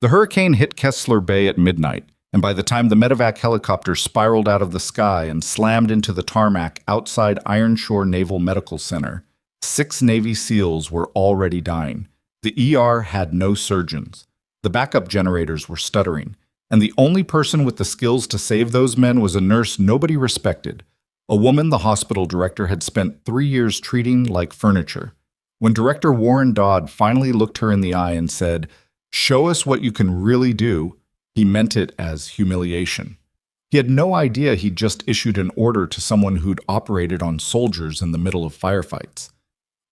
The hurricane hit Kessler Bay at midnight, and by the time the medevac helicopter spiraled out of the sky and slammed into the tarmac outside Ironshore Naval Medical Center, 6 Navy SEALs were already dying. The ER had no surgeons. The backup generators were stuttering, and the only person with the skills to save those men was a nurse nobody respected, a woman the hospital director had spent 3 years treating like furniture. When Director Warren Dodd finally looked her in the eye and said, "Show us what you can really do," he meant it as humiliation. He had no idea he'd just issued an order to someone who'd operated on soldiers in the middle of firefights.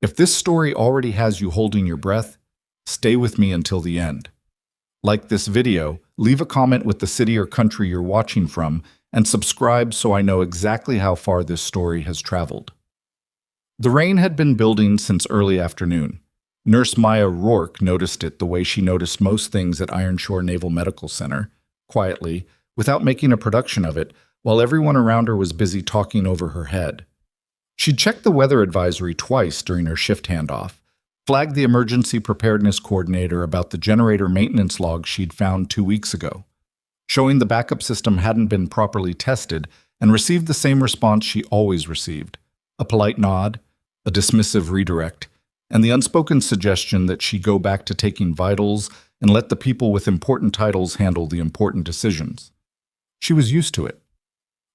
If this story already has you holding your breath, stay with me until the end. Like this video, leave a comment with the city or country you're watching from, and subscribe so I know exactly how far this story has traveled. The rain had been building since early afternoon. Nurse Maya Rourke noticed it the way she noticed most things at Ironshore Naval Medical Center, quietly, without making a production of it, while everyone around her was busy talking over her head. She'd checked the weather advisory twice during her shift handoff, flagged the emergency preparedness coordinator about the generator maintenance log she'd found 2 weeks ago, showing the backup system hadn't been properly tested, and received the same response she always received: a polite nod, a dismissive redirect, and the unspoken suggestion that she go back to taking vitals and let the people with important titles handle the important decisions. She was used to it.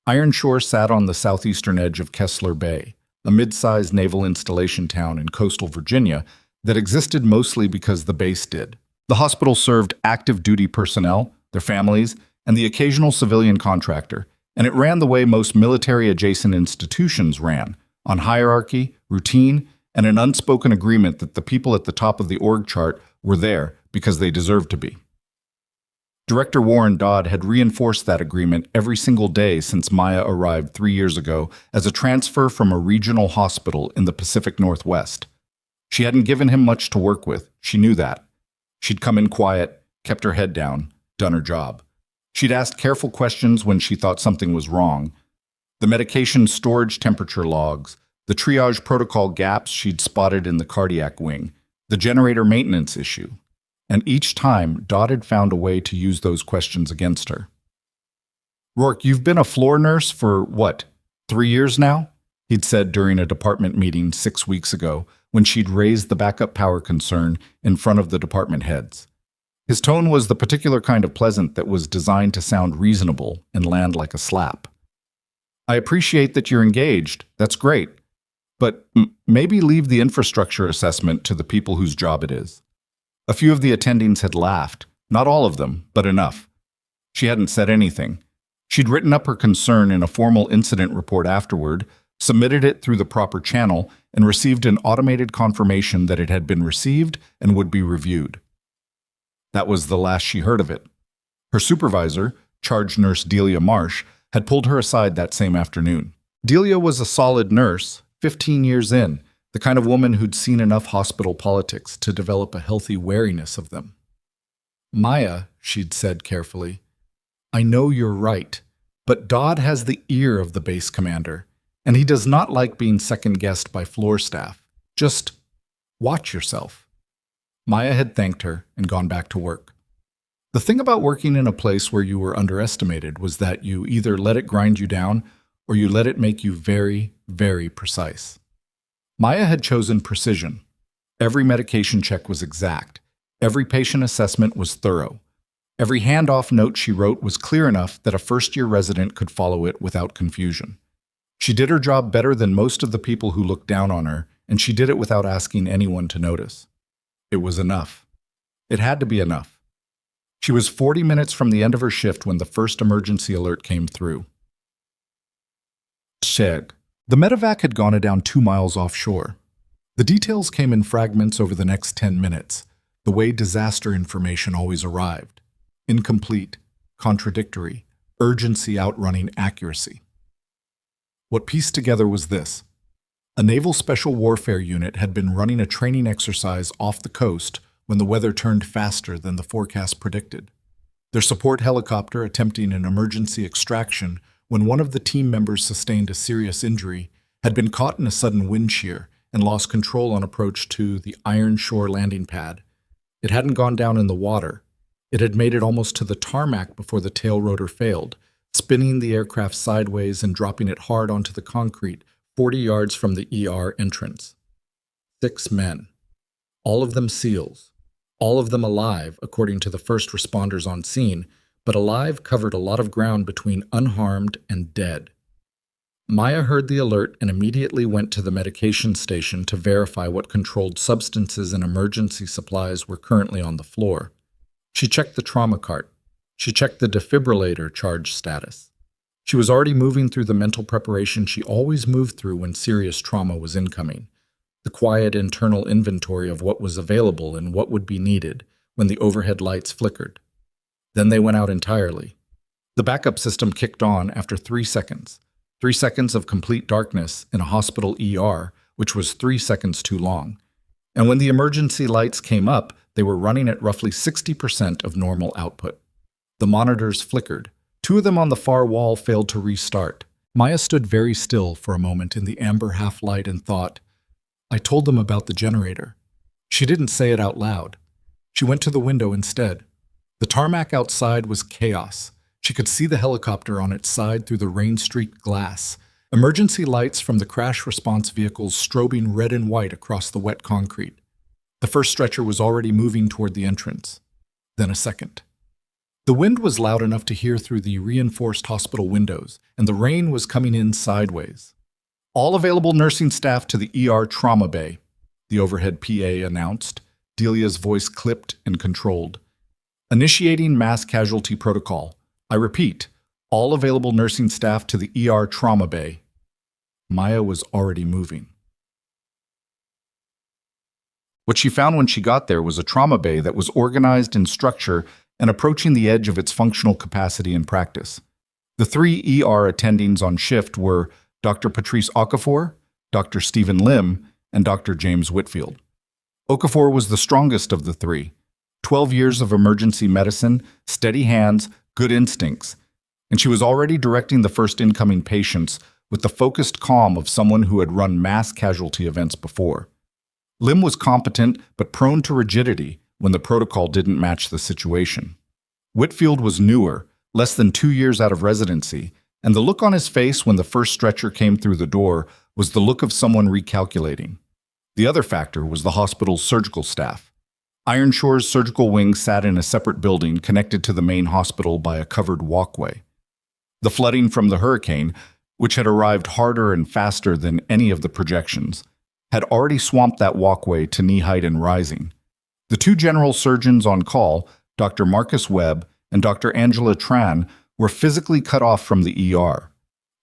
Ironshore sat on the southeastern edge of Kessler Bay, a mid-sized naval installation town in coastal Virginia that existed mostly because the base did. The hospital served active duty personnel, their families, and the occasional civilian contractor, and it ran the way most military-adjacent institutions ran, on hierarchy, routine, and an unspoken agreement that the people at the top of the org chart were there because they deserved to be. Director Warren Dodd had reinforced that agreement every single day since Maya arrived 3 years ago as a transfer from a regional hospital in the Pacific Northwest. She hadn't given him much to work with, she knew that. She'd come in quiet, kept her head down, done her job. She'd asked careful questions when she thought something was wrong. The medication storage temperature logs, the triage protocol gaps she'd spotted in the cardiac wing, the generator maintenance issue. And each time, Dodd had found a way to use those questions against her. "Rourke, you've been a floor nurse for, 3 years now?" he'd said during a department meeting 6 weeks ago when she'd raised the backup power concern in front of the department heads. His tone was the particular kind of pleasant that was designed to sound reasonable and land like a slap. "I appreciate that you're engaged. That's great. But maybe leave the infrastructure assessment to the people whose job it is." A few of the attendings had laughed, not all of them, but enough. She hadn't said anything. She'd written up her concern in a formal incident report afterward, submitted it through the proper channel, and received an automated confirmation that it had been received and would be reviewed. That was the last she heard of it. Her supervisor, charge nurse Delia Marsh, had pulled her aside that same afternoon. Delia was a solid nurse, 15 years in, the kind of woman who'd seen enough hospital politics to develop a healthy wariness of them. "Maya," she'd said carefully, "I know you're right, but Dodd has the ear of the base commander, and he does not like being second-guessed by floor staff. Just watch yourself." Maya had thanked her and gone back to work. The thing about working in a place where you were underestimated was that you either let it grind you down or you let it make you very, very precise. Maya had chosen precision. Every medication check was exact. Every patient assessment was thorough. Every handoff note she wrote was clear enough that a first-year resident could follow it without confusion. She did her job better than most of the people who looked down on her, and she did it without asking anyone to notice. It was enough. It had to be enough. She was 40 minutes from the end of her shift when the first emergency alert came through. Sheg. The medevac had gone down 2 miles offshore. The details came in fragments over the next 10 minutes, the way disaster information always arrived. Incomplete, contradictory, urgency outrunning accuracy. What pieced together was this. A naval special warfare unit had been running a training exercise off the coast when the weather turned faster than the forecast predicted. Their support helicopter attempting an emergency extraction when one of the team members sustained a serious injury, had been caught in a sudden wind shear and lost control on approach to the Ironshore landing pad. It hadn't gone down in the water. It had made it almost to the tarmac before the tail rotor failed, spinning the aircraft sideways and dropping it hard onto the concrete 40 yards from the ER entrance. 6 men. All of them SEALs. All of them alive, according to the first responders on scene, but alive covered a lot of ground between unharmed and dead. Maya heard the alert and immediately went to the medication station to verify what controlled substances and emergency supplies were currently on the floor. She checked the trauma cart. She checked the defibrillator charge status. She was already moving through the mental preparation she always moved through when serious trauma was incoming, the quiet internal inventory of what was available and what would be needed when the overhead lights flickered. Then they went out entirely. The backup system kicked on after 3 seconds. 3 seconds of complete darkness in a hospital ER, which was 3 seconds too long. And when the emergency lights came up, they were running at roughly 60% of normal output. The monitors flickered. 2 of them on the far wall failed to restart. Maya stood very still for a moment in the amber half-light and thought, I told them about the generator. She didn't say it out loud. She went to the window instead. The tarmac outside was chaos. She could see the helicopter on its side through the rain-streaked glass, emergency lights from the crash response vehicles strobing red and white across the wet concrete. The first stretcher was already moving toward the entrance. Then a second. The wind was loud enough to hear through the reinforced hospital windows, and the rain was coming in sideways. All available nursing staff to the ER trauma bay, the overhead PA announced, Delia's voice clipped and controlled. Initiating mass casualty protocol. I repeat, all available nursing staff to the ER trauma bay. Maya was already moving. What she found when she got there was a trauma bay that was organized in structure and approaching the edge of its functional capacity in practice. The 3 ER attendings on shift were Dr. Patrice Okafor, Dr. Stephen Lim, and Dr. James Whitfield. Okafor was the strongest of the 3. 12 years of emergency medicine, steady hands, good instincts, and she was already directing the first incoming patients with the focused calm of someone who had run mass casualty events before. Lim was competent but prone to rigidity when the protocol didn't match the situation. Whitfield was newer, less than 2 years out of residency, and the look on his face when the first stretcher came through the door was the look of someone recalculating. The other factor was the hospital's surgical staff. Ironshore's surgical wing sat in a separate building connected to the main hospital by a covered walkway. The flooding from the hurricane, which had arrived harder and faster than any of the projections, had already swamped that walkway to knee height and rising. The 2 general surgeons on call, Dr. Marcus Webb and Dr. Angela Tran, were physically cut off from the ER.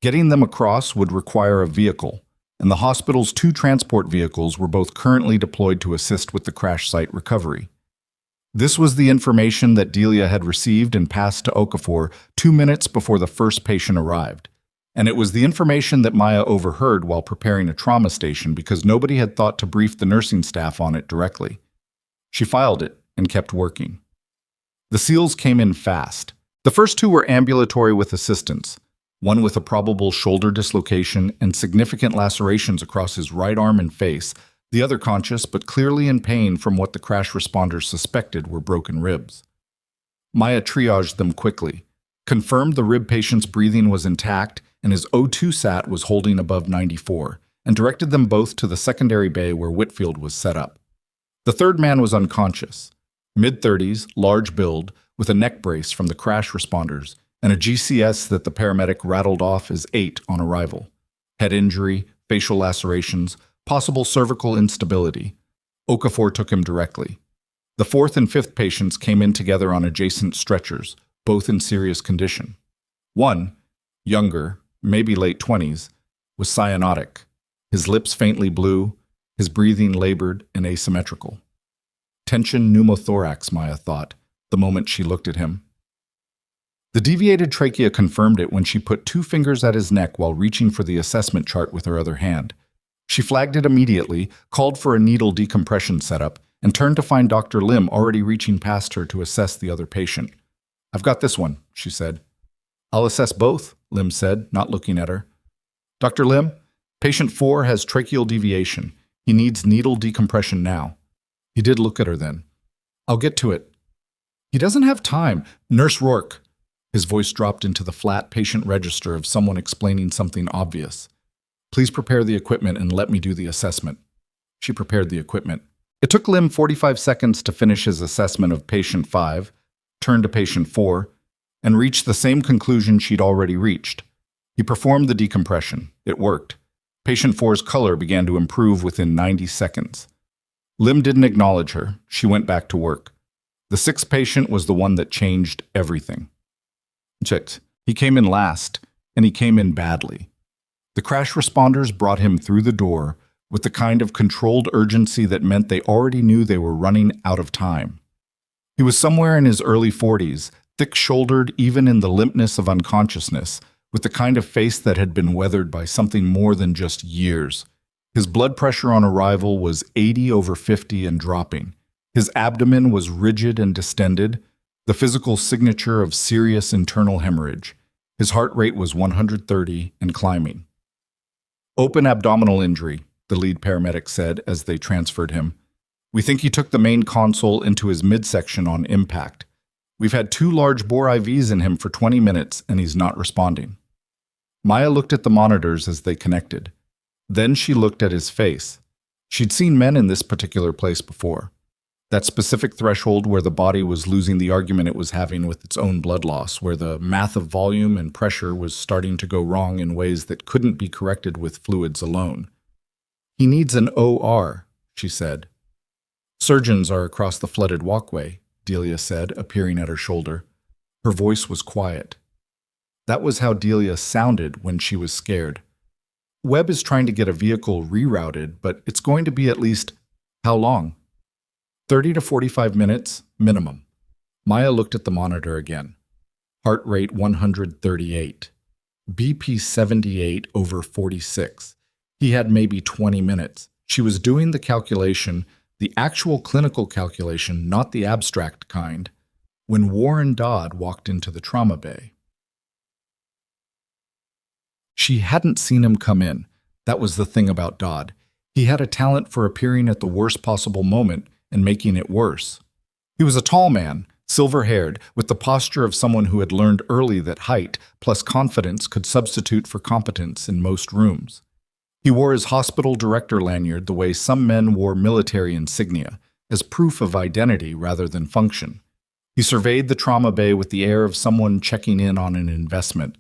Getting them across would require a vehicle, and the hospital's 2 transport vehicles were both currently deployed to assist with the crash site recovery. This was the information that Delia had received and passed to Okafor 2 minutes before the first patient arrived, and it was the information that Maya overheard while preparing a trauma station because nobody had thought to brief the nursing staff on it directly. She filed it and kept working. The SEALs came in fast. The first 2 were ambulatory with assistance, one with a probable shoulder dislocation and significant lacerations across his right arm and face, the other conscious but clearly in pain from what the crash responders suspected were broken ribs. Maya triaged them quickly, confirmed the rib patient's breathing was intact and his O2 sat was holding above 94, and directed them both to the secondary bay where Whitfield was set up. The third man was unconscious, mid-30s, large build, with a neck brace from the crash responders, and a GCS that the paramedic rattled off as 8 on arrival. Head injury, facial lacerations, possible cervical instability. Okafor took him directly. The 4th and 5th patients came in together on adjacent stretchers, both in serious condition. One, younger, maybe late 20s, was cyanotic, his lips faintly blue, his breathing labored and asymmetrical. Tension pneumothorax, Maya thought, the moment she looked at him. The deviated trachea confirmed it when she put 2 fingers at his neck while reaching for the assessment chart with her other hand. She flagged it immediately, called for a needle decompression setup, and turned to find Dr. Lim already reaching past her to assess the other patient. I've got this one, she said. I'll assess both, Lim said, not looking at her. Dr. Lim, patient 4 has tracheal deviation. He needs needle decompression now. He did look at her then. I'll get to it. He doesn't have time. Nurse Rourke. His voice dropped into the flat patient register of someone explaining something obvious. Please prepare the equipment and let me do the assessment. She prepared the equipment. It took Lim 45 seconds to finish his assessment of patient 5, turn to patient 4, and reach the same conclusion she'd already reached. He performed the decompression. It worked. Patient 4's color began to improve within 90 seconds. Lim didn't acknowledge her. She went back to work. The 6th patient was the one that changed everything. Checked. He came in last, and he came in badly. The crash responders brought him through the door with the kind of controlled urgency that meant they already knew they were running out of time. He was somewhere in his early 40s, thick-shouldered even in the limpness of unconsciousness, with the kind of face that had been weathered by something more than just years. His blood pressure on arrival was 80/50 and dropping. His abdomen was rigid and distended, the physical signature of serious internal hemorrhage. His heart rate was 130 and climbing. Open abdominal injury, the lead paramedic said as they transferred him. We think he took the main console into his midsection on impact. We've had 2 large bore IVs in him for 20 minutes and he's not responding. Maya looked at the monitors as they connected. Then she looked at his face. She'd seen men in this particular place before. That specific threshold where the body was losing the argument it was having with its own blood loss, where the math of volume and pressure was starting to go wrong in ways that couldn't be corrected with fluids alone. He needs an OR, she said. Surgeons are across the flooded walkway, Delia said, appearing at her shoulder. Her voice was quiet. That was how Delia sounded when she was scared. Webb is trying to get a vehicle rerouted, but it's going to be at least how long? 30 to 45 minutes, minimum. Maya looked at the monitor again. Heart rate 138. BP 78/46. He had maybe 20 minutes. She was doing the calculation, the actual clinical calculation, not the abstract kind, when Warren Dodd walked into the trauma bay. She hadn't seen him come in. That was the thing about Dodd. He had a talent for appearing at the worst possible moment and making it worse. He was a tall man, silver-haired, with the posture of someone who had learned early that height plus confidence could substitute for competence in most rooms. He wore his hospital director lanyard the way some men wore military insignia, as proof of identity rather than function. He surveyed the trauma bay with the air of someone checking in on an investment.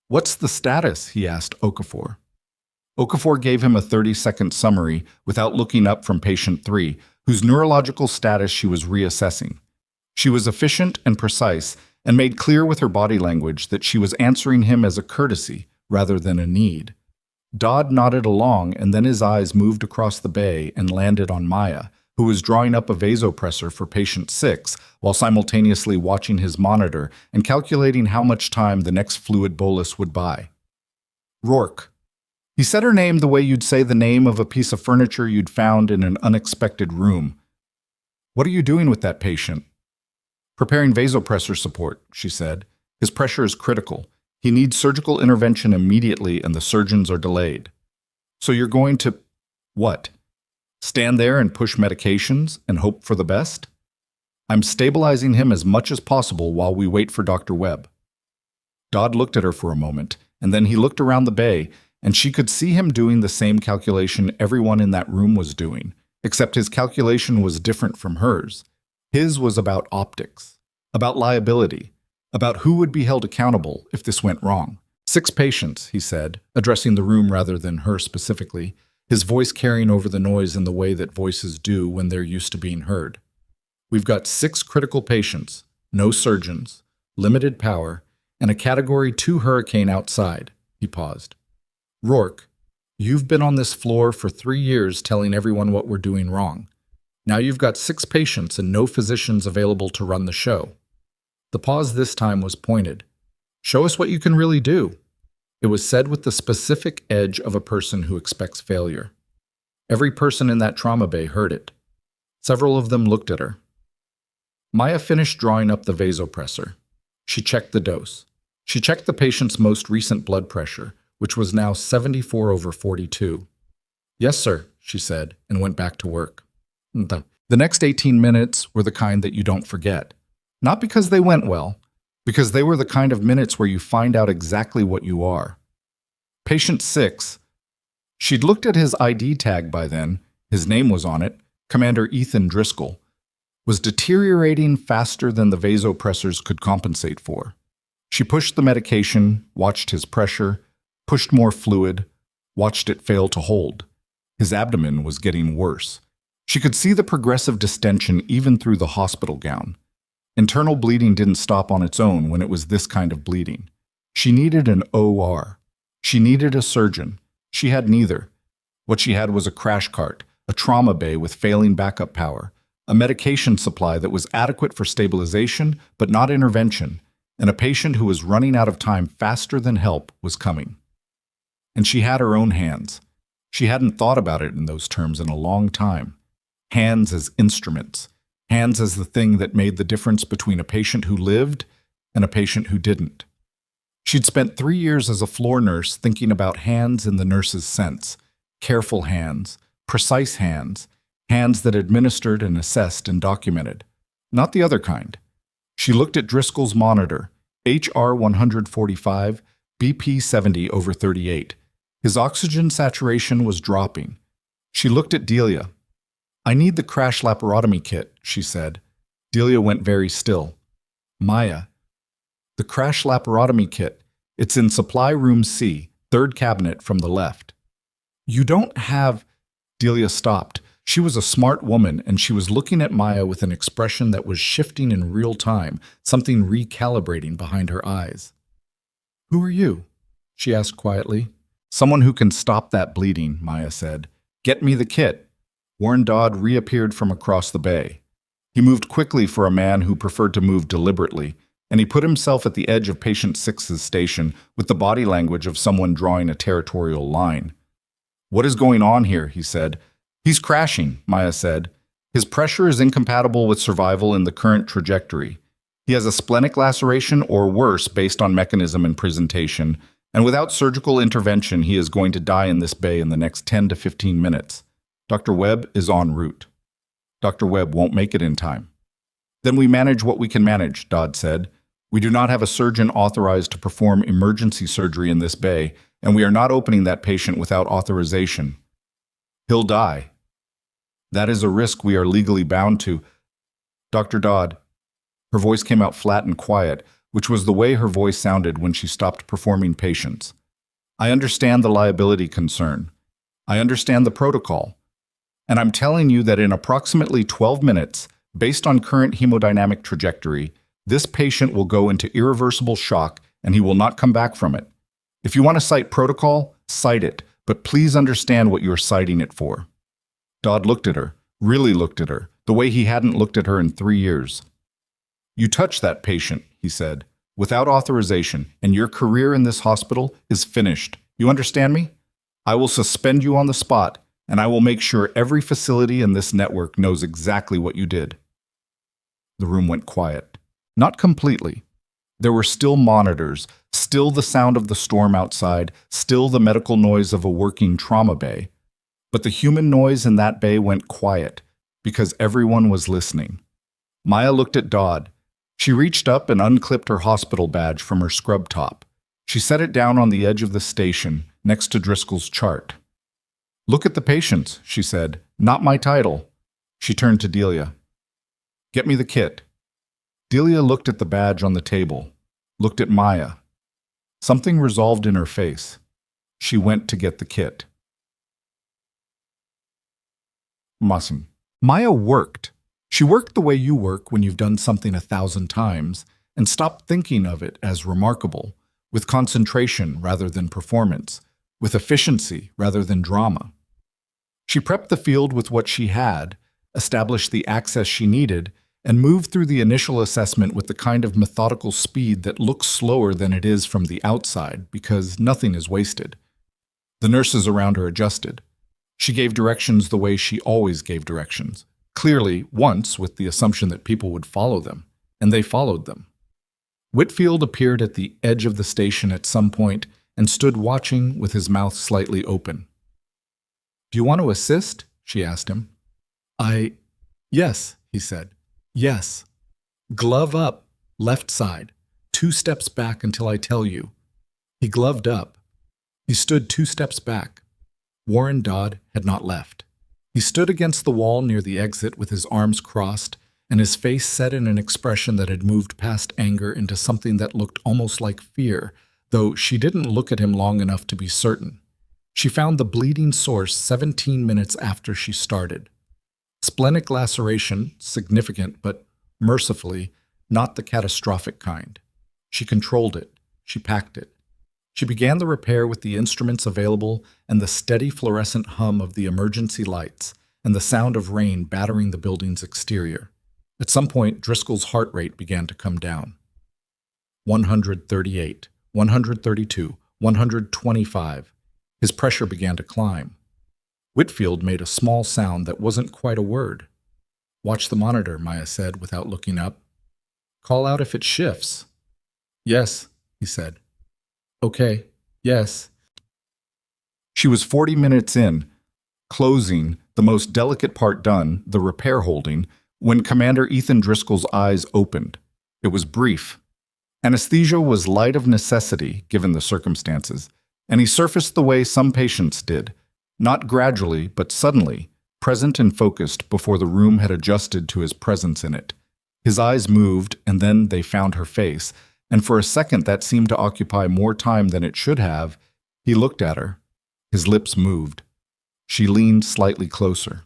"What's the status?" he asked Okafor. Okafor gave him a 30-second summary without looking up from patient 3, whose neurological status she was reassessing. She was efficient and precise, and made clear with her body language that she was answering him as a courtesy rather than a need. Dodd nodded along, and then his eyes moved across the bay and landed on Maya, who was drawing up a vasopressor for patient 6 while simultaneously watching his monitor and calculating how much time the next fluid bolus would buy. Rourke. He said her name the way you'd say the name of a piece of furniture you'd found in an unexpected room. What are you doing with that patient? Preparing vasopressor support, she said. His pressure is critical. He needs surgical intervention immediately and the surgeons are delayed. So you're going to… what? Stand there and push medications and hope for the best? I'm stabilizing him as much as possible while we wait for Dr. Webb. Dodd looked at her for a moment, and then he looked around the bay, and she could see him doing the same calculation everyone in that room was doing, except his calculation was different from hers. His was about optics, about liability, about who would be held accountable if this went wrong. 6 patients, he said, addressing the room rather than her specifically, his voice carrying over the noise in the way that voices do when they're used to being heard. We've got 6 critical patients, no surgeons, limited power, and a Category 2 hurricane outside. He paused. Rourke, you've been on this floor for 3 years telling everyone what we're doing wrong. Now you've got 6 patients and no physicians available to run the show. The pause this time was pointed. Show us what you can really do. It was said with the specific edge of a person who expects failure. Every person in that trauma bay heard it. Several of them looked at her. Maya finished drawing up the vasopressor. She checked the dose. She checked the patient's most recent blood pressure, which was now 74/42. Yes, sir, she said, and went back to work. The next 18 minutes were the kind that you don't forget. Not because they went well, because they were the kind of minutes where you find out exactly what you are. Patient 6. She'd looked at his ID tag by then, his name was on it, Commander Ethan Driscoll, was deteriorating faster than the vasopressors could compensate for. She pushed the medication, watched his pressure, pushed more fluid, watched it fail to hold. His abdomen was getting worse. She could see the progressive distension even through the hospital gown. Internal bleeding didn't stop on its own when it was this kind of bleeding. She needed an OR. She needed a surgeon. She had neither. What she had was a crash cart, a trauma bay with failing backup power, a medication supply that was adequate for stabilization but not intervention, and a patient who was running out of time faster than help was coming. And she had her own hands. She hadn't thought about it in those terms in a long time. Hands as instruments. Hands as the thing that made the difference between a patient who lived and a patient who didn't. She'd spent 3 years as a floor nurse thinking about hands in the nurse's sense. Careful hands, precise hands, hands that administered and assessed and documented. Not the other kind. She looked at Driscoll's monitor, HR 145, BP 70/38. His oxygen saturation was dropping. She looked at Delia. "I need the crash laparotomy kit," she said. Delia went very still. "Maya." "The crash laparotomy kit. It's in supply room C, third cabinet from the left." "You don't have—" Delia stopped. She was a smart woman, and she was looking at Maya with an expression that was shifting in real time, something recalibrating behind her eyes. "Who are you?" she asked quietly. "Someone who can stop that bleeding," Maya said. "Get me the kit." Warren Dodd reappeared from across the bay. He moved quickly for a man who preferred to move deliberately, and he put himself at the edge of patient 6's station with the body language of someone drawing a territorial line. "What is going on here?" he said. "He's crashing," Maya said. "His pressure is incompatible with survival in the current trajectory. He has a splenic laceration or worse based on mechanism and presentation, and without surgical intervention he is going to die in this bay in the next 10 to 15 minutes. Dr. Webb is en route." "Dr. Webb won't make it in time." "Then we manage what we can manage," Dodd said. "We do not have a surgeon authorized to perform emergency surgery in this bay, and we are not opening that patient without authorization. He'll die. That is a risk we are legally bound to." "Dr. Dodd." Her voice came out flat and quiet, which was the way her voice sounded when she stopped performing patients. "I understand the liability concern. I understand the protocol. And I'm telling you that in approximately 12 minutes, based on current hemodynamic trajectory, this patient will go into irreversible shock and he will not come back from it. If you want to cite protocol, cite it, but please understand what you are citing it for." Dodd looked at her, really looked at her, the way he hadn't looked at her in 3 years. "You touch that patient," he said, "without authorization, and your career in this hospital is finished. You understand me? I will suspend you on the spot, and I will make sure every facility in this network knows exactly what you did." The room went quiet. Not completely. There were still monitors, still the sound of the storm outside, still the medical noise of a working trauma bay. But the human noise in that bay went quiet, because everyone was listening. Maya looked at Dodd. She reached up and unclipped her hospital badge from her scrub top. She set it down on the edge of the station, next to Driscoll's chart. "Look at the patients," she said. "Not my title." She turned to Delia. "Get me the kit." Delia looked at the badge on the table, looked at Maya. Something resolved in her face. She went to get the kit. Awesome. Maya worked. She worked the way you work when you've done something 1,000 times and stopped thinking of it as remarkable, with concentration rather than performance, with efficiency rather than drama. She prepped the field with what she had, established the access she needed, and moved through the initial assessment with the kind of methodical speed that looks slower than it is from the outside because nothing is wasted. The nurses around her adjusted. She gave directions the way she always gave directions, clearly once with the assumption that people would follow them, and they followed them. Whitfield appeared at the edge of the station at some point and stood watching with his mouth slightly open. "Do you want to assist?" she asked him. Yes," he said. "Yes." Glove up, left side, 2 steps back until I tell you. He gloved up. He stood 2 steps back. Warren Dodd had not left. He stood against the wall near the exit with his arms crossed and his face set in an expression that had moved past anger into something that looked almost like fear, though she didn't look at him long enough to be certain. She found the bleeding source 17 minutes after she started. Splenic laceration, significant but mercifully not the catastrophic kind. She controlled it. She packed it. She began the repair with the instruments available and the steady fluorescent hum of the emergency lights and the sound of rain battering the building's exterior. At some point, Driscoll's heart rate began to come down. 138, 132, 125. His pressure began to climb. Whitfield made a small sound that wasn't quite a word. "Watch the monitor," Maya said without looking up. "Call out if it shifts." "Yes," he said. "Okay, yes." She was 40 minutes in, closing, the most delicate part done, the repair holding, when Commander Ethan Driscoll's eyes opened. It was brief. Anesthesia was light of necessity, given the circumstances, and he surfaced the way some patients did, not gradually, but suddenly, present and focused before the room had adjusted to his presence in it. His eyes moved, and then they found her face, and for a second that seemed to occupy more time than it should have. He looked at her. His lips moved. She leaned slightly closer.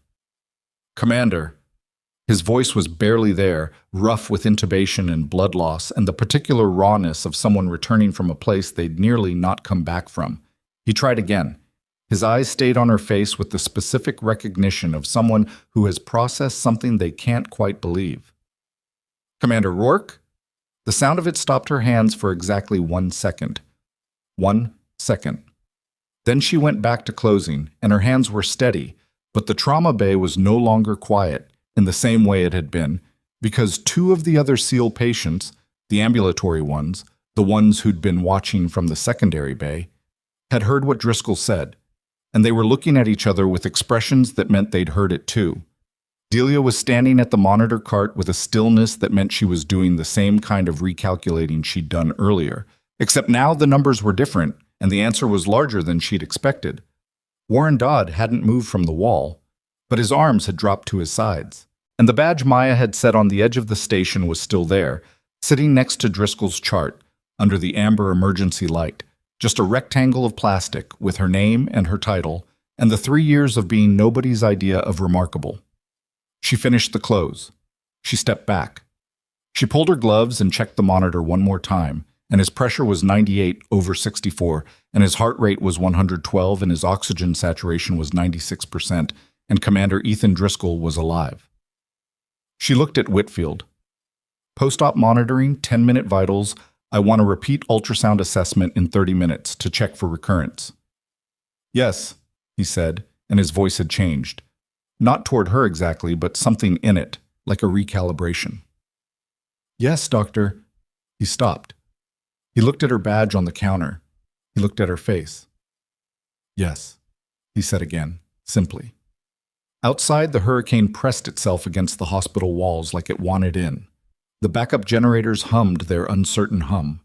"Commander." His voice was barely there, rough with intubation and blood loss and the particular rawness of someone returning from a place they'd nearly not come back from. He tried again. His eyes stayed on her face with the specific recognition of someone who has processed something they can't quite believe. "Commander Rourke?" The sound of it stopped her hands for exactly 1 second. 1 second. Then she went back to closing, and her hands were steady, but the trauma bay was no longer quiet in the same way it had been, because 2 of the other SEAL patients, the ambulatory ones, the ones who'd been watching from the secondary bay, had heard what Driscoll said, and they were looking at each other with expressions that meant they'd heard it too. Delia was standing at the monitor cart with a stillness that meant she was doing the same kind of recalculating she'd done earlier, except now the numbers were different, and the answer was larger than she'd expected. Warren Dodd hadn't moved from the wall, but his arms had dropped to his sides, and the badge Maya had set on the edge of the station was still there, sitting next to Driscoll's chart, under the amber emergency light, just a rectangle of plastic with her name and her title, and the 3 years of being nobody's idea of remarkable. She finished the close. She stepped back. She pulled her gloves and checked the monitor one more time, and his pressure was 98/64, and his heart rate was 112, and his oxygen saturation was 96%, and Commander Ethan Driscoll was alive. She looked at Whitfield. "Post-op monitoring, 10-minute vitals. I want a repeat ultrasound assessment in 30 minutes to check for recurrence." "Yes," he said, and his voice had changed. Not toward her exactly, but something in it, like a recalibration. "Yes, doctor." He stopped. He looked at her badge on the counter. He looked at her face. "Yes," he said again, simply. Outside, the hurricane pressed itself against the hospital walls like it wanted in. The backup generators hummed their uncertain hum.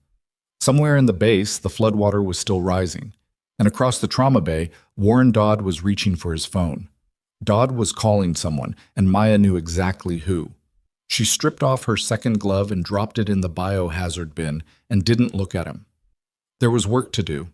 Somewhere in the base, the floodwater was still rising, and across the trauma bay, Warren Dodd was reaching for his phone. Dodd was calling someone, and Maya knew exactly who. She stripped off her second glove and dropped it in the biohazard bin and didn't look at him. There was work to do.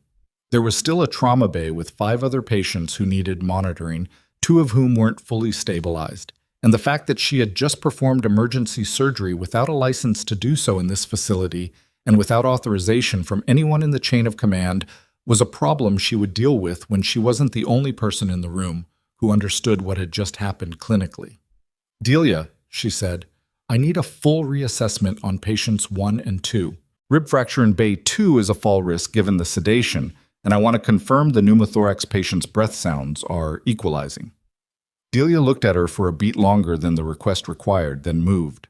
There was still a trauma bay with 5 other patients who needed monitoring, 2 of whom weren't fully stabilized, and the fact that she had just performed emergency surgery without a license to do so in this facility and without authorization from anyone in the chain of command was a problem she would deal with when she wasn't the only person in the room who understood what had just happened clinically. "Delia," she said, "I need a full reassessment on patients 1 and 2. Rib fracture in Bay 2 is a fall risk given the sedation, and I want to confirm the pneumothorax patient's breath sounds are equalizing." Delia looked at her for a beat longer than the request required, then moved.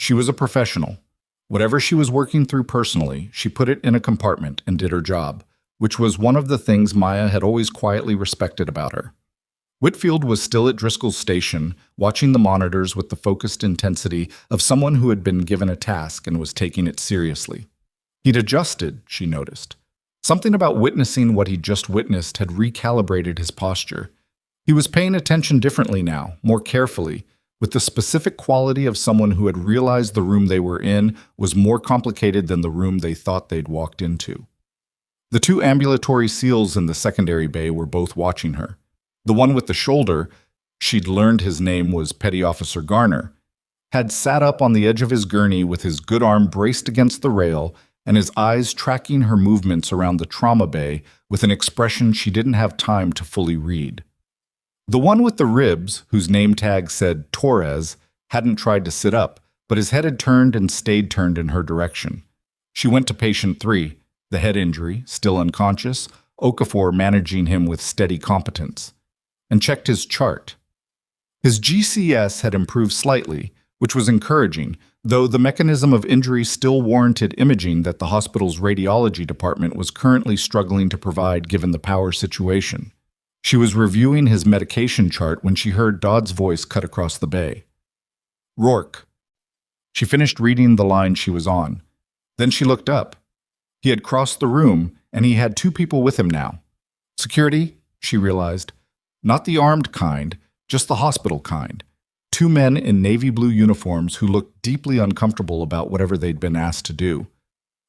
She was a professional. Whatever she was working through personally, she put it in a compartment and did her job, which was one of the things Maya had always quietly respected about her. Whitfield was still at Driscoll's station, watching the monitors with the focused intensity of someone who had been given a task and was taking it seriously. He'd adjusted, she noticed. Something about witnessing what he'd just witnessed had recalibrated his posture. He was paying attention differently now, more carefully, with the specific quality of someone who had realized the room they were in was more complicated than the room they thought they'd walked into. The two ambulatory SEALs in the secondary bay were both watching her. The one with the shoulder, she'd learned his name was Petty Officer Garner, had sat up on the edge of his gurney with his good arm braced against the rail and his eyes tracking her movements around the trauma bay with an expression she didn't have time to fully read. The one with the ribs, whose name tag said Torres, hadn't tried to sit up, but his head had turned and stayed turned in her direction. She went to patient 3, the head injury, still unconscious, Okafor managing him with steady competence, and checked his chart. His GCS had improved slightly, which was encouraging, though the mechanism of injury still warranted imaging that the hospital's radiology department was currently struggling to provide given the power situation. She was reviewing his medication chart when she heard Dodd's voice cut across the bay. Rourke. She finished reading the line she was on. Then she looked up. He had crossed the room, and he had 2 people with him now. Security, she realized. Not the armed kind, just the hospital kind. 2 men in navy blue uniforms who looked deeply uncomfortable about whatever they'd been asked to do.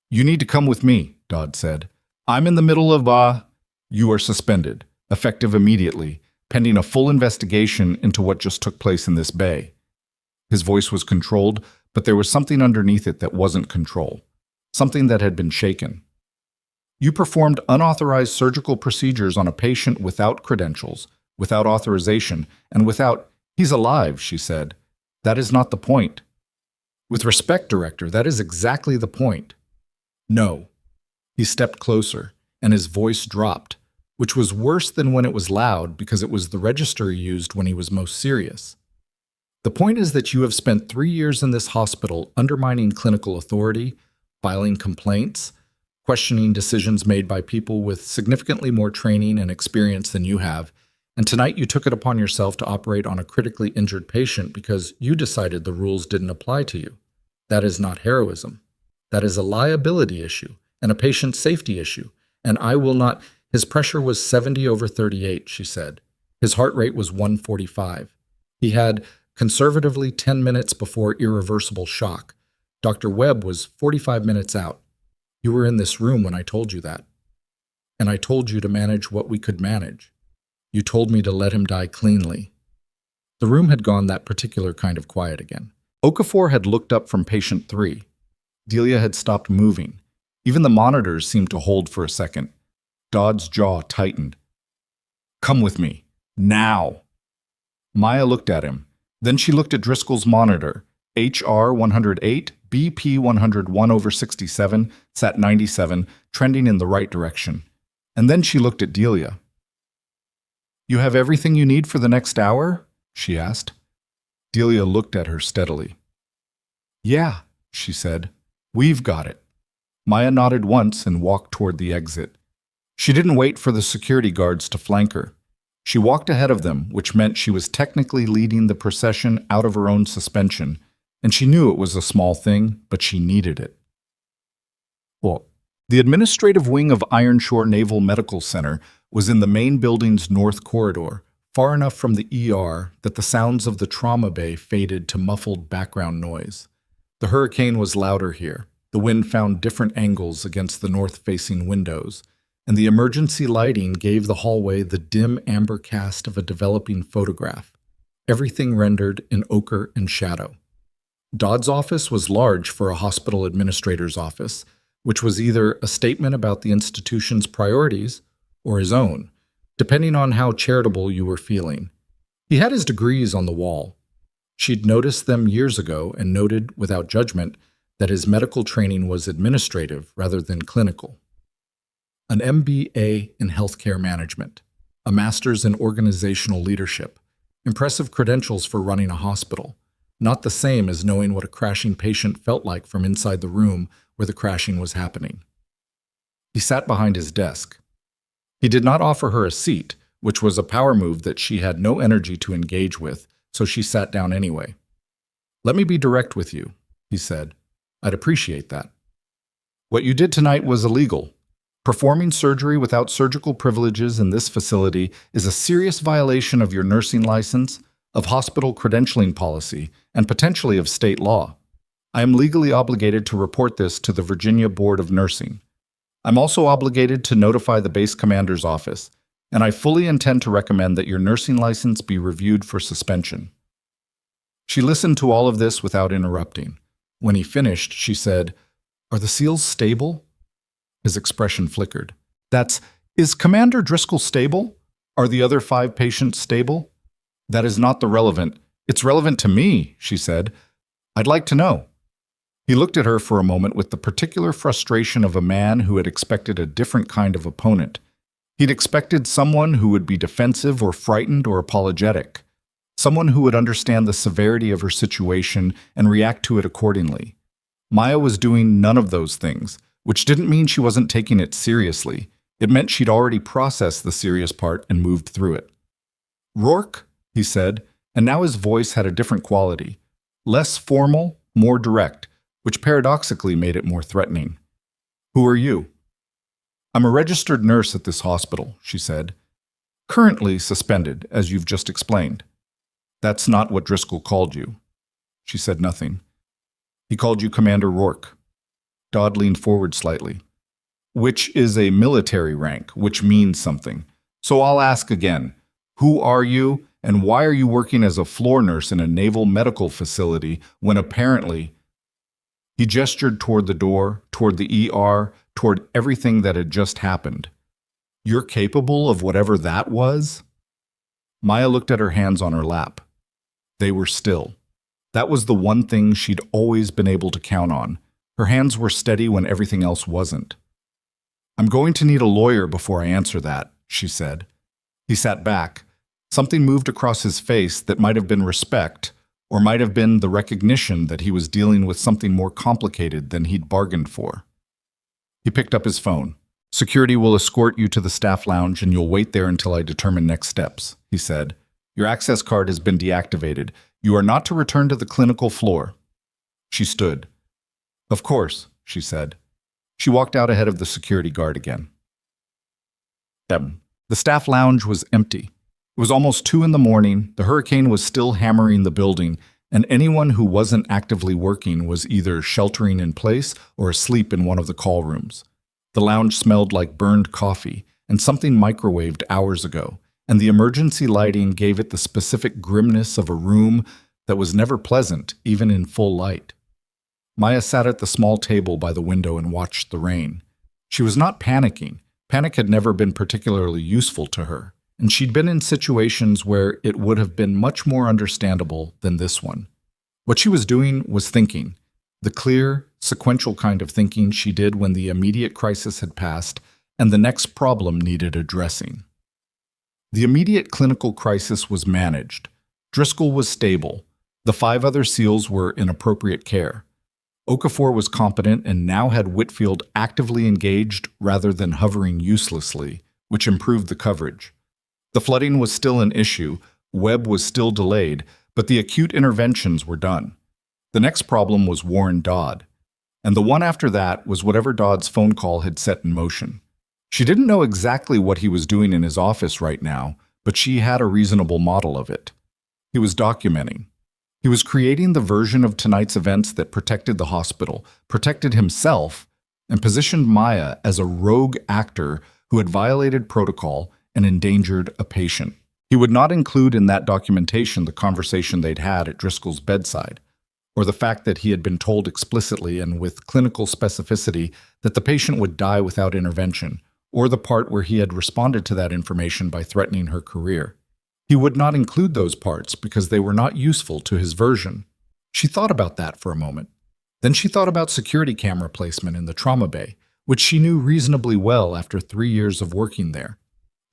You need to come with me, Dodd said. I'm in the middle of, You are suspended, effective immediately, pending a full investigation into what just took place in this bay. His voice was controlled, but there was something underneath it that wasn't control. Something that had been shaken. You performed unauthorized surgical procedures on a patient without credentials, without authorization, and without... He's alive, she said. That is not the point. With respect, Director, that is exactly the point. No. He stepped closer, and his voice dropped, which was worse than when it was loud because it was the register he used when he was most serious. The point is that you have spent 3 years in this hospital undermining clinical authority, filing complaints, questioning decisions made by people with significantly more training and experience than you have, and tonight you took it upon yourself to operate on a critically injured patient because you decided the rules didn't apply to you. That is not heroism. That is a liability issue and a patient safety issue, and I will not... His pressure was 70/38, she said. His heart rate was 145. He had, conservatively, 10 minutes before irreversible shock. Dr. Webb was 45 minutes out. You were in this room when I told you that. And I told you to manage what we could manage. You told me to let him die cleanly. The room had gone that particular kind of quiet again. Okafor had looked up from patient 3. Delia had stopped moving. Even the monitors seemed to hold for a second. Dodd's jaw tightened. Come with me. Now. Maya looked at him. Then she looked at Driscoll's monitor. HR 108, BP 101/67, sat 97, trending in the right direction. And then she looked at Delia. You have everything you need for the next hour? She asked. Delia looked at her steadily. Yeah, she said. We've got it. Maya nodded once and walked toward the exit. She didn't wait for the security guards to flank her. She walked ahead of them, which meant she was technically leading the procession out of her own suspension, and she knew it was a small thing, but she needed it. Well, the administrative wing of Ironshore Naval Medical Center was in the main building's north corridor, far enough from the ER that the sounds of the trauma bay faded to muffled background noise. The hurricane was louder here. The wind found different angles against the north-facing windows, and the emergency lighting gave the hallway the dim amber cast of a developing photograph, everything rendered in ochre and shadow. Dodd's office was large for a hospital administrator's office, which was either a statement about the institution's priorities or his own, depending on how charitable you were feeling. He had his degrees on the wall. She'd noticed them years ago and noted, without judgment, that his medical training was administrative rather than clinical. An MBA in healthcare management, a master's in organizational leadership, impressive credentials for running a hospital, not the same as knowing what a crashing patient felt like from inside the room where the crashing was happening. He sat behind his desk. He did not offer her a seat, which was a power move that she had no energy to engage with, so she sat down anyway. "Let me be direct with you," he said. "I'd appreciate that. What you did tonight was illegal. Performing surgery without surgical privileges in this facility is a serious violation of your nursing license, of hospital credentialing policy, and potentially of state law. I am legally obligated to report this to the Virginia Board of Nursing. I'm also obligated to notify the base commander's office, and I fully intend to recommend that your nursing license be reviewed for suspension." She listened to all of this without interrupting. When he finished, she said, "Are the SEALs stable?" His expression flickered. Is Commander Driscoll stable? Are the other 5 patients stable?" "That is not the relevant. It's relevant to me," she said. "I'd like to know." He looked at her for a moment with the particular frustration of a man who had expected a different kind of opponent. He'd expected someone who would be defensive or frightened or apologetic, someone who would understand the severity of her situation and react to it accordingly. Maya was doing none of those things, which didn't mean she wasn't taking it seriously. It meant she'd already processed the serious part and moved through it. "Rourke," he said, and now his voice had a different quality. Less formal, more direct, which paradoxically made it more threatening. "Who are you?" "I'm a registered nurse at this hospital," she said. "Currently suspended, as you've just explained." "That's not what Driscoll called you." She said nothing. "He called you Commander Rourke." Dodd leaned forward slightly. "Which is a military rank, which means something. So I'll ask again. Who are you, and why are you working as a floor nurse in a naval medical facility when apparently—" He gestured toward the door, toward the ER, toward everything that had just happened. "You're capable of whatever that was?" Maya looked at her hands on her lap. They were still. That was the one thing she'd always been able to count on. Her hands were steady when everything else wasn't. "I'm going to need a lawyer before I answer that," she said. He sat back. Something moved across his face that might have been respect, or might have been the recognition that he was dealing with something more complicated than he'd bargained for. He picked up his phone. "Security will escort you to the staff lounge and you'll wait there until I determine next steps," he said. "Your access card has been deactivated. You are not to return to the clinical floor." She stood. "Of course," she said. She walked out ahead of the security guard again. The staff lounge was empty. It was almost 2 in the morning, the hurricane was still hammering the building, and anyone who wasn't actively working was either sheltering in place or asleep in one of the call rooms. The lounge smelled like burned coffee and something microwaved hours ago, and the emergency lighting gave it the specific grimness of a room that was never pleasant, even in full light. Maya sat at the small table by the window and watched the rain. She was not panicking. Panic had never been particularly useful to her, and she'd been in situations where it would have been much more understandable than this one. What she was doing was thinking, the clear, sequential kind of thinking she did when the immediate crisis had passed and the next problem needed addressing. The immediate clinical crisis was managed. Driscoll was stable. The 5 other SEALs were in appropriate care. Okafor was competent and now had Whitfield actively engaged rather than hovering uselessly, which improved the coverage. The flooding was still an issue, Webb was still delayed, but the acute interventions were done. The next problem was Warren Dodd, and the one after that was whatever Dodd's phone call had set in motion. She didn't know exactly what he was doing in his office right now, but she had a reasonable model of it. He was documenting. He was creating the version of tonight's events that protected the hospital, protected himself, and positioned Maya as a rogue actor who had violated protocol and endangered a patient. He would not include in that documentation the conversation they'd had at Driscoll's bedside, or the fact that he had been told explicitly and with clinical specificity that the patient would die without intervention, or the part where he had responded to that information by threatening her career. He would not include those parts because they were not useful to his version. She thought about that for a moment. Then she thought about security camera placement in the trauma bay, which she knew reasonably well after 3 years of working there.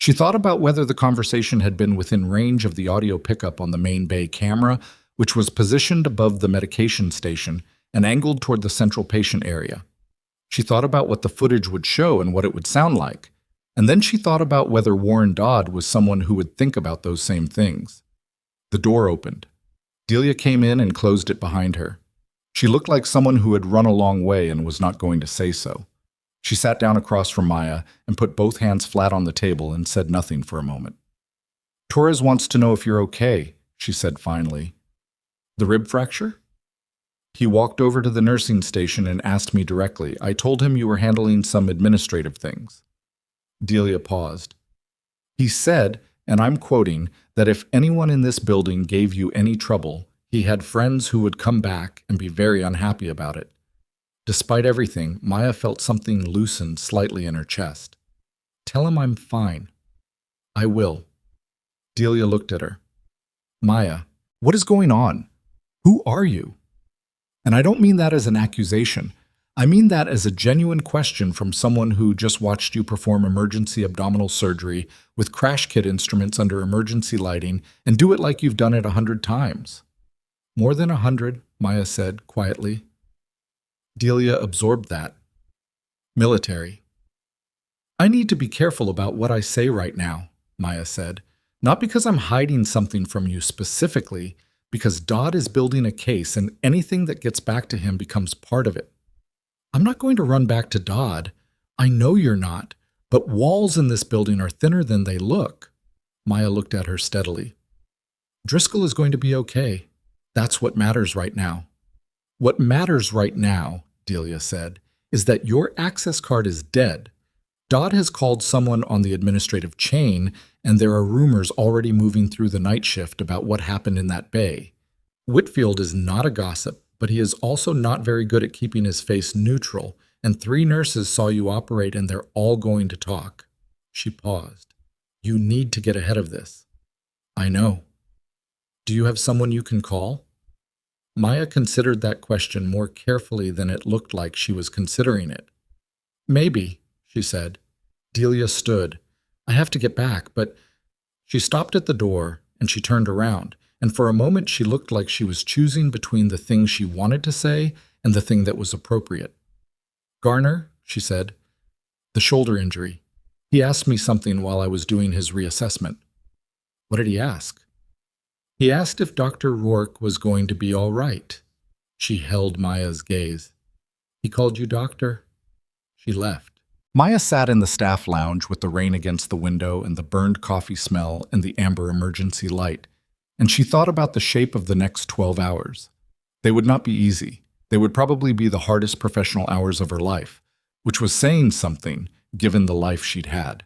She thought about whether the conversation had been within range of the audio pickup on the main bay camera, which was positioned above the medication station and angled toward the central patient area. She thought about what the footage would show and what it would sound like, And then she thought about whether Warren Dodd was someone who would think about those same things. The door opened. Delia came in and closed it behind her. She looked like someone who had run a long way and was not going to say so. She sat down across from Maya and put both hands flat on the table and said nothing for a moment. "Torres wants to know if you're okay," she said finally. "The rib fracture?" "He walked over to the nursing station and asked me directly. I told him you were handling some administrative things." Delia paused. "He said, and I'm quoting, that if anyone in this building gave you any trouble, he had friends who would come back and be very unhappy about it." Despite everything, Maya felt something loosen slightly in her chest. "Tell him I'm fine." "I will." Delia looked at her. "Maya, what is going on? Who are you?" And I don't mean that as an accusation. I mean that as a genuine question from someone who just watched you perform emergency abdominal surgery with crash kit instruments under emergency lighting and do it like you've done it 100 times. "More than 100, Maya said quietly. Delia absorbed that. "Military." "I need to be careful about what I say right now," Maya said. "Not because I'm hiding something from you specifically, because Dodd is building a case and anything that gets back to him becomes part of it. I'm not going to run back to Dodd. I know you're not, but walls in this building are thinner than they look." Maya looked at her steadily. "Driscoll is going to be okay. That's what matters right now." "What matters right now," Delia said, "is that your access card is dead. Dodd has called someone on the administrative chain, and there are rumors already moving through the night shift about what happened in that bay. Whitfield is not a gossip, but he is also not very good at keeping his face neutral, and 3 nurses saw you operate and they're all going to talk." She paused. "You need to get ahead of this." "I know." "Do you have someone you can call?" Maya considered that question more carefully than it looked like she was considering it. "Maybe," she said. Delia stood. "I have to get back, but—" She stopped at the door, and she turned around, and for a moment she looked like she was choosing between the thing she wanted to say and the thing that was appropriate. "Garner," she said, "the shoulder injury. He asked me something while I was doing his reassessment." "What did he ask?" "He asked if Dr. Rourke was going to be all right." She held Maya's gaze. "He called you doctor?" She left. Maya sat in the staff lounge with the rain against the window and the burned coffee smell and the amber emergency light, and she thought about the shape of the next 12 hours. They would not be easy. They would probably be the hardest professional hours of her life, which was saying something, given the life she'd had.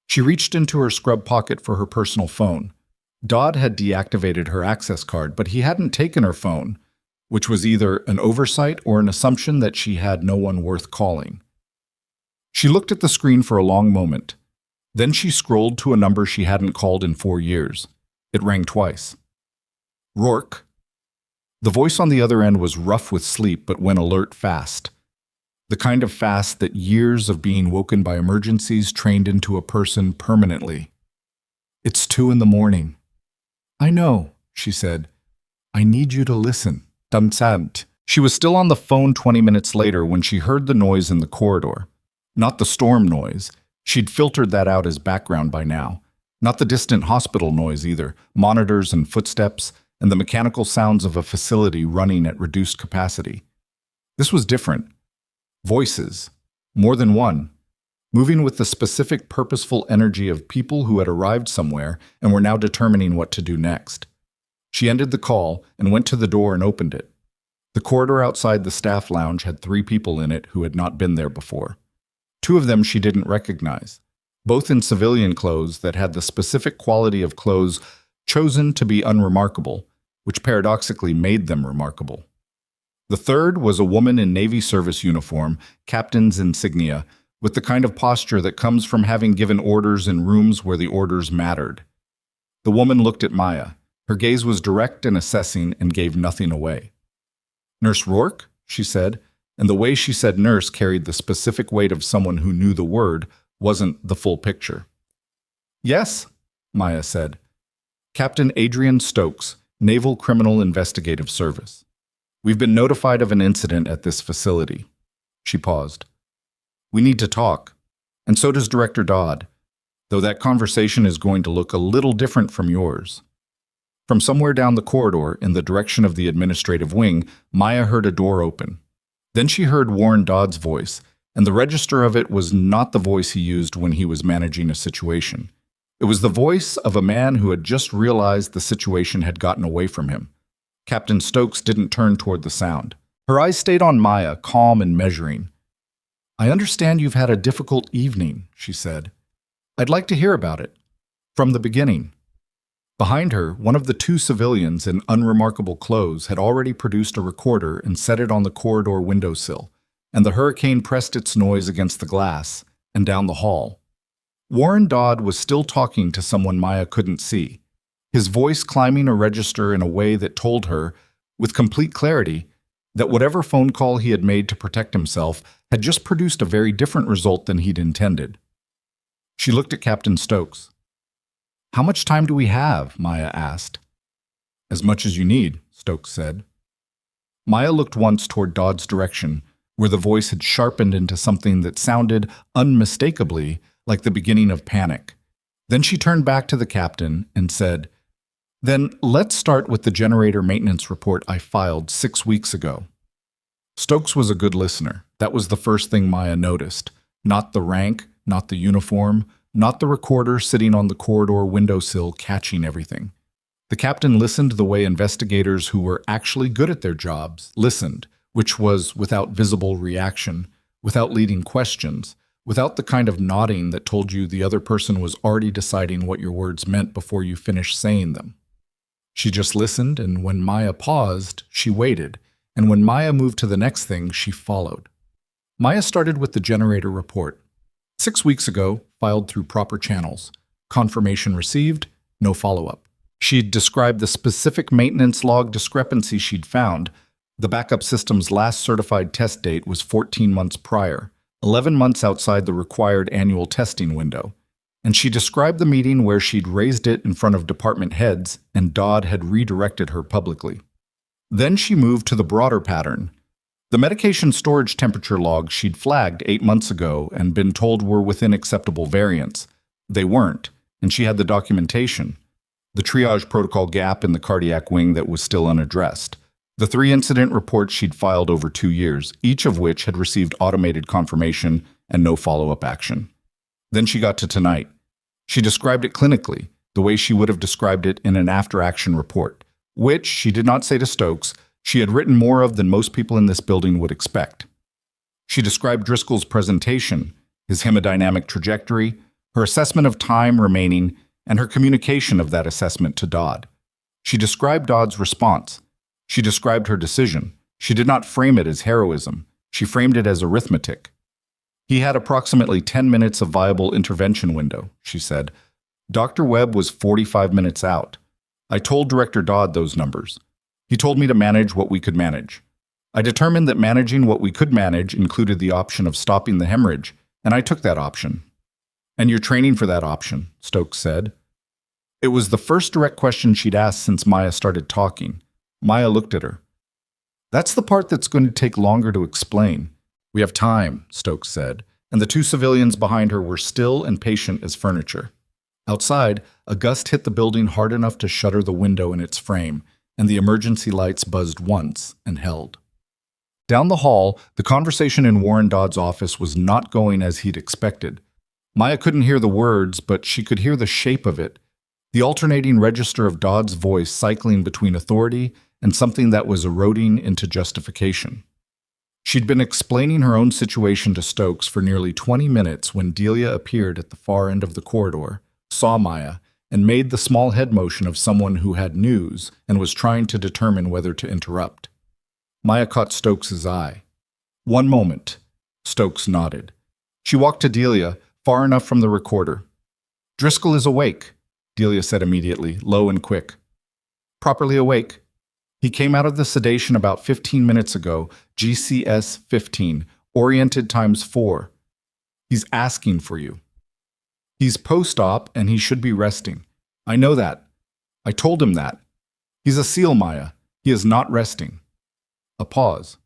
She reached into her scrub pocket for her personal phone. Dodd had deactivated her access card, but he hadn't taken her phone, which was either an oversight or an assumption that she had no one worth calling. She looked at the screen for a long moment. Then she scrolled to a number she hadn't called in 4 years. It rang twice. "Rourke." The voice on the other end was rough with sleep but went alert fast. The kind of fast that years of being woken by emergencies trained into a person permanently. "It's 2 a.m. "I know," she said. "I need you to listen." Dunsant. She was still on the phone 20 minutes later when she heard the noise in the corridor. Not the storm noise. She'd filtered that out as background by now. Not the distant hospital noise either, monitors and footsteps, and the mechanical sounds of a facility running at reduced capacity. This was different. Voices. More than one. Moving with the specific purposeful energy of people who had arrived somewhere and were now determining what to do next. She ended the call and went to the door and opened it. The corridor outside the staff lounge had 3 people in it who had not been there before. 2 of them she didn't recognize, both in civilian clothes that had the specific quality of clothes chosen to be unremarkable, which paradoxically made them remarkable. The third was a woman in Navy service uniform, captain's insignia, with the kind of posture that comes from having given orders in rooms where the orders mattered. The woman looked at Maya. Her gaze was direct and assessing and gave nothing away. "Nurse Rourke?" she said, and the way she said nurse carried the specific weight of someone who knew the word, wasn't the full picture. "Yes," Maya said. "Captain Adrian Stokes, Naval Criminal Investigative Service. We've been notified of an incident at this facility." She paused. "We need to talk." And so does Director Dodd, though that conversation is going to look a little different from yours. From somewhere down the corridor, in the direction of the administrative wing, Maya heard a door open. Then she heard Warren Dodd's voice, and the register of it was not the voice he used when he was managing a situation. It was the voice of a man who had just realized the situation had gotten away from him. Captain Stokes didn't turn toward the sound. Her eyes stayed on Maya, calm and measuring. "I understand you've had a difficult evening," she said. "I'd like to hear about it. From the beginning." Behind her, one of the two civilians in unremarkable clothes had already produced a recorder and set it on the corridor windowsill, and the hurricane pressed its noise against the glass and down the hall. Warren Dodd was still talking to someone Maya couldn't see, his voice climbing a register in a way that told her, with complete clarity, that whatever phone call he had made to protect himself had just produced a very different result than he'd intended. She looked at Captain Stokes. "How much time do we have?" Maya asked. "As much as you need," Stokes said. Maya looked once toward Dodd's direction, where the voice had sharpened into something that sounded unmistakably like the beginning of panic. Then she turned back to the captain and said, "Then let's start with the generator maintenance report I filed 6 weeks ago." Stokes was a good listener. That was the first thing Maya noticed. Not the rank, not the uniform, not the recorder sitting on the corridor windowsill catching everything. The captain listened the way investigators who were actually good at their jobs listened, which was without visible reaction, without leading questions, without the kind of nodding that told you the other person was already deciding what your words meant before you finished saying them. She just listened, and when Maya paused, she waited, and when Maya moved to the next thing, she followed. Maya started with the generator report. 6 weeks ago, filed through proper channels. Confirmation received, no follow-up. She'd described the specific maintenance log discrepancy she'd found. The backup system's last certified test date was 14 months prior, 11 months outside the required annual testing window. And she described the meeting where she'd raised it in front of department heads and Dodd had redirected her publicly. Then she moved to the broader pattern. The medication storage temperature logs she'd flagged 8 months ago and been told were within acceptable variants. They weren't, and she had the documentation. The triage protocol gap in the cardiac wing that was still unaddressed. The 3 incident reports she'd filed over 2 years, each of which had received automated confirmation and no follow-up action. Then she got to tonight. She described it clinically, the way she would have described it in an after-action report, which, she did not say to Stokes, she had written more of than most people in this building would expect. She described Driscoll's presentation, his hemodynamic trajectory, her assessment of time remaining, and her communication of that assessment to Dodd. She described Dodd's response. She described her decision. She did not frame it as heroism. She framed it as arithmetic. "He had approximately 10 minutes of viable intervention window," she said. "Dr. Webb was 45 minutes out. I told Director Dodd those numbers. He told me to manage what we could manage. I determined that managing what we could manage included the option of stopping the hemorrhage, and I took that option." "And you're training for that option," Stokes said. It was the first direct question she'd asked since Maya started talking. Maya looked at her. "That's the part that's going to take longer to explain." "We have time," Stokes said, and the 2 civilians behind her were still and patient as furniture. Outside, a gust hit the building hard enough to shutter the window in its frame, and the emergency lights buzzed once and held. Down the hall, the conversation in Warren Dodd's office was not going as he'd expected. Maya couldn't hear the words, but she could hear the shape of it, the alternating register of Dodd's voice cycling between authority and something that was eroding into justification. She'd been explaining her own situation to Stokes for nearly 20 minutes when Delia appeared at the far end of the corridor, saw Maya, and made the small head motion of someone who had news and was trying to determine whether to interrupt. Maya caught Stokes' eye. "One moment." Stokes nodded. She walked to Delia, far enough from the recorder. "Driscoll is awake," Delia said immediately, low and quick. "Properly awake. He came out of the sedation about 15 minutes ago, GCS 15, oriented times 4. He's asking for you. He's post-op and he should be resting. I know that. I told him that. He's a SEAL, Maya. He is not resting." A pause.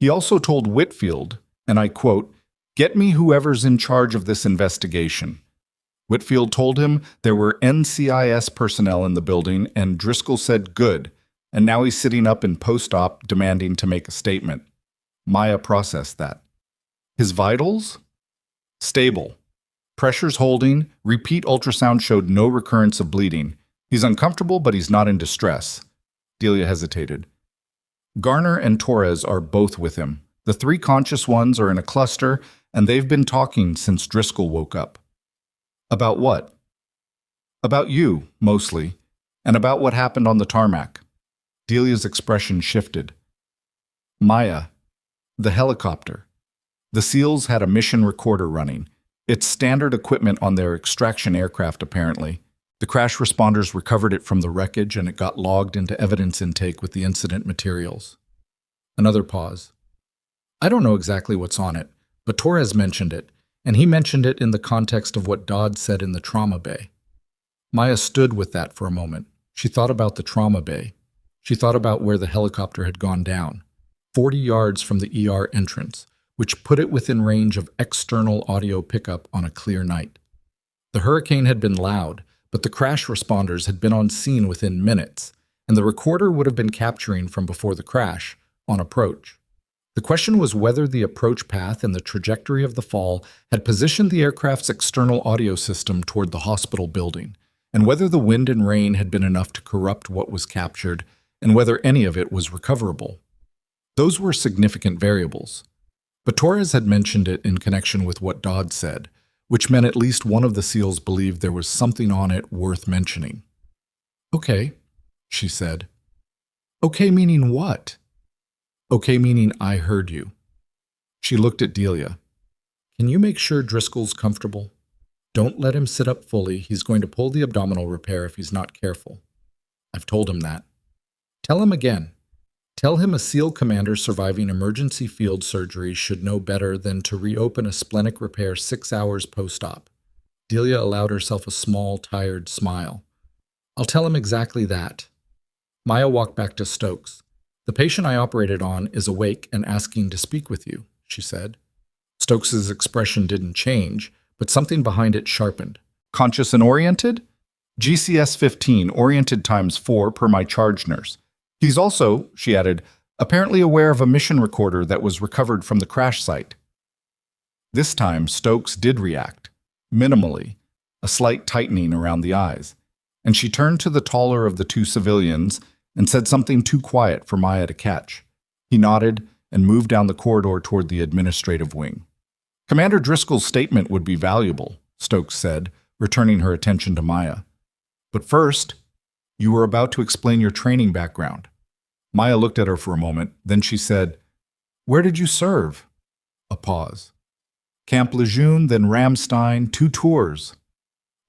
"He also told Whitfield, and I quote, Get me whoever's in charge of this investigation. Whitfield told him there were NCIS personnel in the building, and Driscoll said good, and now he's sitting up in post-op demanding to make a statement. Maya processed that. His vitals? Stable. Pressure's holding, repeat ultrasound showed no recurrence of bleeding. He's uncomfortable, but he's not in distress. Delia hesitated. Garner and Torres are both with him. The three conscious ones are in a cluster, and they've been talking since Driscoll woke up. About what? About you, mostly, and about what happened on the tarmac. Delia's expression shifted. Maya, the helicopter. The SEALs had a mission recorder running. It's standard equipment on their extraction aircraft, apparently. The crash responders recovered it from the wreckage, and it got logged into evidence intake with the incident materials. Another pause. I don't know exactly what's on it, but Torres mentioned it, and he mentioned it in the context of what Dodd said in the trauma bay. Maya stood with that for a moment. She thought about the trauma bay. She thought about where the helicopter had gone down, 40 yards from the ER entrance, which put it within range of external audio pickup on a clear night. The hurricane had been loud, but the crash responders had been on scene within minutes, and the recorder would have been capturing from before the crash, on approach. The question was whether the approach path and the trajectory of the fall had positioned the aircraft's external audio system toward the hospital building, and whether the wind and rain had been enough to corrupt what was captured, and whether any of it was recoverable. Those were significant variables. But Torres had mentioned it in connection with what Dodd said, which meant at least one of the SEALs believed there was something on it worth mentioning. Okay, she said. Okay meaning what? Okay meaning I heard you. She looked at Delia. Can you make sure Driscoll's comfortable? Don't let him sit up fully. He's going to pull the abdominal repair if he's not careful. I've told him that. Tell him again. Tell him a SEAL commander surviving emergency field surgery should know better than to reopen a splenic repair 6 hours post-op. Delia allowed herself a small, tired smile. I'll tell him exactly that. Maya walked back to Stokes. The patient I operated on is awake and asking to speak with you, she said. Stokes's expression didn't change, but something behind it sharpened. Conscious and oriented? GCS 15, oriented times 4 per my charge nurse. He's also, she added, apparently aware of a mission recorder that was recovered from the crash site. This time, Stokes did react, minimally, a slight tightening around the eyes, and she turned to the taller of the two civilians and said something too quiet for Maya to catch. He nodded and moved down the corridor toward the administrative wing. Commander Driscoll's statement would be valuable, Stokes said, returning her attention to Maya. But first, you were about to explain your training background. Maya looked at her for a moment, then she said, Where did you serve? A pause. Camp Lejeune, then Ramstein, 2 tours.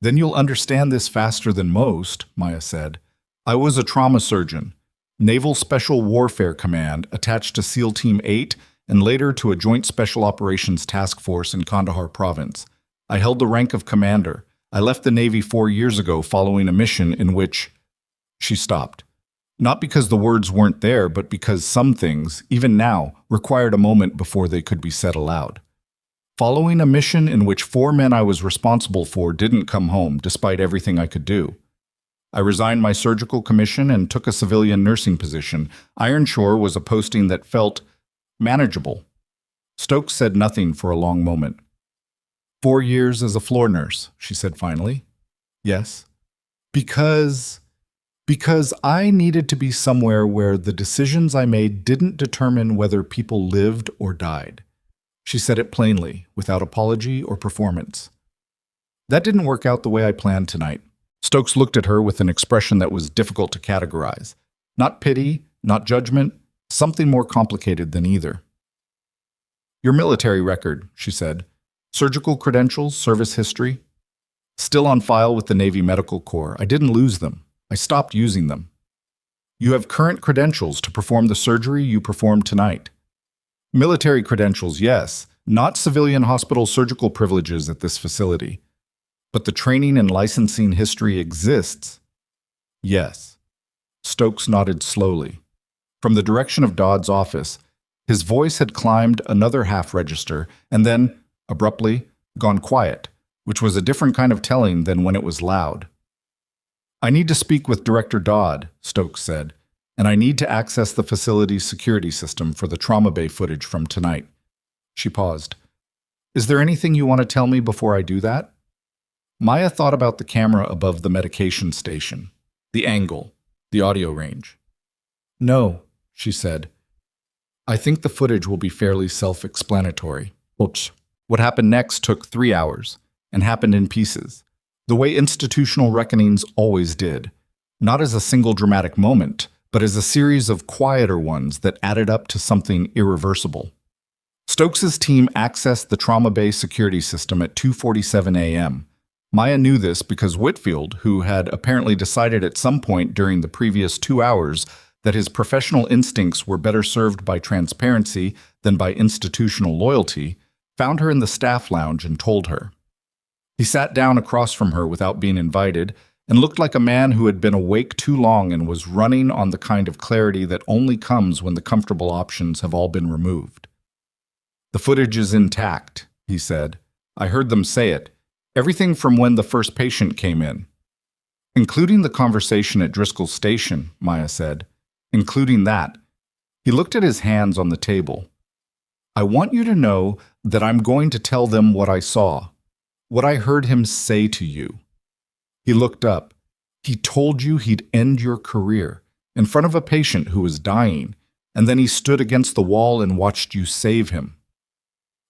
Then you'll understand this faster than most, Maya said. I was a trauma surgeon, Naval Special Warfare Command, attached to SEAL Team 8 and later to a Joint Special Operations Task Force in Kandahar Province. I held the rank of commander. I left the Navy 4 years ago following a mission in which... She stopped. Not because the words weren't there, but because some things, even now, required a moment before they could be said aloud. Following a mission in which 4 men I was responsible for didn't come home, despite everything I could do. I resigned my surgical commission and took a civilian nursing position. Ironshore was a posting that felt manageable. Stokes said nothing for a long moment. 4 years as a floor nurse, she said finally. Yes. Because I needed to be somewhere where the decisions I made didn't determine whether people lived or died. She said it plainly, without apology or performance. That didn't work out the way I planned tonight. Stokes looked at her with an expression that was difficult to categorize. Not pity, not judgment, something more complicated than either. Your military record, she said. Surgical credentials, service history. Still on file with the Navy Medical Corps. I didn't lose them. I stopped using them. You have current credentials to perform the surgery you performed tonight. Military credentials, yes, not civilian hospital surgical privileges at this facility. But the training and licensing history exists. Yes. Stokes nodded slowly. From the direction of Dodd's office, his voice had climbed another half register, and then, abruptly, gone quiet, which was a different kind of telling than when it was loud. "I need to speak with Director Dodd," Stokes said, "and I need to access the facility's security system for the trauma bay footage from tonight." She paused. "Is there anything you want to tell me before I do that?" Maya thought about the camera above the medication station, the angle, the audio range. "No," she said. "I think the footage will be fairly self-explanatory." Oops. What happened next took 3 hours, and happened in pieces, the way institutional reckonings always did, not as a single dramatic moment, but as a series of quieter ones that added up to something irreversible. Stokes's team accessed the trauma bay security system at 2:47 a.m. Maya knew this because Whitfield, who had apparently decided at some point during the previous 2 hours that his professional instincts were better served by transparency than by institutional loyalty, found her in the staff lounge and told her. He sat down across from her without being invited and looked like a man who had been awake too long and was running on the kind of clarity that only comes when the comfortable options have all been removed. "The footage is intact," he said. "I heard them say it. Everything from when the first patient came in." "Including the conversation at Driscoll Station," Maya said. "Including that." He looked at his hands on the table. "I want you to know that I'm going to tell them what I saw, what I heard him say to you." He looked up. "He told you he'd end your career in front of a patient who was dying, and then he stood against the wall and watched you save him."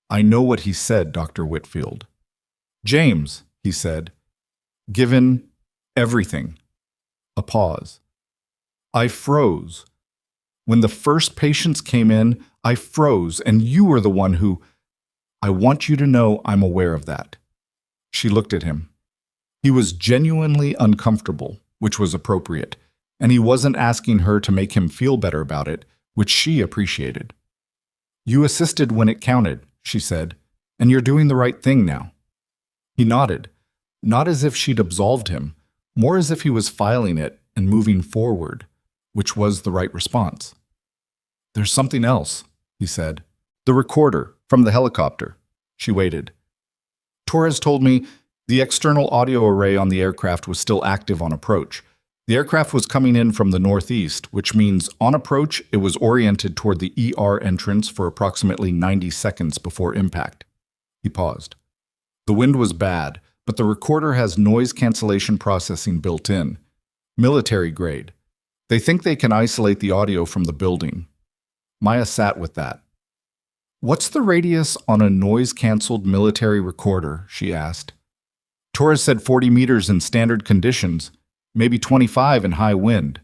"I know what he said, Dr. Whitfield." "James," he said, "given everything." A pause. "I froze. When the first patients came in, I froze, and you were the one who... I want you to know I'm aware of that." She looked at him. He was genuinely uncomfortable, which was appropriate, and he wasn't asking her to make him feel better about it, which she appreciated. "You assisted when it counted," she said, "and you're doing the right thing now." He nodded, not as if she'd absolved him, more as if he was filing it and moving forward, which was the right response. "There's something else," he said. "The recorder from the helicopter." She waited. "Torres told me the external audio array on the aircraft was still active on approach. The aircraft was coming in from the northeast, which means on approach it was oriented toward the ER entrance for approximately 90 seconds before impact." He paused. "The wind was bad, but the recorder has noise cancellation processing built in. Military grade. They think they can isolate the audio from the building." Maya sat with that. "What's the radius on a noise-canceled military recorder?" she asked. Torres said 40 meters in standard conditions, maybe 25 in high wind.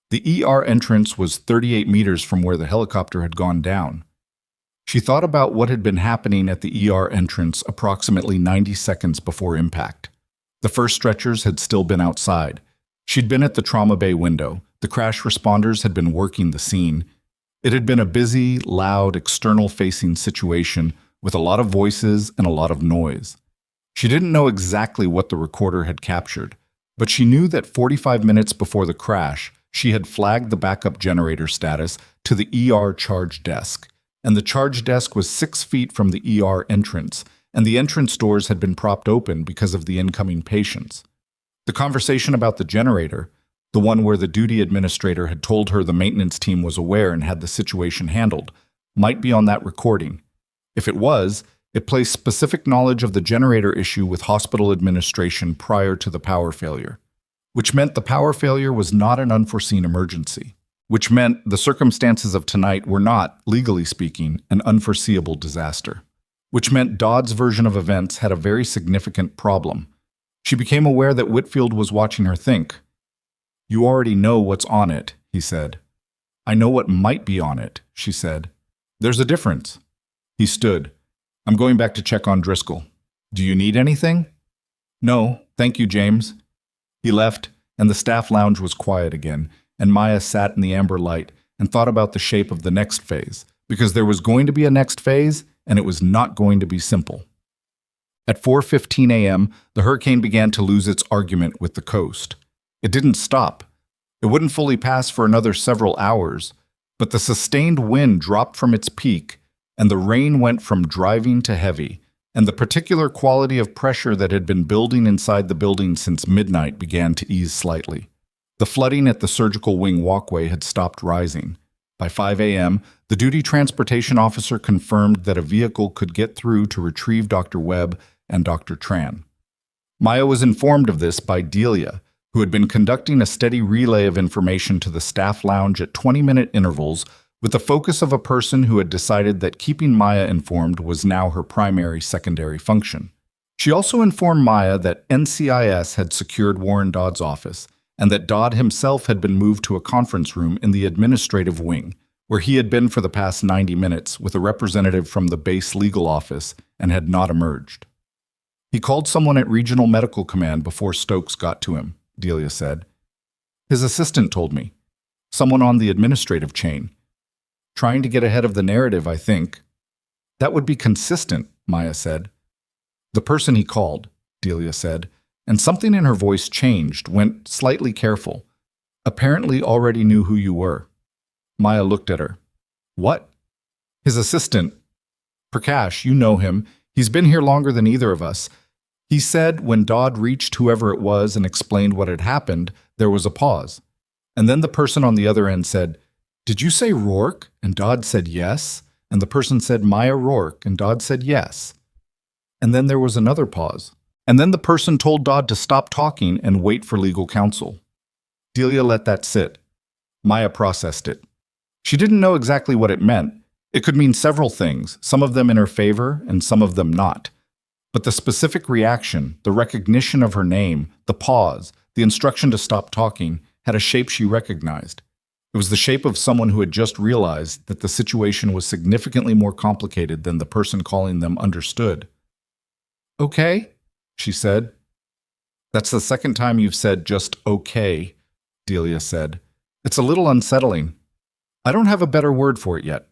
The ER entrance was 38 meters from where the helicopter had gone down. She thought about what had been happening at the ER entrance approximately 90 seconds before impact. The first stretchers had still been outside. She'd been at the trauma bay window. The crash responders had been working the scene. It had been a busy, loud, external-facing situation with a lot of voices and a lot of noise. She didn't know exactly what the recorder had captured, but she knew that 45 minutes before the crash, she had flagged the backup generator status to the ER charge desk, and the charge desk was 6 feet from the ER entrance, and the entrance doors had been propped open because of the incoming patients. The conversation about the generator, the one where the duty administrator had told her the maintenance team was aware and had the situation handled, might be on that recording. If it was, it placed specific knowledge of the generator issue with hospital administration prior to the power failure, which meant the power failure was not an unforeseen emergency, which meant the circumstances of tonight were not, legally speaking, an unforeseeable disaster, which meant Dodd's version of events had a very significant problem. She became aware that Whitfield was watching her think. "You already know what's on it," he said. "I know what might be on it," she said. "There's a difference." He stood. "I'm going back to check on Driscoll. Do you need anything?" "No, thank you, James." He left, and the staff lounge was quiet again, and Maya sat in the amber light and thought about the shape of the next phase, because there was going to be a next phase, and it was not going to be simple. At 4:15 a.m., the hurricane began to lose its argument with the coast. It didn't stop. It wouldn't fully pass for another several hours, but the sustained wind dropped from its peak, and the rain went from driving to heavy, and the particular quality of pressure that had been building inside the building since midnight began to ease slightly. The flooding at the surgical wing walkway had stopped rising. By 5 a.m., the duty transportation officer confirmed that a vehicle could get through to retrieve Dr. Webb and Dr. Tran. Maya was informed of this by Delia, who had been conducting a steady relay of information to the staff lounge at 20-minute intervals with the focus of a person who had decided that keeping Maya informed was now her primary-secondary function. She also informed Maya that NCIS had secured Warren Dodd's office and that Dodd himself had been moved to a conference room in the administrative wing, where he had been for the past 90 minutes with a representative from the base legal office and had not emerged. He called someone at Regional Medical Command before Stokes got to him, Delia said. His assistant told me. Someone on the administrative chain. Trying to get ahead of the narrative, I think. That would be consistent, Maya said. The person he called, Delia said, and something in her voice changed, went slightly careful. Apparently already knew who you were. Maya looked at her. What? His assistant. Prakash, you know him. He's been here longer than either of us. He said when Dodd reached whoever it was and explained what had happened, there was a pause. And then the person on the other end said, Did you say Rourke? And Dodd said yes. And the person said Maya Rourke, and Dodd said yes. And then there was another pause. And then the person told Dodd to stop talking and wait for legal counsel. Delia let that sit. Maya processed it. She didn't know exactly what it meant. It could mean several things, some of them in her favor and some of them not. But the specific reaction, the recognition of her name, the pause, the instruction to stop talking, had a shape she recognized. It was the shape of someone who had just realized that the situation was significantly more complicated than the person calling them understood. Okay, she said. That's the second time you've said just okay, Delia said. It's a little unsettling. I don't have a better word for it yet.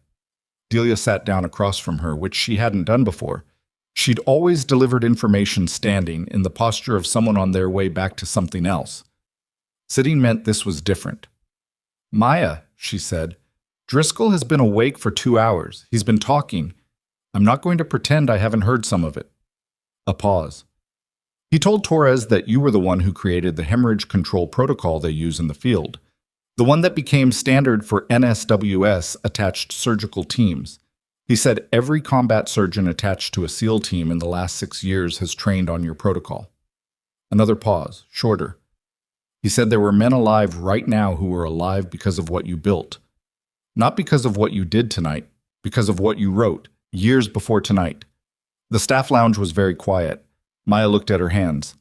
Delia sat down across from her, which she hadn't done before. She'd always delivered information standing, in the posture of someone on their way back to something else. Sitting meant this was different. Maya, she said, Driscoll has been awake for 2 hours. He's been talking. I'm not going to pretend I haven't heard some of it. A pause. He told Torres that you were the one who created the hemorrhage control protocol they use in the field, the one that became standard for NSWS-attached surgical teams. He said every combat surgeon attached to a SEAL team in the last 6 years has trained on your protocol. Another pause, shorter. He said there were men alive right now who were alive because of what you built. Not because of what you did tonight, because of what you wrote, years before tonight. The staff lounge was very quiet. Maya looked at her hands.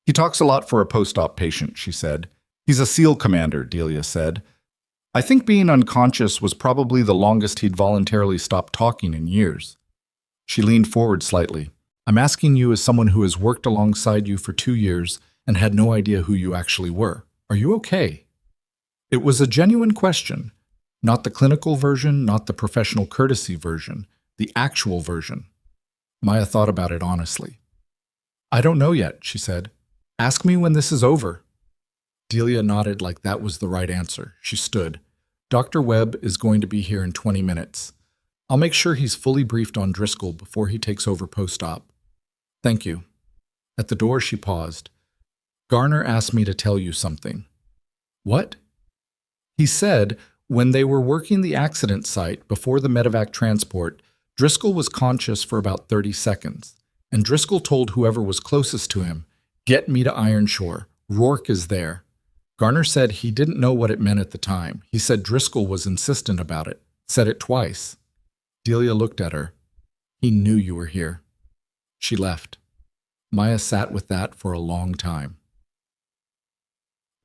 He talks a lot for a post-op patient, she said. He's a SEAL commander, Delia said. I think being unconscious was probably the longest he'd voluntarily stopped talking in years. She leaned forward slightly. I'm asking you as someone who has worked alongside you for 2 years and had no idea who you actually were. Are you okay? It was a genuine question. Not the clinical version, not the professional courtesy version, the actual version. Maya thought about it honestly. I don't know yet, she said. Ask me when this is over. Delia nodded like that was the right answer. She stood. Dr. Webb is going to be here in 20 minutes. I'll make sure he's fully briefed on Driscoll before he takes over post-op. Thank you. At the door, she paused. Garner asked me to tell you something. What? He said when they were working the accident site before the medevac transport, Driscoll was conscious for about 30 seconds, and Driscoll told whoever was closest to him, "Get me to Ironshore. Rourke is there." Garner said he didn't know what it meant at the time. He said Driscoll was insistent about it, said it twice. Delia looked at her. He knew you were here. She left. Maya sat with that for a long time.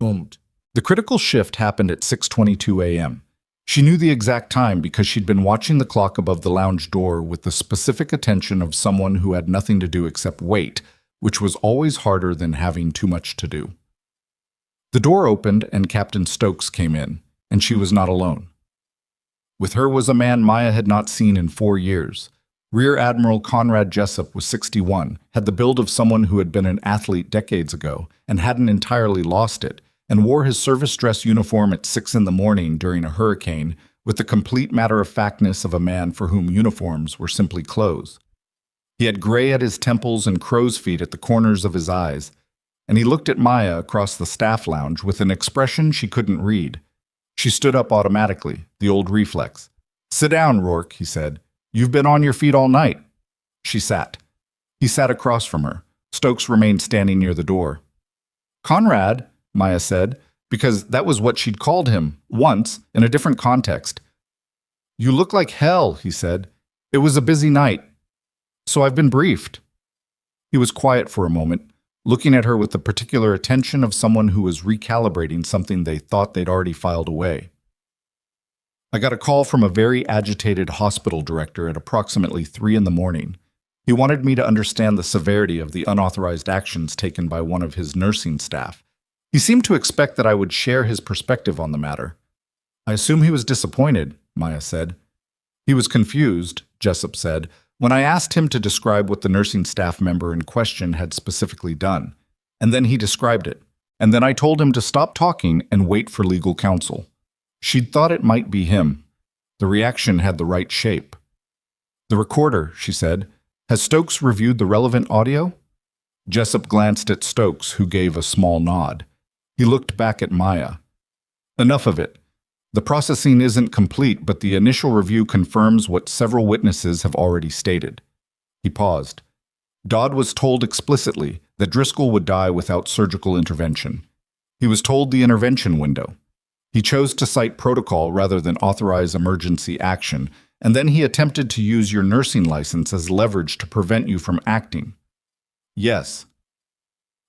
The critical shift happened at 6:22 a.m. She knew the exact time because she'd been watching the clock above the lounge door with the specific attention of someone who had nothing to do except wait, which was always harder than having too much to do. The door opened and Captain Stokes came in, and she was not alone. With her was a man Maya had not seen in 4 years. Rear Admiral Conrad Jessup was 61, had the build of someone who had been an athlete decades ago and hadn't entirely lost it, and wore his service dress uniform at 6 in the morning during a hurricane with the complete matter-of-factness of a man for whom uniforms were simply clothes. He had gray at his temples and crow's feet at the corners of his eyes, and he looked at Maya across the staff lounge with an expression she couldn't read. She stood up automatically, the old reflex. "Sit down, Rourke," he said. "You've been on your feet all night." She sat. He sat across from her. Stokes remained standing near the door. "Conrad," Maya said, because that was what she'd called him, once, in a different context. "You look like hell," he said. "It was a busy night. So I've been briefed." He was quiet for a moment, looking at her with the particular attention of someone who was recalibrating something they thought they'd already filed away. "I got a call from a very agitated hospital director at approximately 3 in the morning. He wanted me to understand the severity of the unauthorized actions taken by one of his nursing staff. He seemed to expect that I would share his perspective on the matter. I assume he was disappointed," Maya said. "He was confused," Jessup said, "when I asked him to describe what the nursing staff member in question had specifically done. And then he described it. And then I told him to stop talking and wait for legal counsel. She'd thought it might be him. The reaction had the right shape." "The recorder," she said. "Has Stokes reviewed the relevant audio?" Jessup glanced at Stokes, who gave a small nod. He looked back at Maya. "Enough of it. The processing isn't complete, but the initial review confirms what several witnesses have already stated." He paused. "Dodd was told explicitly that Driscoll would die without surgical intervention. He was told the intervention window. He chose to cite protocol rather than authorize emergency action, and then he attempted to use your nursing license as leverage to prevent you from acting." "Yes."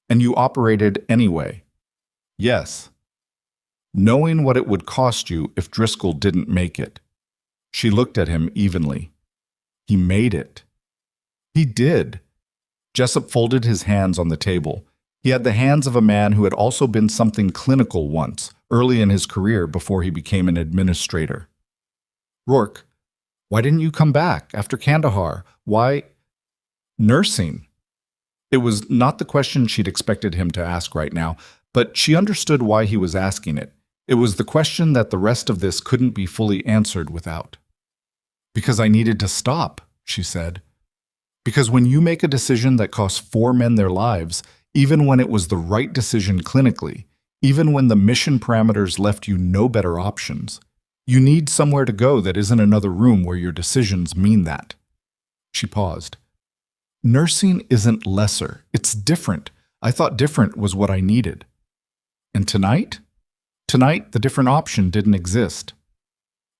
"And you operated anyway." "Yes." "Knowing what it would cost you if Driscoll didn't make it." She looked at him evenly. "He made it." "He did." Jessup folded his hands on the table. He had the hands of a man who had also been something clinical once, early in his career before he became an administrator. "Rourke, why didn't you come back after Kandahar? Why—" "Nursing." It was not the question she'd expected him to ask right now, but she understood why he was asking it. It was the question that the rest of this couldn't be fully answered without. "Because I needed to stop," she said. "Because when you make a decision that costs 4 men their lives, even when it was the right decision clinically, even when the mission parameters left you no better options, you need somewhere to go that isn't another room where your decisions mean that." She paused. "Nursing isn't lesser. It's different. I thought different was what I needed." "And tonight?" "Tonight, the different option didn't exist."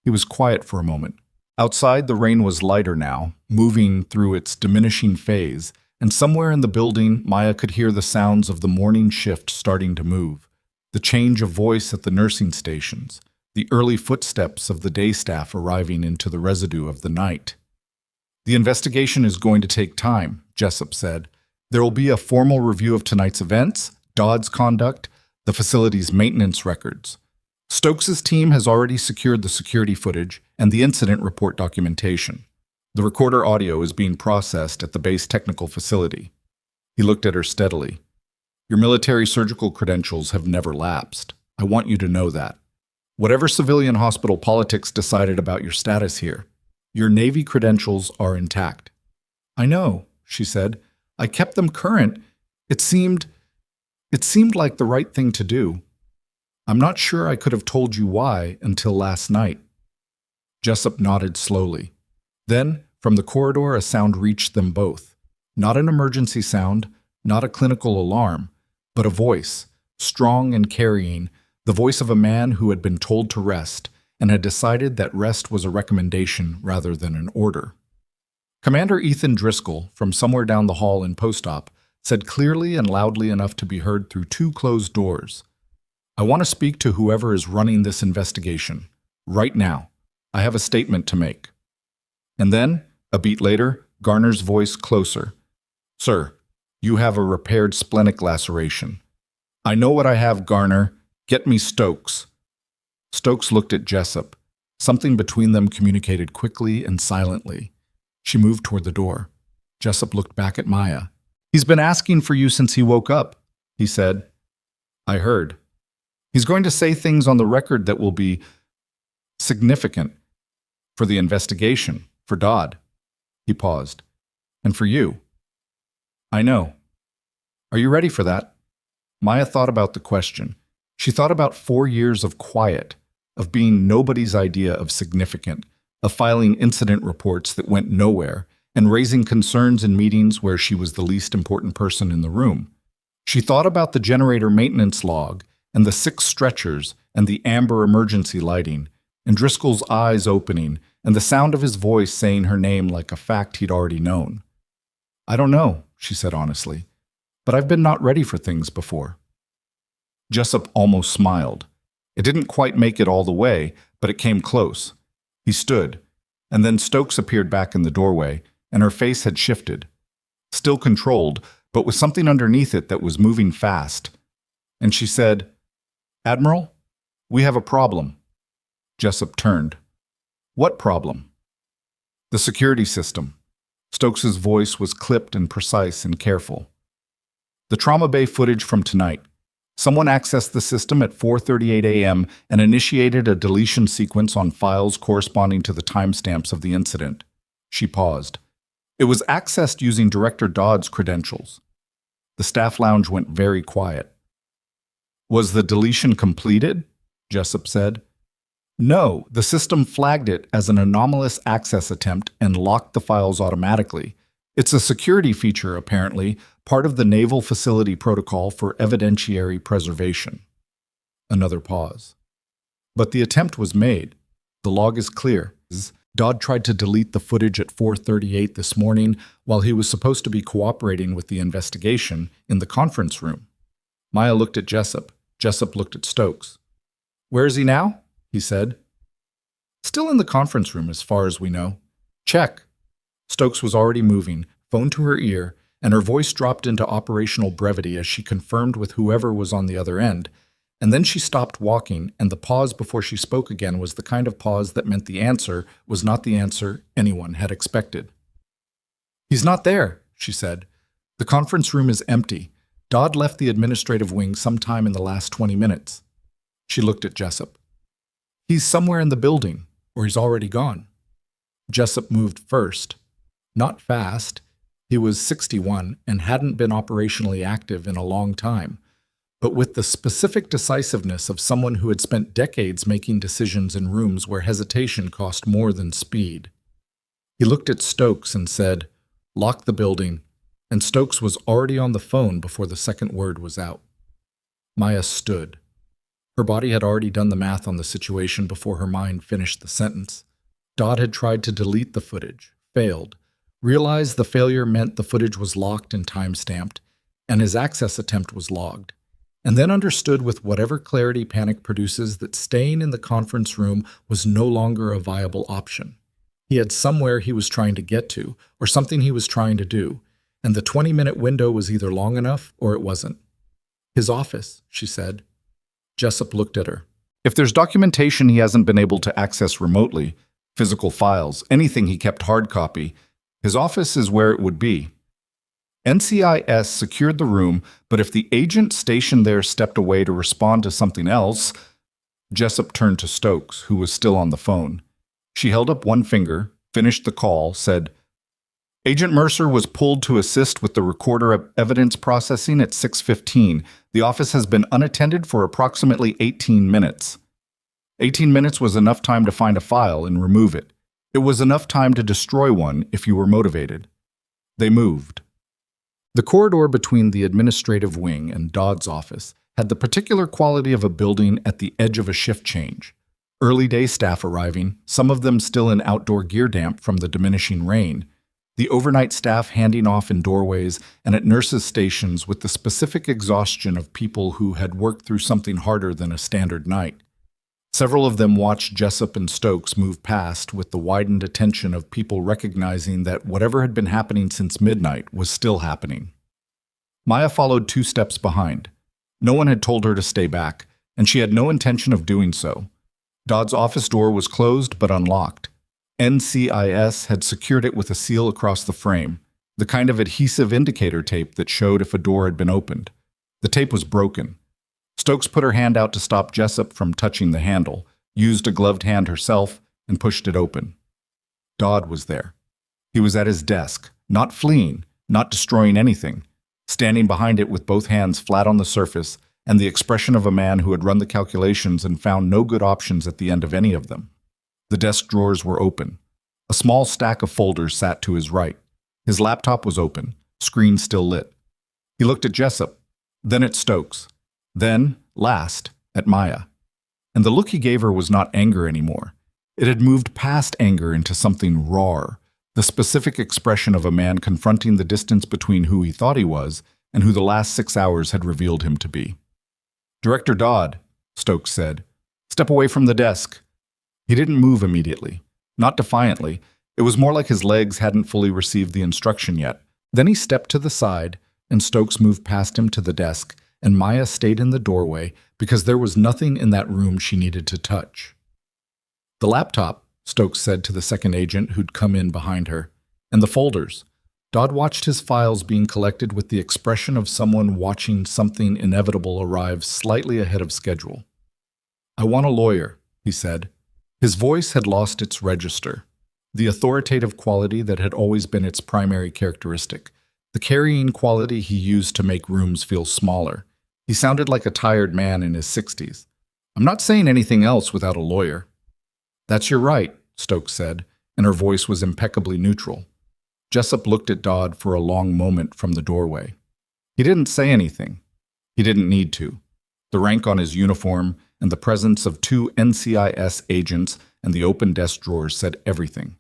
He was quiet for a moment. Outside, the rain was lighter now, moving through its diminishing phase, and somewhere in the building, Maya could hear the sounds of the morning shift starting to move, the change of voice at the nursing stations, the early footsteps of the day staff arriving into the residue of the night. "The investigation is going to take time," Jessup said. "There will be a formal review of tonight's events, Dodd's conduct, the facility's maintenance records. Stokes's team has already secured the security footage and the incident report documentation. The recorder audio is being processed at the base technical facility." He looked at her steadily. "Your military surgical credentials have never lapsed. I want you to know that. Whatever civilian hospital politics decided about your status here, your Navy credentials are intact." "I know," she said. "I kept them current. It seemed like the right thing to do. I'm not sure I could have told you why until last night." Jessup nodded slowly. Then, from the corridor, a sound reached them both. Not an emergency sound, not a clinical alarm, but a voice, strong and carrying, the voice of a man who had been told to rest and had decided that rest was a recommendation rather than an order. Commander Ethan Driscoll, from somewhere down the hall in post-op, said clearly and loudly enough to be heard through 2 closed doors, "I want to speak to whoever is running this investigation. Right now. I have a statement to make." And then, a beat later, Garner's voice closer. "Sir, you have a repaired splenic laceration." "I know what I have, Garner. Get me Stokes." Stokes looked at Jessup. Something between them communicated quickly and silently. She moved toward the door. Jessup looked back at Maya. "He's been asking for you since he woke up," he said. "I heard. He's going to say things on the record that will be significant for the investigation, for Dodd." He paused. And for you. I know. Are you ready for that? Maya thought about the question. She thought about 4 years of quiet, of being nobody's idea of significant, of filing incident reports that went nowhere, and raising concerns in meetings where she was the least important person in the room. She thought about the generator maintenance log, and the 6 stretchers, and the amber emergency lighting, and Driscoll's eyes opening, and the sound of his voice saying her name like a fact he'd already known. I don't know, she said honestly, but I've been not ready for things before. Jessup almost smiled. It didn't quite make it all the way, but it came close. He stood, and then Stokes appeared back in the doorway, and her face had shifted. Still controlled, but with something underneath it that was moving fast. And she said, Admiral, we have a problem. Jessup turned. What problem? The security system. Stokes's voice was clipped and precise and careful. The trauma bay footage from tonight. Someone accessed the system at 4:38 a.m. and initiated a deletion sequence on files corresponding to the timestamps of the incident. She paused. It was accessed using Director Dodd's credentials. The staff lounge went very quiet. Was the deletion completed? Jessup said. No, the system flagged it as an anomalous access attempt and locked the files automatically. It's a security feature, apparently, part of the Naval Facility Protocol for Evidentiary Preservation. Another pause. But the attempt was made. The log is clear. Dodd tried to delete the footage at 4:38 this morning while he was supposed to be cooperating with the investigation in the conference room. Maya looked at Jessup. Jessup looked at Stokes. Where is he now? He said. Still in the conference room as far as we know. Check. Stokes was already moving, phone to her ear, and her voice dropped into operational brevity as she confirmed with whoever was on the other end. And then she stopped walking, and the pause before she spoke again was the kind of pause that meant the answer was not the answer anyone had expected. He's not there, she said. The conference room is empty. Dodd left the administrative wing sometime in the last 20 minutes. She looked at Jessup. He's somewhere in the building, or he's already gone. Jessup moved first. Not fast. He was 61 and hadn't been operationally active in a long time, but with the specific decisiveness of someone who had spent decades making decisions in rooms where hesitation cost more than speed. He looked at Stokes and said, "Lock the building," and Stokes was already on the phone before the second word was out. Maya stood. Her body had already done the math on the situation before her mind finished the sentence. Dodd had tried to delete the footage, failed, realized the failure meant the footage was locked and time-stamped, and his access attempt was logged, and then understood with whatever clarity panic produces that staying in the conference room was no longer a viable option. He had somewhere he was trying to get to, or something he was trying to do, and the 20-minute window was either long enough or it wasn't. His office, she said. Jessup looked at her. If there's documentation he hasn't been able to access remotely, physical files, anything he kept hard copy, his office is where it would be. NCIS secured the room, but if the agent stationed there stepped away to respond to something else, Jessup turned to Stokes, who was still on the phone. She held up one finger, finished the call, said, Agent Mercer was pulled to assist with the recorder of evidence processing at 6:15. The office has been unattended for approximately 18 minutes. 18 minutes was enough time to find a file and remove it. It was enough time to destroy one if you were motivated. They moved. The corridor between the administrative wing and Dodd's office had the particular quality of a building at the edge of a shift change. Early day staff arriving, some of them still in outdoor gear damp from the diminishing rain. The overnight staff handing off in doorways and at nurses' stations with the specific exhaustion of people who had worked through something harder than a standard night. Several of them watched Jessup and Stokes move past with the widened attention of people recognizing that whatever had been happening since midnight was still happening. Maya followed 2 steps behind. No one had told her to stay back, and she had no intention of doing so. Dodd's office door was closed but unlocked. NCIS had secured it with a seal across the frame, the kind of adhesive indicator tape that showed if a door had been opened. The tape was broken. Stokes put her hand out to stop Jessup from touching the handle, used a gloved hand herself, and pushed it open. Dodd was there. He was at his desk, not fleeing, not destroying anything, standing behind it with both hands flat on the surface and the expression of a man who had run the calculations and found no good options at the end of any of them. The desk drawers were open. A small stack of folders sat to his right. His laptop was open, screen still lit. He looked at Jessup, then at Stokes, then, last, at Maya. And the look he gave her was not anger anymore. It had moved past anger into something raw, the specific expression of a man confronting the distance between who he thought he was and who the last 6 hours had revealed him to be. "Director Dodd," Stokes said, "step away from the desk." He didn't move immediately. Not defiantly. It was more like his legs hadn't fully received the instruction yet. Then he stepped to the side, and Stokes moved past him to the desk, and Maya stayed in the doorway because there was nothing in that room she needed to touch. "The laptop," Stokes said to the second agent who'd come in behind her, "and the folders." Dodd watched his files being collected with the expression of someone watching something inevitable arrive slightly ahead of schedule. "I want a lawyer," he said. His voice had lost its register, the authoritative quality that had always been its primary characteristic, the carrying quality he used to make rooms feel smaller. He sounded like a tired man in his 60s. "I'm not saying anything else without a lawyer." "That's your right," Stokes said, and her voice was impeccably neutral. Jessup looked at Dodd for a long moment from the doorway. He didn't say anything. He didn't need to. The rank on his uniform and the presence of 2 NCIS agents and the open desk drawers said everything.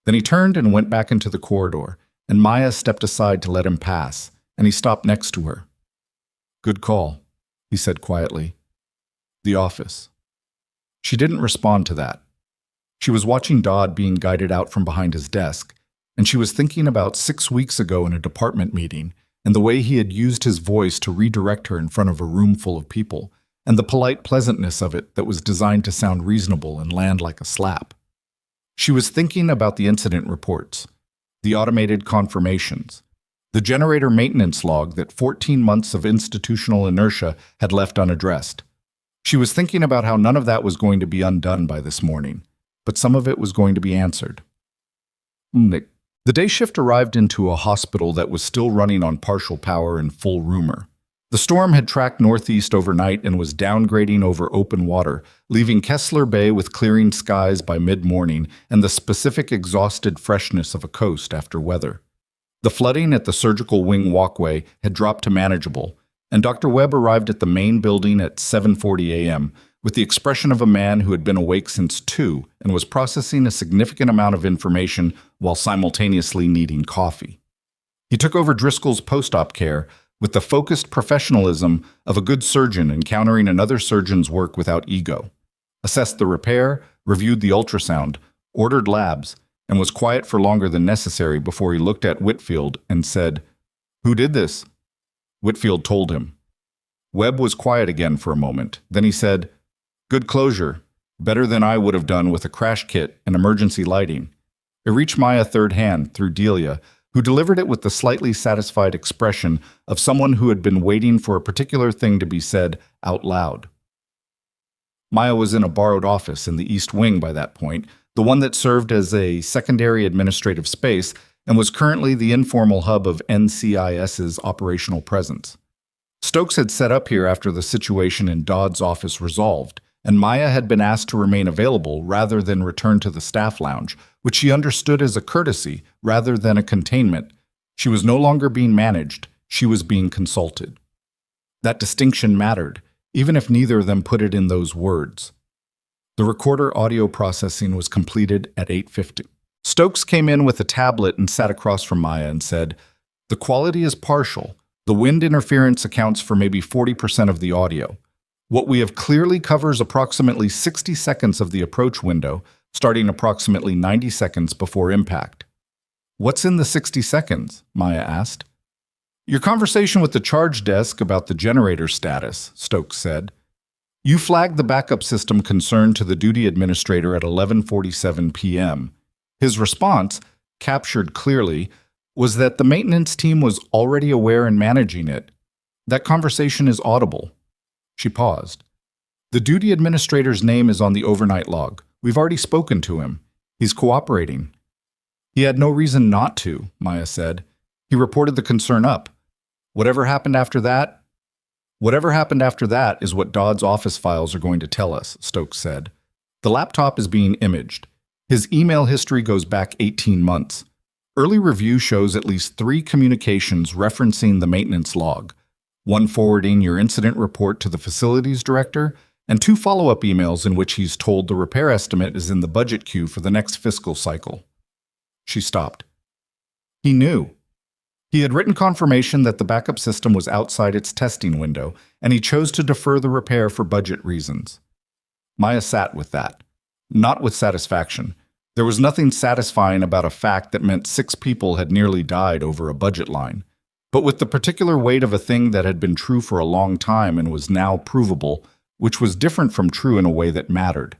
Then he turned and went back into the corridor, and Maya stepped aside to let him pass, and he stopped next to her. "Good call," he said quietly. "The office." She didn't respond to that. She was watching Dodd being guided out from behind his desk, and she was thinking about 6 weeks ago in a department meeting and the way he had used his voice to redirect her in front of a room full of people, and the polite pleasantness of it that was designed to sound reasonable and land like a slap. She was thinking about the incident reports, the automated confirmations, the generator maintenance log that 14 months of institutional inertia had left unaddressed. She was thinking about how none of that was going to be undone by this morning, but some of it was going to be answered. The day shift arrived into a hospital that was still running on partial power and full rumor. The storm had tracked northeast overnight and was downgrading over open water, leaving Kessler Bay with clearing skies by mid-morning and the specific exhausted freshness of a coast after weather. The flooding at the surgical wing walkway had dropped to manageable, and Dr. Webb arrived at the main building at 7:40 a.m. with the expression of a man who had been awake since 2 and was processing a significant amount of information while simultaneously needing coffee. He took over Driscoll's post-op care with the focused professionalism of a good surgeon encountering another surgeon's work without ego, assessed the repair, reviewed the ultrasound, ordered labs, and was quiet for longer than necessary before he looked at Whitfield and said, "Who did this?" Whitfield told him. Webb was quiet again for a moment. Then he said, "Good closure, better than I would have done with a crash kit and emergency lighting." It reached Maya third hand through Delia, who delivered it with the slightly satisfied expression of someone who had been waiting for a particular thing to be said out loud. Maya was in a borrowed office in the East Wing by that point, the one that served as a secondary administrative space and was currently the informal hub of NCIS's operational presence. Stokes had set up here after the situation in Dodd's office resolved, and Maya had been asked to remain available rather than return to the staff lounge, which she understood as a courtesy rather than a containment. She was no longer being managed, she was being consulted. That distinction mattered, even if neither of them put it in those words. The recorder audio processing was completed at 8:50. Stokes came in with a tablet and sat across from Maya and said, "The quality is partial. The wind interference accounts for maybe 40% of the audio. What we have clearly covers approximately 60 seconds of the approach window, starting approximately 90 seconds before impact." "What's in the 60 seconds?" Maya asked. "Your conversation with the charge desk about the generator status," Stokes said. "You flagged the backup system concern to the duty administrator at 11:47 p.m. His response, captured clearly, was that the maintenance team was already aware and managing it. That conversation is audible." She paused. "The duty administrator's name is on the overnight log. We've already spoken to him. He's cooperating." He had no reason not to, Maya said. He reported the concern up. Whatever happened after that? Whatever happened after that is what Dodd's office files are going to tell us, Stokes said. The laptop is being imaged. His email history goes back 18 months. Early review shows at least 3 communications referencing the maintenance log, one forwarding your incident report to the facilities director, and 2 follow-up emails in which he's told the repair estimate is in the budget queue for the next fiscal cycle. She stopped. He knew. He had written confirmation that the backup system was outside its testing window, and he chose to defer the repair for budget reasons. Maya sat with that. Not with satisfaction. There was nothing satisfying about a fact that meant 6 people had nearly died over a budget line. But with the particular weight of a thing that had been true for a long time and was now provable, which was different from true in a way that mattered.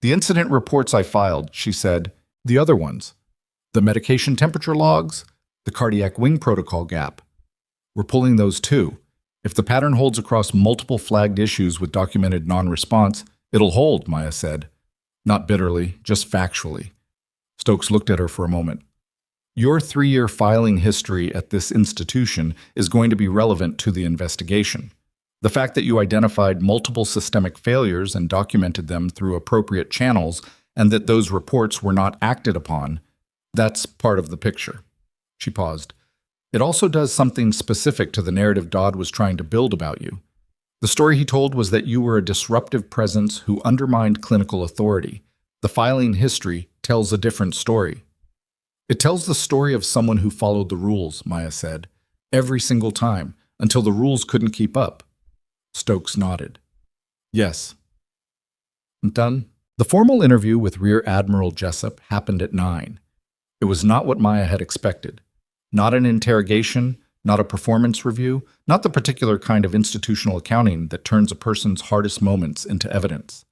The incident reports I filed, she said. The other ones. The medication temperature logs, the cardiac wing protocol gap. We're pulling those too. If the pattern holds across multiple flagged issues with documented non-response, it'll hold, Maya said. Not bitterly, just factually. Stokes looked at her for a moment. Your 3-year filing history at this institution is going to be relevant to the investigation. The fact that you identified multiple systemic failures and documented them through appropriate channels, and that those reports were not acted upon, that's part of the picture. She paused. It also does something specific to the narrative Dodd was trying to build about you. The story he told was that you were a disruptive presence who undermined clinical authority. The filing history tells a different story. It tells the story of someone who followed the rules, Maya said, every single time, until the rules couldn't keep up. Stokes nodded. Yes. Done? The formal interview with Rear Admiral Jessup happened at 9. It was not what Maya had expected. Not an interrogation, not a performance review, not the particular kind of institutional accounting that turns a person's hardest moments into evidence.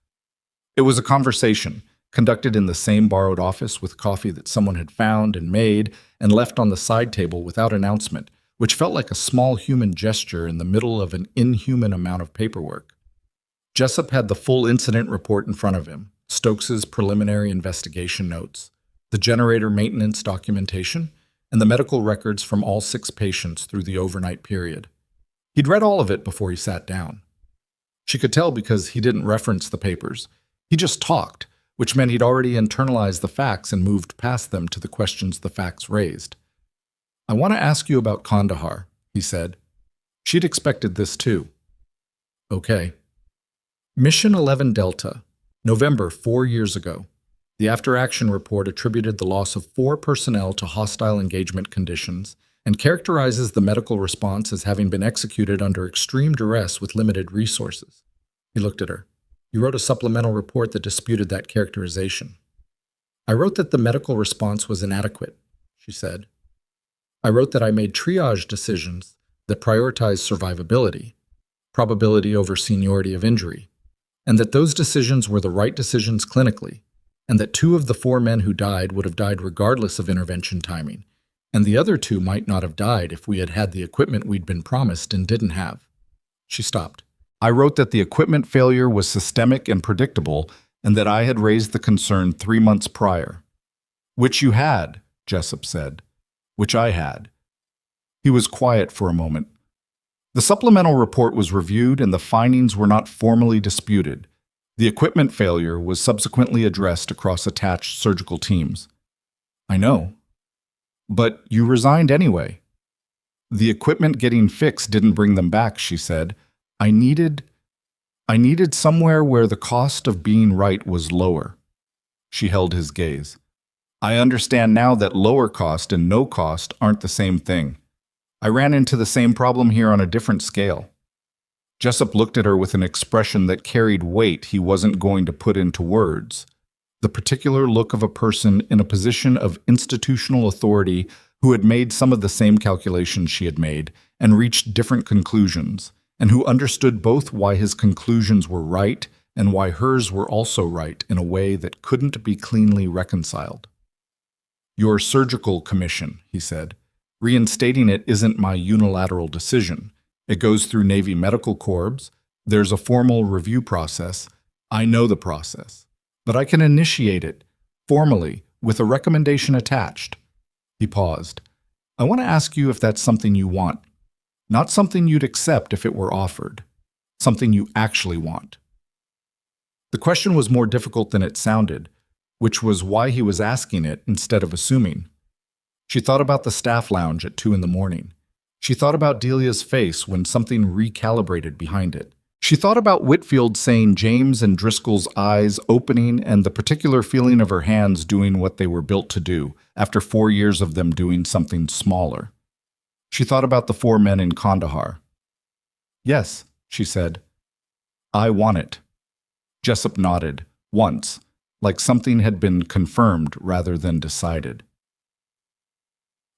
It was a conversation, conducted in the same borrowed office with coffee that someone had found and made and left on the side table without announcement, which felt like a small human gesture in the middle of an inhuman amount of paperwork. Jessup had the full incident report in front of him, Stokes's preliminary investigation notes, the generator maintenance documentation, and the medical records from all 6 patients through the overnight period. He'd read all of it before he sat down. She could tell because he didn't reference the papers. He just talked, which meant he'd already internalized the facts and moved past them to the questions the facts raised. I want to ask you about Kandahar, he said. She'd expected this too. Okay. Mission 11 Delta, November 4 years ago. The after-action report attributed the loss of 4 personnel to hostile engagement conditions and characterizes the medical response as having been executed under extreme duress with limited resources. He looked at her. You wrote a supplemental report that disputed that characterization. I wrote that the medical response was inadequate, she said. I wrote that I made triage decisions that prioritized survivability, probability over seniority of injury, and that those decisions were the right decisions clinically, and that 2 of the 4 men who died would have died regardless of intervention timing, and the other 2 might not have died if we had had the equipment we'd been promised and didn't have. She stopped. I wrote that the equipment failure was systemic and predictable, and that I had raised the concern 3 months prior. Which you had, Jessup said. Which I had. He was quiet for a moment. The supplemental report was reviewed and the findings were not formally disputed. The equipment failure was subsequently addressed across attached surgical teams. I know. But you resigned anyway. The equipment getting fixed didn't bring them back, she said. I needed somewhere where the cost of being right was lower. She held his gaze. I understand now that lower cost and no cost aren't the same thing. I ran into the same problem here on a different scale. Jessup looked at her with an expression that carried weight he wasn't going to put into words. The particular look of a person in a position of institutional authority who had made some of the same calculations she had made and reached different conclusions, and who understood both why his conclusions were right and why hers were also right in a way that couldn't be cleanly reconciled. Your surgical commission, he said. Reinstating it isn't my unilateral decision. It goes through Navy Medical Corps. There's a formal review process. I know the process. But I can initiate it, formally, with a recommendation attached. He paused. I want to ask you if that's something you want. Not something you'd accept if it were offered. Something you actually want. The question was more difficult than it sounded, which was why he was asking it instead of assuming. She thought about the staff lounge at 2 in the morning. She thought about Delia's face when something recalibrated behind it. She thought about Whitfield saying James and Driscoll's eyes opening and the particular feeling of her hands doing what they were built to do after 4 years of them doing something smaller. She thought about the 4 men in Kandahar. Yes, she said. I want it. Jessup nodded, once, like something had been confirmed rather than decided.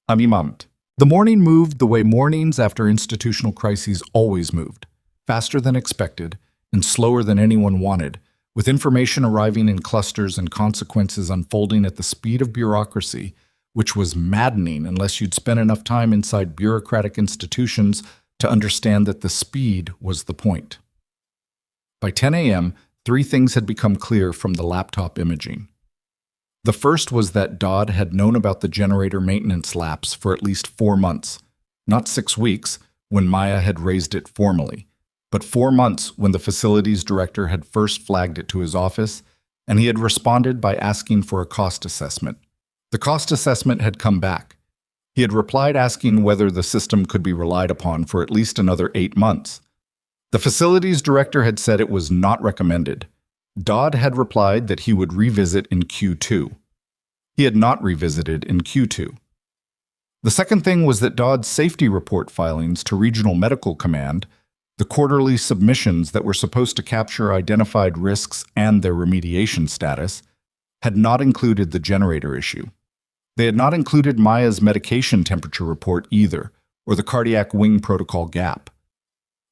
Amimamt. The morning moved the way mornings after institutional crises always moved. Faster than expected, and slower than anyone wanted, with information arriving in clusters and consequences unfolding at the speed of bureaucracy, which was maddening unless you'd spent enough time inside bureaucratic institutions to understand that the speed was the point. By 10 a.m., 3 things had become clear from the laptop imaging. The first was that Dodd had known about the generator maintenance lapse for at least 4 months, not 6 weeks, when Maya had raised it formally, but 4 months when the facilities director had first flagged it to his office, and he had responded by asking for a cost assessment. The cost assessment had come back. He had replied asking whether the system could be relied upon for at least another 8 months. The facilities director had said it was not recommended. Dodd had replied that he would revisit in Q2. He had not revisited in Q2. The second thing was that Dodd's safety report filings to Regional Medical Command, the quarterly submissions that were supposed to capture identified risks and their remediation status, had not included the generator issue. They had not included Maya's medication temperature report either, or the cardiac wing protocol gap.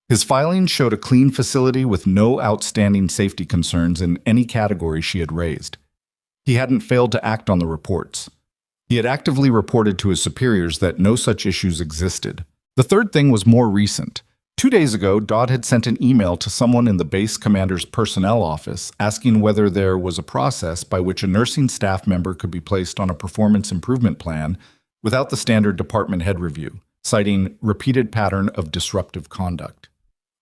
His filings showed a clean facility with no outstanding safety concerns in any category she had raised. He hadn't failed to act on the reports. He had actively reported to his superiors that no such issues existed. The third thing was more recent. 2 days ago, Dodd had sent an email to someone in the base commander's personnel office asking whether there was a process by which a nursing staff member could be placed on a performance improvement plan without the standard department head review, citing repeated pattern of disruptive conduct.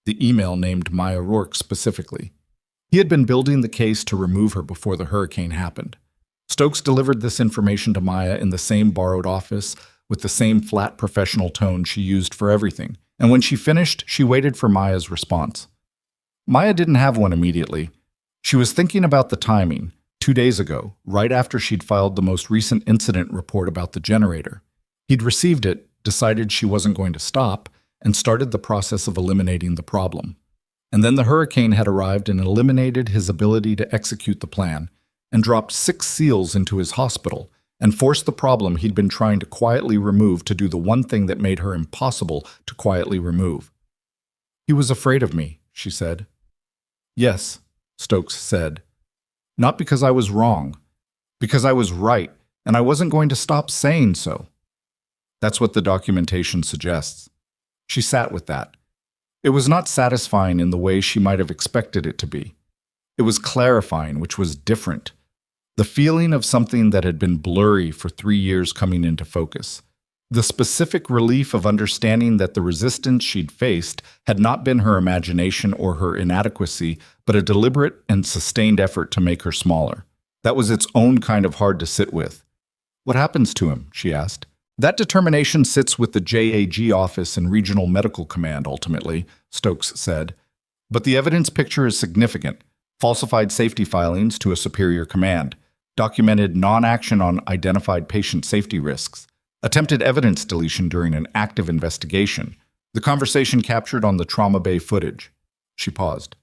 The email named Maya Rourke specifically. He had been building the case to remove her before the hurricane happened. Stokes delivered this information to Maya in the same borrowed office with the same flat professional tone she used for everything, and when she finished, she waited for Maya's response. Maya didn't have one immediately. She was thinking about the timing, 2 days ago, right after she'd filed the most recent incident report about the generator. He'd received it, decided she wasn't going to stop, and started the process of eliminating the problem. And then the hurricane had arrived and eliminated his ability to execute the plan, and dropped 6 SEALs into his hospital, and forced the problem he'd been trying to quietly remove to do the one thing that made her impossible to quietly remove. He was afraid of me, she said. Yes, Stokes said. Not because I was wrong. Because I was right, and I wasn't going to stop saying so. That's what the documentation suggests. She sat with that. It was not satisfying in the way she might have expected it to be. It was clarifying, which was different. The feeling of something that had been blurry for 3 years coming into focus. The specific relief of understanding that the resistance she'd faced had not been her imagination or her inadequacy, but a deliberate and sustained effort to make her smaller. That was its own kind of hard to sit with. What happens to him? She asked. That determination sits with the JAG office and Regional Medical Command, ultimately, Stokes said. But the evidence picture is significant. Falsified safety filings to a superior command. Documented non-action on identified patient safety risks. Attempted evidence deletion during an active investigation. The conversation captured on the Trauma Bay footage. She paused.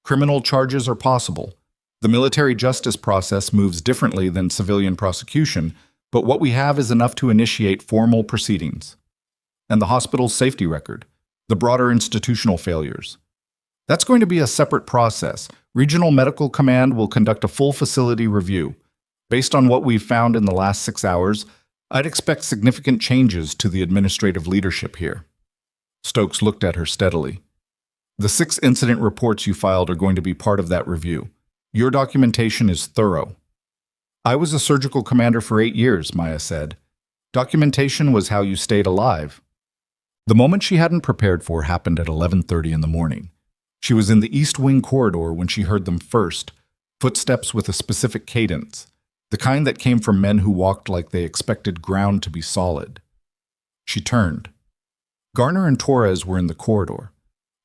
Criminal charges are possible. The military justice process moves differently than civilian prosecution, but what we have is enough to initiate formal proceedings. And the hospital's safety record, the broader institutional failures. That's going to be a separate process. Regional Medical Command will conduct a full facility review. Based on what we've found in the last 6 hours, I'd expect significant changes to the administrative leadership here. Stokes looked at her steadily. The 6 incident reports you filed are going to be part of that review. Your documentation is thorough. I was a surgical commander for 8 years, Maya said. Documentation was how you stayed alive. The moment she hadn't prepared for happened at 11:30 in the morning. She was in the East Wing corridor when she heard them first, footsteps with a specific cadence, the kind that came from men who walked like they expected ground to be solid. She turned. Garner and Torres were in the corridor.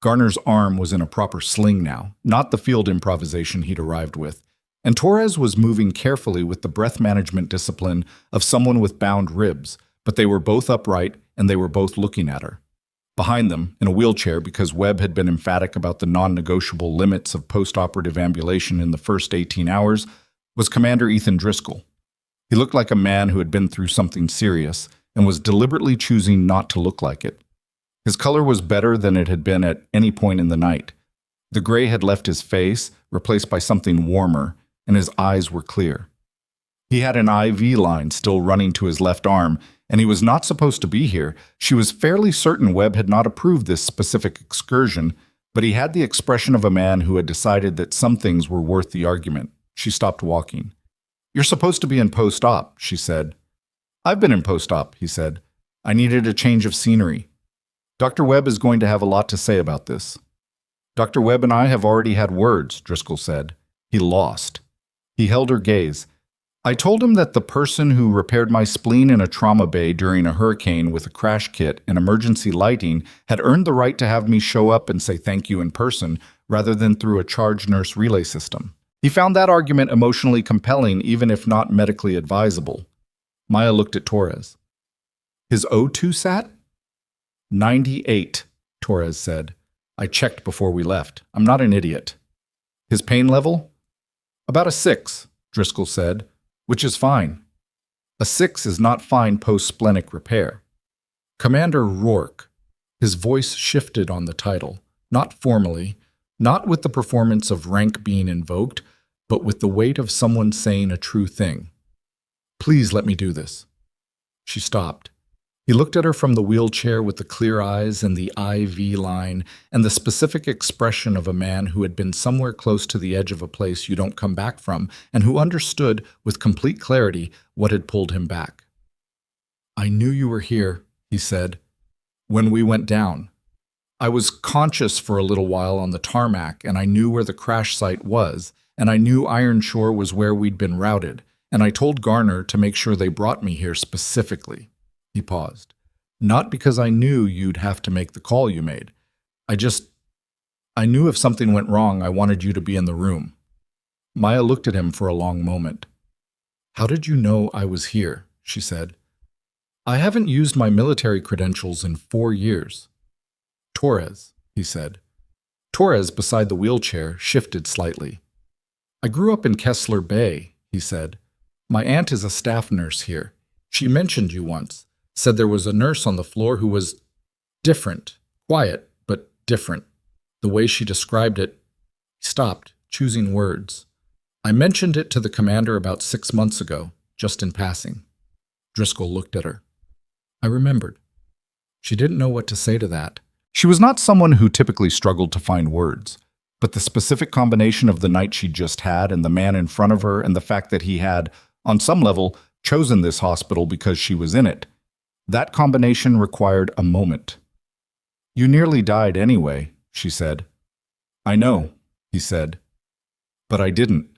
Garner's arm was in a proper sling now, not the field improvisation he'd arrived with, and Torres was moving carefully with the breath management discipline of someone with bound ribs, but they were both upright and they were both looking at her. Behind them, in a wheelchair because Webb had been emphatic about the non-negotiable limits of post-operative ambulation in the first 18 hours, was Commander Ethan Driscoll. He looked like a man who had been through something serious and was deliberately choosing not to look like it. His color was better than it had been at any point in the night. The gray had left his face, replaced by something warmer, and his eyes were clear. He had an IV line still running to his left arm, and he was not supposed to be here. She was fairly certain Webb had not approved this specific excursion, but he had the expression of a man who had decided that some things were worth the argument. She stopped walking. "You're supposed to be in post-op," she said. "I've been in post-op," he said. "I needed a change of scenery. Dr. Webb is going to have a lot to say about this." "Dr. Webb and I have already had words," Driscoll said. He lost. He held her gaze. "I told him that the person who repaired my spleen in a trauma bay during a hurricane with a crash kit and emergency lighting had earned the right to have me show up and say thank you in person rather than through a charge nurse relay system. He found that argument emotionally compelling even if not medically advisable." Maya looked at Torres. "His O2 sat?" 98, Torres said. "I checked before we left. I'm not an idiot." "His pain level?" "About a 6, Driscoll said, "which is fine." A 6 is not fine post-splenic repair. "Commander Rourke." His voice shifted on the title, not formally, not with the performance of rank being invoked, but with the weight of someone saying a true thing. "Please let me do this." She stopped. He looked at her from the wheelchair with the clear eyes and the IV line and the specific expression of a man who had been somewhere close to the edge of a place you don't come back from and who understood with complete clarity what had pulled him back. "I knew you were here," he said, "when we went down. I was conscious for a little while on the tarmac, and I knew where the crash site was, and I knew Iron Shore was where we'd been routed, and I told Garner to make sure they brought me here specifically." He paused. "Not because I knew you'd have to make the call you made. I knew if something went wrong, I wanted you to be in the room." Maya looked at him for a long moment. "How did you know I was here?" she said. "I haven't used my military credentials in 4 years. "Torres," he said. Torres, beside the wheelchair, shifted slightly. "I grew up in Kessler Bay," he said. "My aunt is a staff nurse here. She mentioned you once. Said there was a nurse on the floor who was different, quiet, but different. The way she described it," he stopped, choosing words. "I mentioned it to the commander about 6 months ago, just in passing." Driscoll looked at her. "I remembered." She didn't know what to say to that. She was not someone who typically struggled to find words, but the specific combination of the night she'd just had and the man in front of her and the fact that he had, on some level, chosen this hospital because she was in it, that combination required a moment. "You nearly died anyway," she said. "I know," he said. "But I didn't."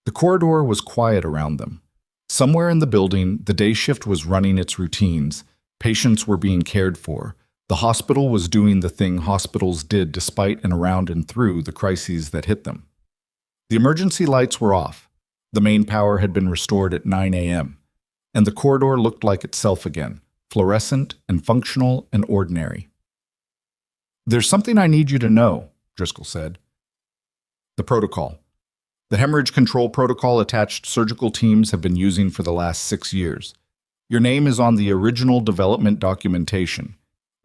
The corridor was quiet around them. Somewhere in the building, the day shift was running its routines. Patients were being cared for. The hospital was doing the thing hospitals did despite and around and through the crises that hit them. The emergency lights were off. The main power had been restored at 9 a.m., and the corridor looked like itself again, fluorescent and functional and ordinary. "There's something I need you to know," Driscoll said. "The protocol. The hemorrhage control protocol attached surgical teams have been using for the last 6 years. Your name is on the original development documentation.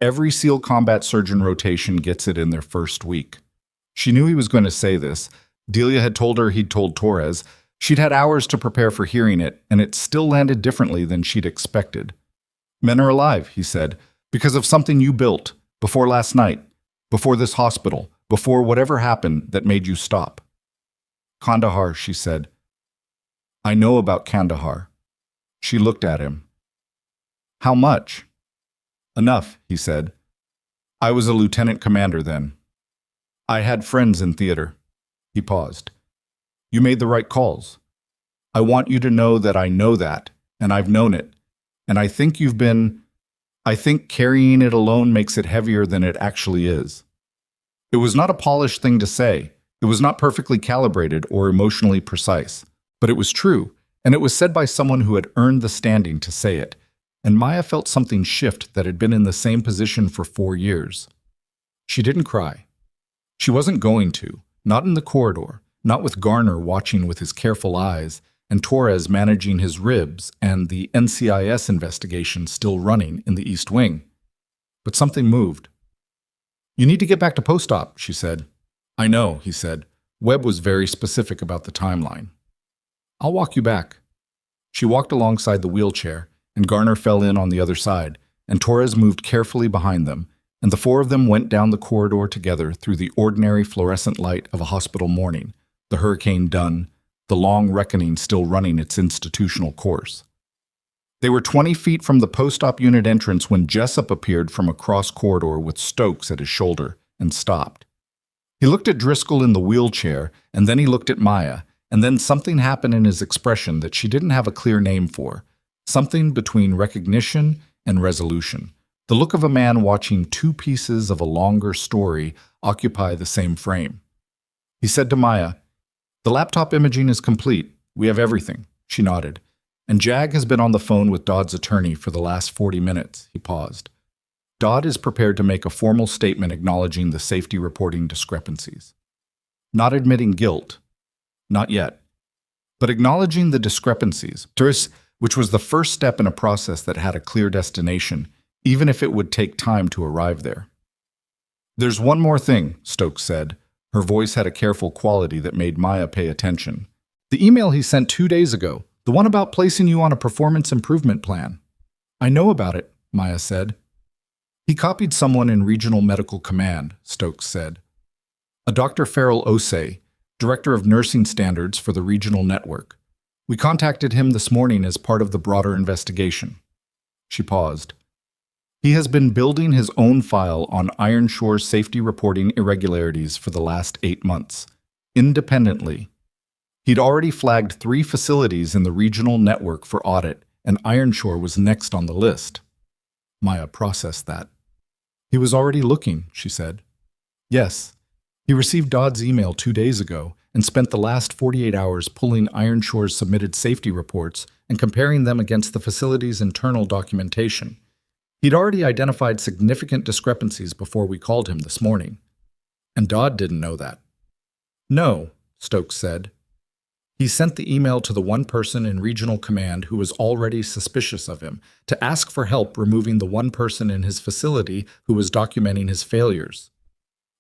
Every SEAL combat surgeon rotation gets it in their first week." She knew he was going to say this. Delia had told her he'd told Torres. She'd had hours to prepare for hearing it, and it still landed differently than she'd expected. "Men are alive," he said, "because of something you built, before last night, before this hospital, before whatever happened that made you stop." "Kandahar," she said. I know about Kandahar. She looked at him. How much? Enough, he said. I was a lieutenant commander then. I had friends in theater. He paused. You made the right calls. I want you to know that I know that, and I've known it. And I think carrying it alone makes it heavier than it actually is. It was not a polished thing to say. It was not perfectly calibrated or emotionally precise. But it was true, and it was said by someone who had earned the standing to say it. And Maya felt something shift that had been in the same position for 4 years. She didn't cry. She wasn't going to, not in the corridor, not with Garner watching with his careful eyes, and Torres managing his ribs, and the NCIS investigation still running in the East Wing. But something moved. You need to get back to post-op, she said. I know, he said. Webb was very specific about the timeline. I'll walk you back. She walked alongside the wheelchair, and Garner fell in on the other side, and Torres moved carefully behind them, and the four of them went down the corridor together through the ordinary fluorescent light of a hospital morning, the hurricane done, the long reckoning still running its institutional course. They were 20 feet from the post-op unit entrance when Jessup appeared from across corridor with Stokes at his shoulder and stopped. He looked at Driscoll in the wheelchair, and then he looked at Maya, and then something happened in his expression that she didn't have a clear name for, something between recognition and resolution, the look of a man watching two pieces of a longer story occupy the same frame. He said to Maya, The laptop imaging is complete. We have everything. She nodded. And Jag has been on the phone with Dodd's attorney for the last 40 minutes. He paused. Dodd is prepared to make a formal statement acknowledging the safety reporting discrepancies. Not admitting guilt. Not yet. But acknowledging the discrepancies, which was the first step in a process that had a clear destination, even if it would take time to arrive there. There's one more thing, Stokes said. Her voice had a careful quality that made Maya pay attention. The email he sent 2 days ago, the one about placing you on a performance improvement plan. I know about it, Maya said. He copied someone in Regional Medical Command, Stokes said. A Dr. Farrell Osei, Director of Nursing Standards for the regional network. We contacted him this morning as part of the broader investigation. She paused. He has been building his own file on Ironshore's safety reporting irregularities for the last 8 months, independently. He'd already flagged 3 facilities in the regional network for audit, and Ironshore was next on the list. Maya processed that. He was already looking, she said. Yes. He received Dodd's email 2 days ago and spent the last 48 hours pulling Ironshore's submitted safety reports and comparing them against the facility's internal documentation. He'd already identified significant discrepancies before we called him this morning. And Dodd didn't know that. No, Stokes said. He sent the email to the one person in regional command who was already suspicious of him to ask for help removing the one person in his facility who was documenting his failures.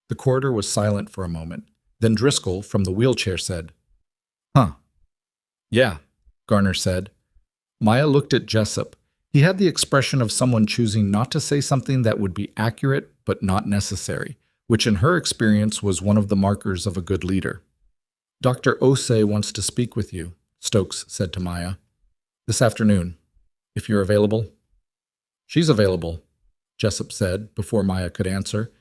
The corridor was silent for a moment. Then Driscoll, from the wheelchair, said, Huh. Yeah, Garner said. Maya looked at Jessup. He had the expression of someone choosing not to say something that would be accurate but not necessary, which in her experience was one of the markers of a good leader. Dr. Osei wants to speak with you, Stokes said to Maya. This afternoon, if you're available. She's available, Jessup said before Maya could answer,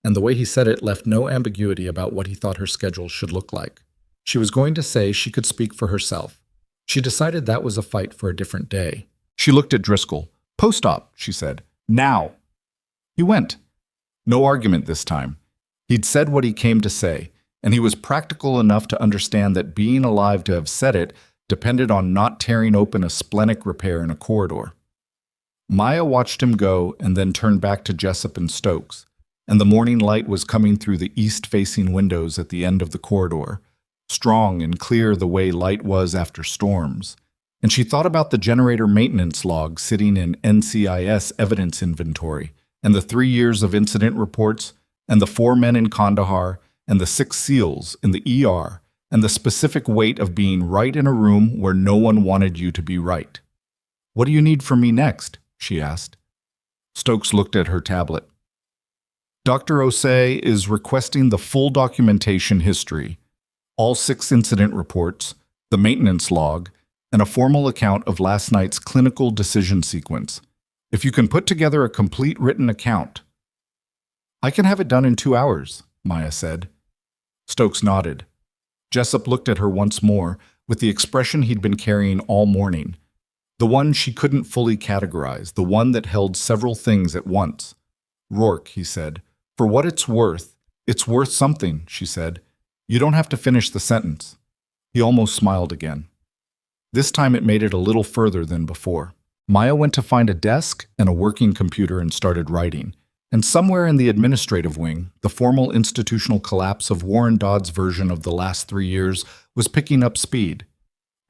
and the way he said it left no ambiguity about what he thought her schedule should look like. She was going to say she could speak for herself. She decided that was a fight for a different day. She looked at Driscoll. Post-op, she said. Now. He went. No argument this time. He'd said what he came to say, and he was practical enough to understand that being alive to have said it depended on not tearing open a splenic repair in a corridor. Maya watched him go and then turned back to Jessup and Stokes, and the morning light was coming through the east-facing windows at the end of the corridor, strong and clear the way light was after storms. And she thought about the generator maintenance log sitting in NCIS evidence inventory, and the 3 years of incident reports, and the 4 men in Kandahar, and the 6 SEALs in the ER, and the specific weight of being right in a room where no one wanted you to be right. What do you need from me next? She asked. Stokes looked at her tablet. Dr. Osei is requesting the full documentation history, all 6 incident reports, the maintenance log, and a formal account of last night's clinical decision sequence. If you can put together a complete written account. I can have it done in 2 hours, Maya said. Stokes nodded. Jessup looked at her once more, with the expression he'd been carrying all morning. The one she couldn't fully categorize, the one that held several things at once. Rourke, he said. For what it's worth something, she said. You don't have to finish the sentence. He almost smiled again. This time it made it a little further than before. Maya went to find a desk and a working computer and started writing. And somewhere in the administrative wing, the formal institutional collapse of Warren Dodd's version of the last 3 years was picking up speed.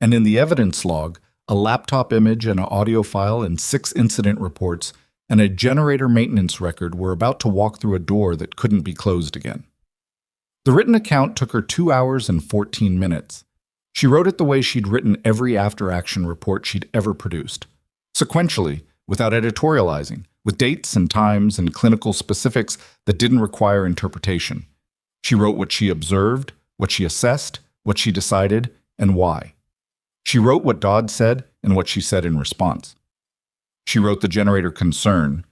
And in the evidence log, a laptop image and an audio file and 6 incident reports and a generator maintenance record were about to walk through a door that couldn't be closed again. The written account took her 2 hours and 14 minutes. She wrote it the way she'd written every after-action report she'd ever produced. Sequentially, without editorializing, with dates and times and clinical specifics that didn't require interpretation. She wrote what she observed, what she assessed, what she decided, and why. She wrote what Dodd said and what she said in response. She wrote the generator concern,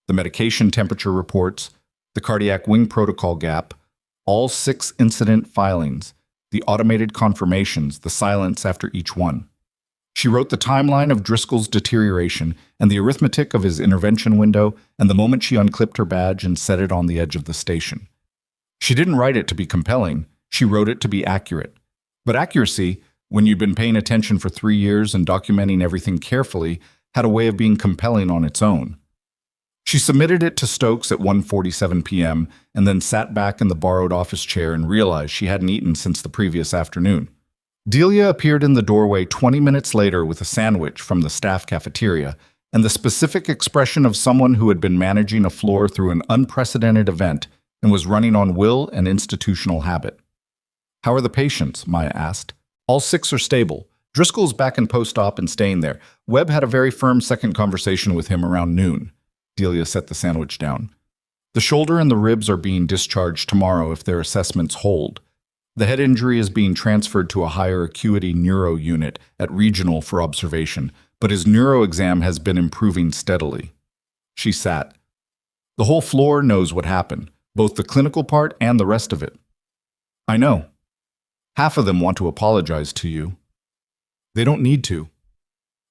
the medication temperature reports, the cardiac wing protocol gap, all 6 incident filings, the automated confirmations, the silence after each one. She wrote the timeline of Driscoll's deterioration and the arithmetic of his intervention window and the moment she unclipped her badge and set it on the edge of the station. She didn't write it to be compelling, she wrote it to be accurate. But accuracy, when you'd been paying attention for 3 years and documenting everything carefully, had a way of being compelling on its own. She submitted it to Stokes at 1:47 p.m. and then sat back in the borrowed office chair and realized she hadn't eaten since the previous afternoon. Delia appeared in the doorway 20 minutes later with a sandwich from the staff cafeteria and the specific expression of someone who had been managing a floor through an unprecedented event and was running on will and institutional habit. How are the patients? Maya asked. All 6 are stable. Driscoll's back in post-op and staying there. Webb had a very firm second conversation with him around noon. Delia set the sandwich down. The shoulder and the ribs are being discharged tomorrow if their assessments hold. The head injury is being transferred to a higher acuity neuro unit at regional for observation, but his neuro exam has been improving steadily. She sat. The whole floor knows what happened, both the clinical part and the rest of it. I know. Half of them want to apologize to you. They don't need to.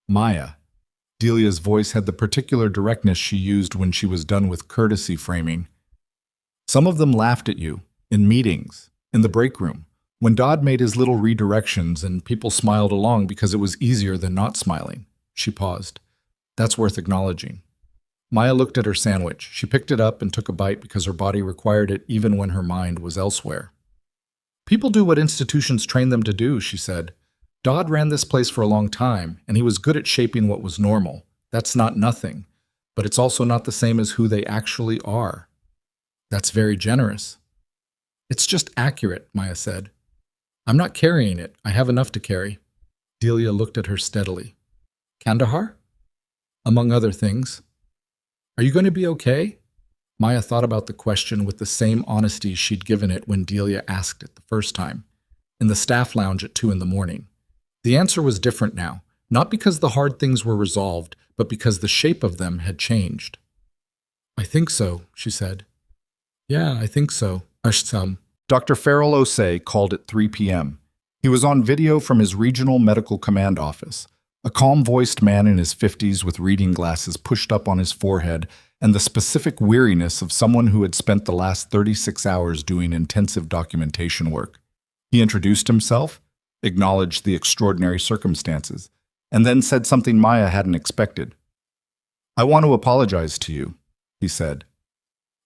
Maya. Delia's voice had the particular directness she used when she was done with courtesy framing. Some of them laughed at you, in meetings, in the break room, when Dodd made his little redirections and people smiled along because it was easier than not smiling. She paused. That's worth acknowledging. Maya looked at her sandwich. She picked it up and took a bite because her body required it even when her mind was elsewhere. People do what institutions train them to do, she said. Dodd ran this place for a long time, and he was good at shaping what was normal. That's not nothing, but it's also not the same as who they actually are. That's very generous. It's just accurate, Maya said. I'm not carrying it. I have enough to carry. Delia looked at her steadily. Kandahar? Among other things. Are you going to be okay? Maya thought about the question with the same honesty she'd given it when Delia asked it the first time, in the staff lounge at 2 a.m. The answer was different now, not because the hard things were resolved, but because the shape of them had changed. I think so, she said. Yeah, I think so. Dr. Farrell Osei called at 3 p.m. He was on video from his regional medical command office, a calm-voiced man in his 50s with reading glasses pushed up on his forehead and the specific weariness of someone who had spent the last 36 hours doing intensive documentation work. He introduced himself, acknowledged the extraordinary circumstances, and then said something Maya hadn't expected. I want to apologize to you, he said.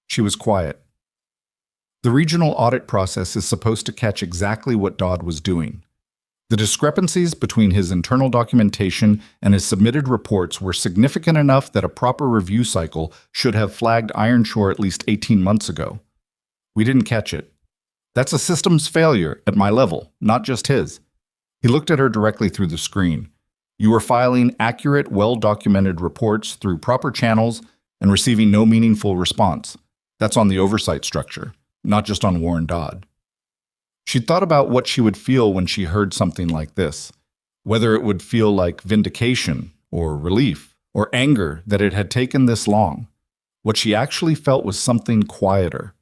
She was quiet. The regional audit process is supposed to catch exactly what Dodd was doing. The discrepancies between his internal documentation and his submitted reports were significant enough that a proper review cycle should have flagged Ironshore at least 18 months ago. We didn't catch it. That's a systems failure at my level, not just his. He looked at her directly through the screen. You were filing accurate, well-documented reports through proper channels and receiving no meaningful response. That's on the oversight structure, not just on Warren Dodd. She'd thought about what she would feel when she heard something like this. whether it would feel like vindication or relief or anger that it had taken this long. What she actually felt was something quieter.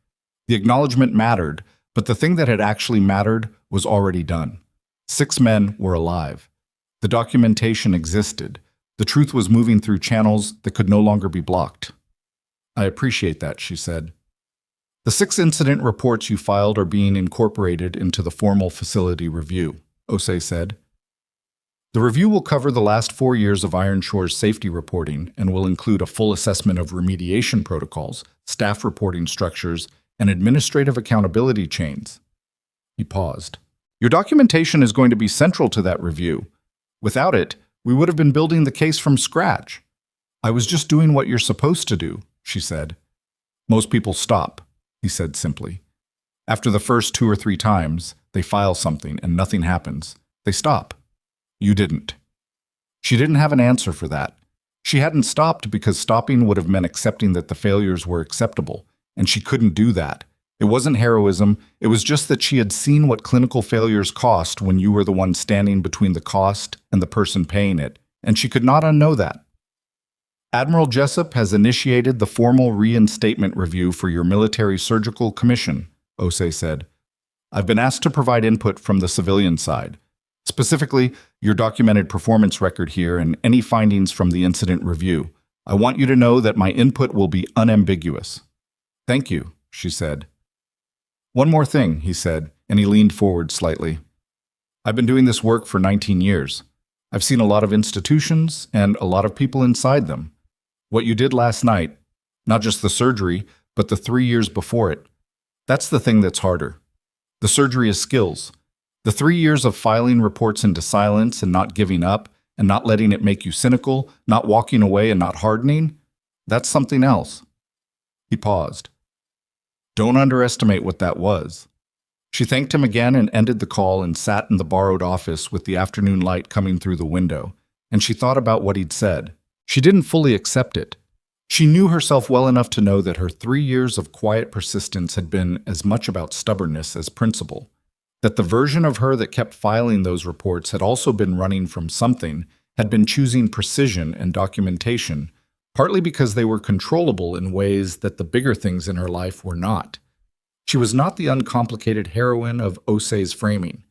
The acknowledgement mattered, but the thing that had actually mattered was already done. 6 men were alive. The documentation existed. The truth was moving through channels that could no longer be blocked. "I appreciate that," she said. "The 6 incident reports you filed are being incorporated into the formal facility review," Osei said. "The review will cover the last 4 years of Ironshore's safety reporting and will include a full assessment of remediation protocols, staff reporting structures, and administrative accountability chains." He paused. "Your documentation is going to be central to that review. Without it, we would have been building the case from scratch." "I was just doing what you're supposed to do," she said. "Most people stop," he said simply. "After the first 2 or 3 times, they file something and nothing happens. They stop. You didn't." She didn't have an answer for that. She hadn't stopped because stopping would have meant accepting that the failures were acceptable, and she couldn't do that. It wasn't heroism, it was just that she had seen what clinical failures cost when you were the one standing between the cost and the person paying it, and she could not unknow that. "Admiral Jessup has initiated the formal reinstatement review for your military surgical commission," Osei said. "I've been asked to provide input from the civilian side. Specifically, your documented performance record here and any findings from the incident review. I want you to know that my input will be unambiguous." "Thank you," she said. "One more thing," he said, and he leaned forward slightly. "I've been doing this work for 19 years. I've seen a lot of institutions and a lot of people inside them. What you did last night, not just the surgery, but the 3 years before it, that's the thing that's harder. The surgery is skills. The 3 years of filing reports into silence and not giving up, and not letting it make you cynical, not walking away and not hardening, that's something else." He paused. "Don't underestimate what that was." She thanked him again and ended the call and sat in the borrowed office with the afternoon light coming through the window, and she thought about what he'd said. She didn't fully accept it. She knew herself well enough to know that her 3 years of quiet persistence had been as much about stubbornness as principle, that the version of her that kept filing those reports had also been running from something, had been choosing precision and documentation, partly because they were controllable in ways that the bigger things in her life were not. She was not the uncomplicated heroine of Osei's framing,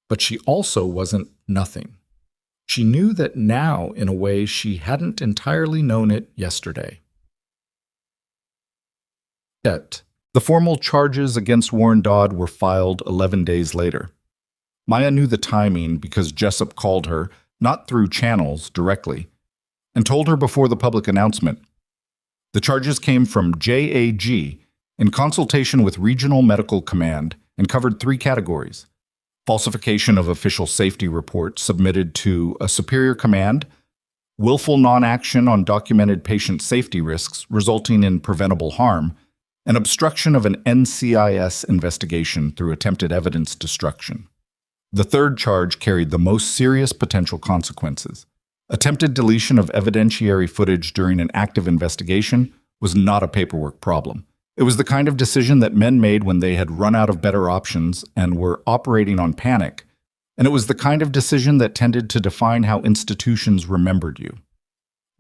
but she also wasn't nothing. She knew that now in a way she hadn't entirely known it yesterday. Yet, the formal charges against Warren Dodd were filed 11 days later. Maya knew the timing because Jessup called her, not through channels directly, and told her before the public announcement. The charges came from JAG in consultation with Regional Medical Command and covered 3 categories: falsification of official safety reports submitted to a superior command, willful non-action on documented patient safety risks resulting in preventable harm, and obstruction of an NCIS investigation through attempted evidence destruction. The 3rd charge carried the most serious potential consequences. Attempted deletion of evidentiary footage during an active investigation was not a paperwork problem. It was the kind of decision that men made when they had run out of better options and were operating on panic, and it was the kind of decision that tended to define how institutions remembered you.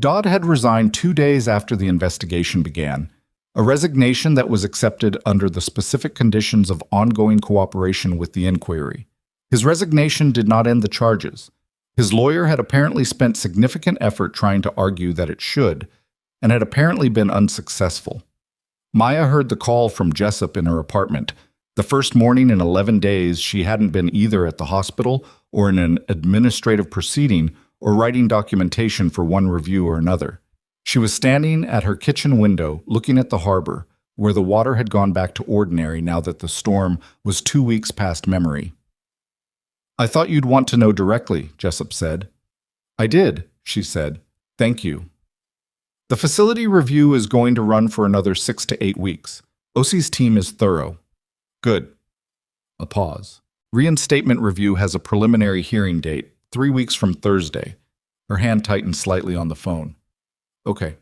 Dodd had resigned 2 days after the investigation began, a resignation that was accepted under the specific conditions of ongoing cooperation with the inquiry. His resignation did not end the charges. His lawyer had apparently spent significant effort trying to argue that it should, and had apparently been unsuccessful. Maya heard the call from Jessup in her apartment. The first morning in 11 days, she hadn't been either at the hospital or in an administrative proceeding or writing documentation for one review or another. She was standing at her kitchen window, looking at the harbor, where the water had gone back to ordinary now that the storm was 2 weeks past memory. "I thought you'd want to know directly," Jessup said. "I did," she said. "Thank you." "The facility review is going to run for another 6 to 8 weeks. Osei's team is thorough." "Good." A pause. "Reinstatement review has a preliminary hearing date, 3 weeks from Thursday." Her hand tightened slightly on the phone. "Okay."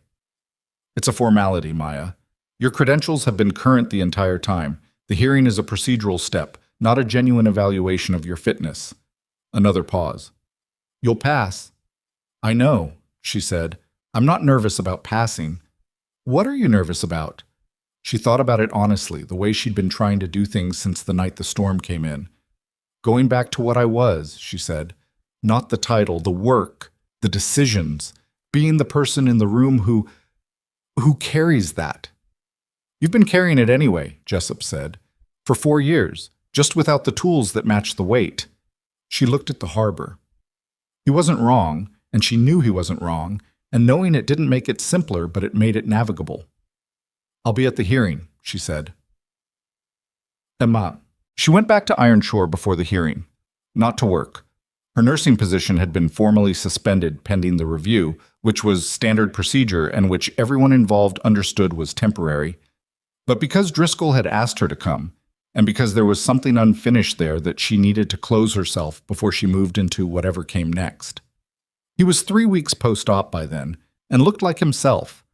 "It's a formality, Maya. Your credentials have been current the entire time. The hearing is a procedural step, not a genuine evaluation of your fitness." Another pause. You'll pass. I know, she said. I'm not nervous about passing. What are you nervous about? She thought about it honestly, the way she'd been trying to do things since the night the storm came in. Going back to what I was, she said. Not the title, the work, the decisions, being the person in the room who carries that. You've been carrying it anyway, Jessup said. For 4 years, just without the tools that matched the weight. She looked at the harbor. He wasn't wrong, and she knew he wasn't wrong, and knowing it didn't make it simpler, but it made it navigable. I'll be at the hearing, she said. Emma. She went back to Ironshore before the hearing. Not to work. Her nursing position had been formally suspended pending the review, which was standard procedure and which everyone involved understood was temporary. But because Driscoll had asked her to come, and because there was something unfinished there that she needed to close herself before she moved into whatever came next. He was 3 weeks post-op by then, and looked like himself.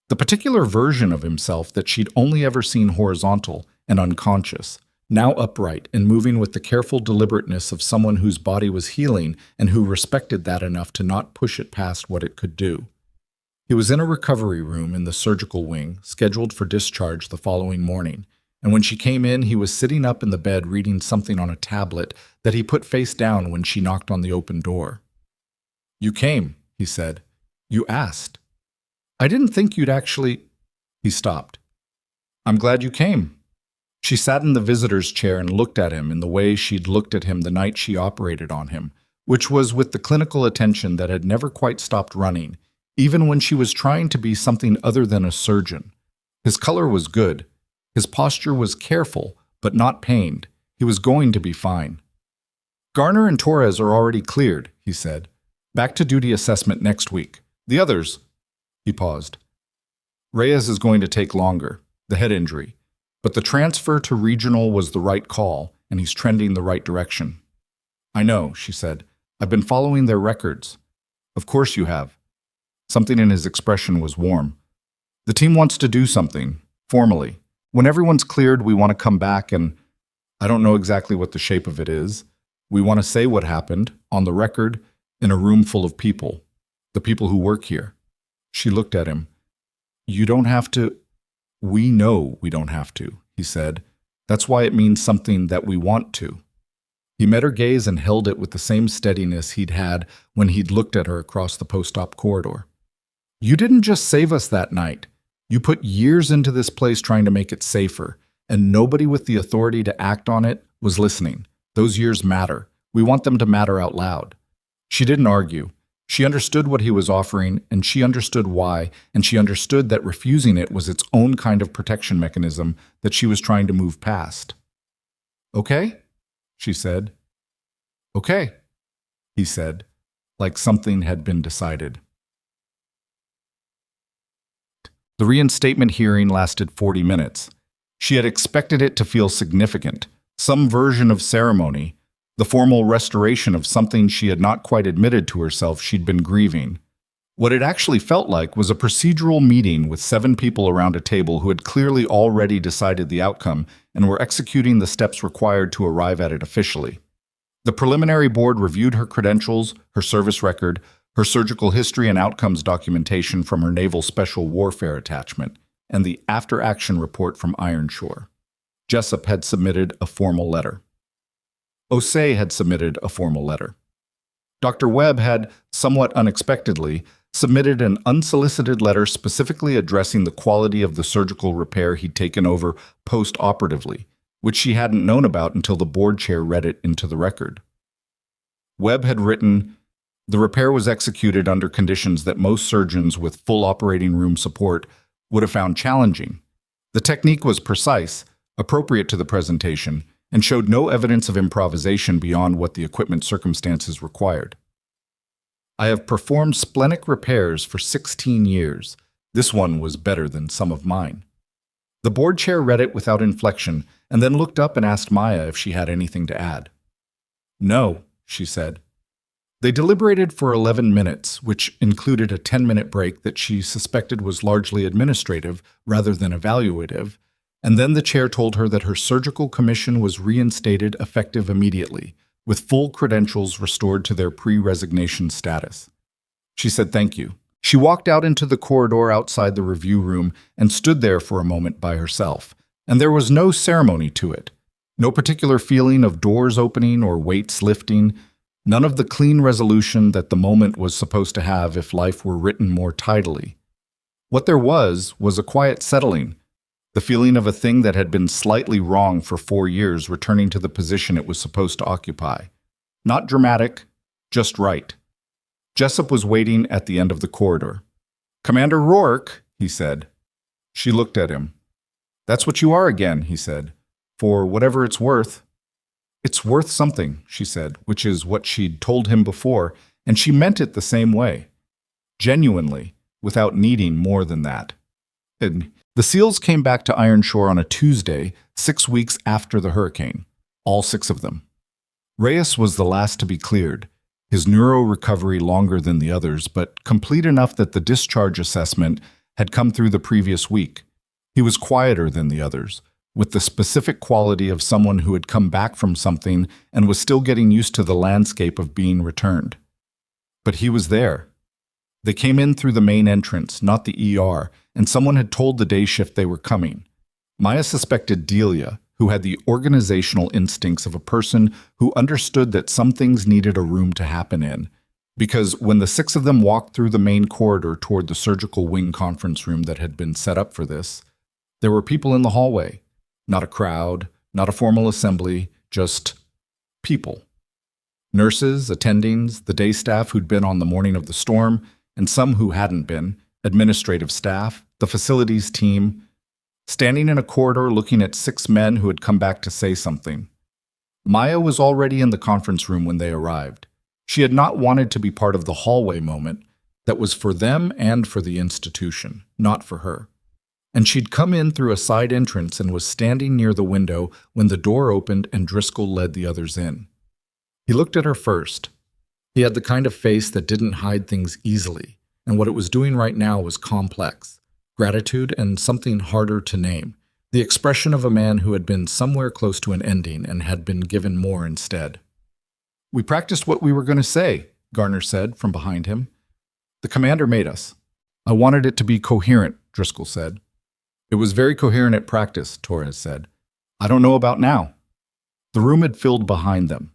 The particular version of himself that she'd only ever seen horizontal and unconscious, now upright and moving with the careful deliberateness of someone whose body was healing and who respected that enough to not push it past what it could do. He was in a recovery room in the surgical wing, scheduled for discharge the following morning, and when she came in, he was sitting up in the bed reading something on a tablet that he put face down when she knocked on the open door. You came, he said. You asked. I didn't think you'd actually... He stopped. I'm glad you came. She sat in the visitor's chair and looked at him in the way she'd looked at him the night she operated on him, which was with the clinical attention that had never quite stopped running, even when she was trying to be something other than a surgeon. His color was good. His posture was careful, but not pained. He was going to be fine. Garner and Torres are already cleared, he said. Back to duty assessment next week. The others... He paused. Reyes is going to take longer, the head injury. But the transfer to regional was the right call, and he's trending the right direction. I know, she said. I've been following their records. Of course you have. Something in his expression was warm. The team wants to do something, formally. When everyone's cleared, we want to come back and... I don't know exactly what the shape of it is. We want to say what happened, on the record, in a room full of people. The people who work here. She looked at him. You don't have to... We know we don't have to, he said. That's why it means something that we want to. He met her gaze and held it with the same steadiness he'd had when he'd looked at her across the post-op corridor. You didn't just save us that night. You put years into this place trying to make it safer, and nobody with the authority to act on it was listening. Those years matter. We want them to matter out loud. She didn't argue. She understood what he was offering, and she understood why, and she understood that refusing it was its own kind of protection mechanism that she was trying to move past. Okay, she said. Okay, he said, like something had been decided. The reinstatement hearing lasted 40 minutes. She had expected it to feel significant, some version of ceremony, the formal restoration of something she had not quite admitted to herself she'd been grieving. What it actually felt like was a procedural meeting with 7 people around a table who had clearly already decided the outcome and were executing the steps required to arrive at it officially. The preliminary board reviewed her credentials, her service record, her surgical history and outcomes documentation from her Naval Special Warfare attachment, and the after-action report from Ironshore. Jessup had submitted a formal letter. Osei had submitted a formal letter. Dr. Webb had, somewhat unexpectedly, submitted an unsolicited letter specifically addressing the quality of the surgical repair he'd taken over post-operatively, which she hadn't known about until the board chair read it into the record. Webb had written, "The repair was executed under conditions that most surgeons with full operating room support would have found challenging. The technique was precise, appropriate to the presentation, and showed no evidence of improvisation beyond what the equipment circumstances required. I have performed splenic repairs for 16 years. This one was better than some of mine." The board chair read it without inflection and then looked up and asked Maya if she had anything to add. "No," she said. They deliberated for 11 minutes, which included a 10-minute break that she suspected was largely administrative rather than evaluative, and then the chair told her that her surgical commission was reinstated effective immediately, with full credentials restored to their pre-resignation status. She said thank you. She walked out into the corridor outside the review room and stood there for a moment by herself, and there was no ceremony to it. No particular feeling of doors opening or weights lifting, none of the clean resolution that the moment was supposed to have if life were written more tidily. What there was a quiet settling, the feeling of a thing that had been slightly wrong for 4 years returning to the position it was supposed to occupy. Not dramatic, just right. Jessup was waiting at the end of the corridor. "Commander Rourke," he said. She looked at him. "That's what you are again," he said, "for whatever it's worth." "It's worth something," she said, which is what she'd told him before, and she meant it the same way. Genuinely, without needing more than that. And the SEALs came back to Ironshore on a Tuesday, 6 weeks after the hurricane. All 6 of them. Reyes was the last to be cleared, his neuro recovery longer than the others, but complete enough that the discharge assessment had come through the previous week. He was quieter than the others, with the specific quality of someone who had come back from something and was still getting used to the landscape of being returned. But he was there. They came in through the main entrance, not the ER, and someone had told the day shift they were coming. Maya suspected Delia, who had the organizational instincts of a person who understood that some things needed a room to happen in, because when the 6 of them walked through the main corridor toward the surgical wing conference room that had been set up for this, there were people in the hallway. Not a crowd, not a formal assembly, just people. Nurses, attendings, the day staff who'd been on the morning of the storm, and some who hadn't been, administrative staff, the facilities team, standing in a corridor looking at 6 men who had come back to say something. Maya was already in the conference room when they arrived. She had not wanted to be part of the hallway moment that was for them and for the institution, not for her. And she'd come in through a side entrance and was standing near the window when the door opened and Driscoll led the others in. He looked at her first. He had the kind of face that didn't hide things easily, and what it was doing right now was complex. Gratitude and something harder to name. The expression of a man who had been somewhere close to an ending and had been given more instead. "We practiced what we were going to say," Garner said from behind him. "The commander made us. I wanted it to be coherent," Driscoll said. "It was very coherent at practice," Torres said. "I don't know about now." The room had filled behind them.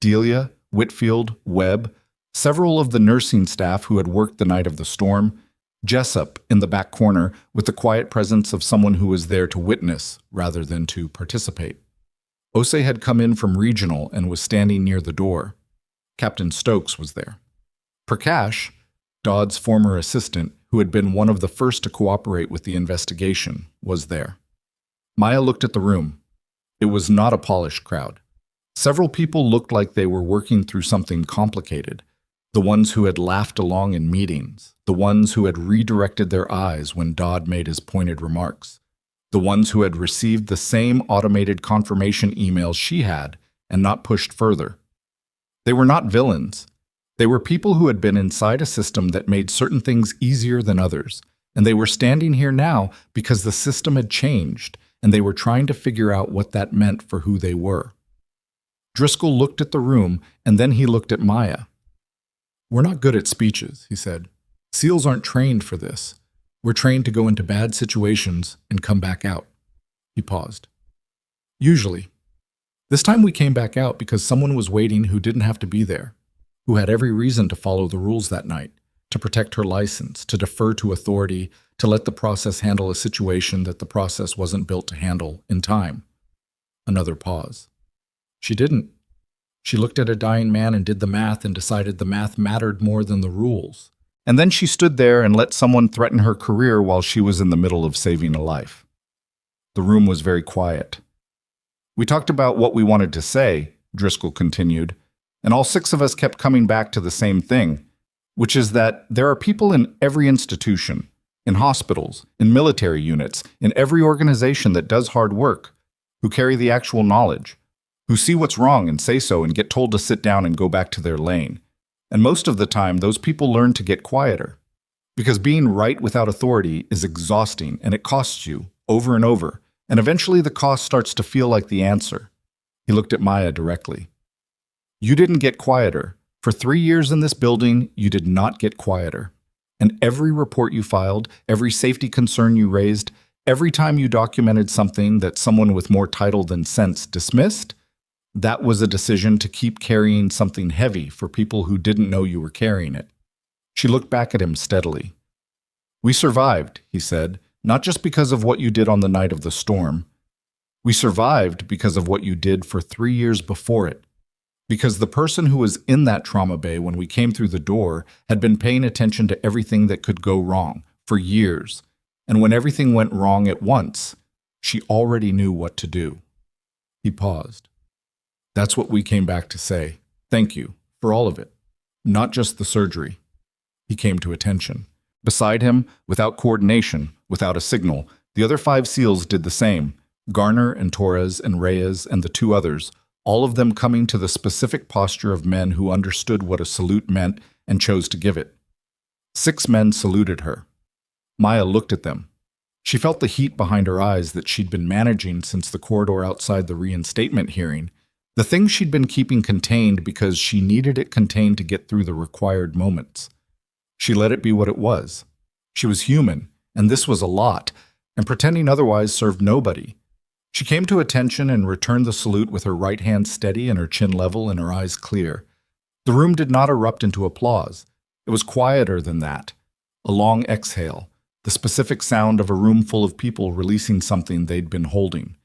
Delia, Whitfield, Webb, several of the nursing staff who had worked the night of the storm, Jessup in the back corner with the quiet presence of someone who was there to witness rather than to participate. Osei had come in from regional and was standing near the door. Captain Stokes was there. Prakash, Dodd's former assistant, who had been one of the first to cooperate with the investigation, was there. Maya looked at the room. It was not a polished crowd. Several people looked like they were working through something complicated. The ones who had laughed along in meetings, the ones who had redirected their eyes when Dodd made his pointed remarks, the ones who had received the same automated confirmation emails she had and not pushed further. They were not villains. They were people who had been inside a system that made certain things easier than others, and they were standing here now because the system had changed, and they were trying to figure out what that meant for who they were. Driscoll looked at the room, and then he looked at Maya. "We're not good at speeches," he said. "SEALs aren't trained for this. We're trained to go into bad situations and come back out." He paused. "Usually. This time we came back out because someone was waiting who didn't have to be there, who had every reason to follow the rules that night, to protect her license, to defer to authority, to let the process handle a situation that the process wasn't built to handle in time." Another pause. "She didn't. She looked at a dying man and did the math and decided the math mattered more than the rules. And then she stood there and let someone threaten her career while she was in the middle of saving a life." The room was very quiet. "We talked about what we wanted to say," Driscoll continued, "and all 6 of us kept coming back to the same thing, which is that there are people in every institution, in hospitals, in military units, in every organization that does hard work, who carry the actual knowledge, who see what's wrong and say so and get told to sit down and go back to their lane. And most of the time, those people learn to get quieter. Because being right without authority is exhausting and it costs you over and over, and eventually the cost starts to feel like the answer." He looked at Maya directly. You didn't get quieter. For 3 years in this building, you did not get quieter. And every report you filed, every safety concern you raised, every time you documented something that someone with more title than sense dismissed, that was a decision to keep carrying something heavy for people who didn't know you were carrying it. She looked back at him steadily. We survived, he said, not just because of what you did on the night of the storm. We survived because of what you did for 3 years before it. Because the person who was in that trauma bay when we came through the door had been paying attention to everything that could go wrong for years. And when everything went wrong at once, she already knew what to do. He paused. That's what we came back to say. Thank you for all of it, not just the surgery. He came to attention. Beside him, without coordination, without a signal, the other 5 SEALs did the same. Garner and Torres and Reyes and the 2 others, all of them coming to the specific posture of men who understood what a salute meant and chose to give it. 6 men saluted her. Maya looked at them. She felt the heat behind her eyes that she'd been managing since the corridor outside the reinstatement hearing, the thing she'd been keeping contained because she needed it contained to get through the required moments. She let it be what it was. She was human, and this was a lot, and pretending otherwise served nobody. She came to attention and returned the salute with her right hand steady and her chin level and her eyes clear. The room did not erupt into applause. It was quieter than that. A long exhale, the specific sound of a room full of people releasing something they'd been holding.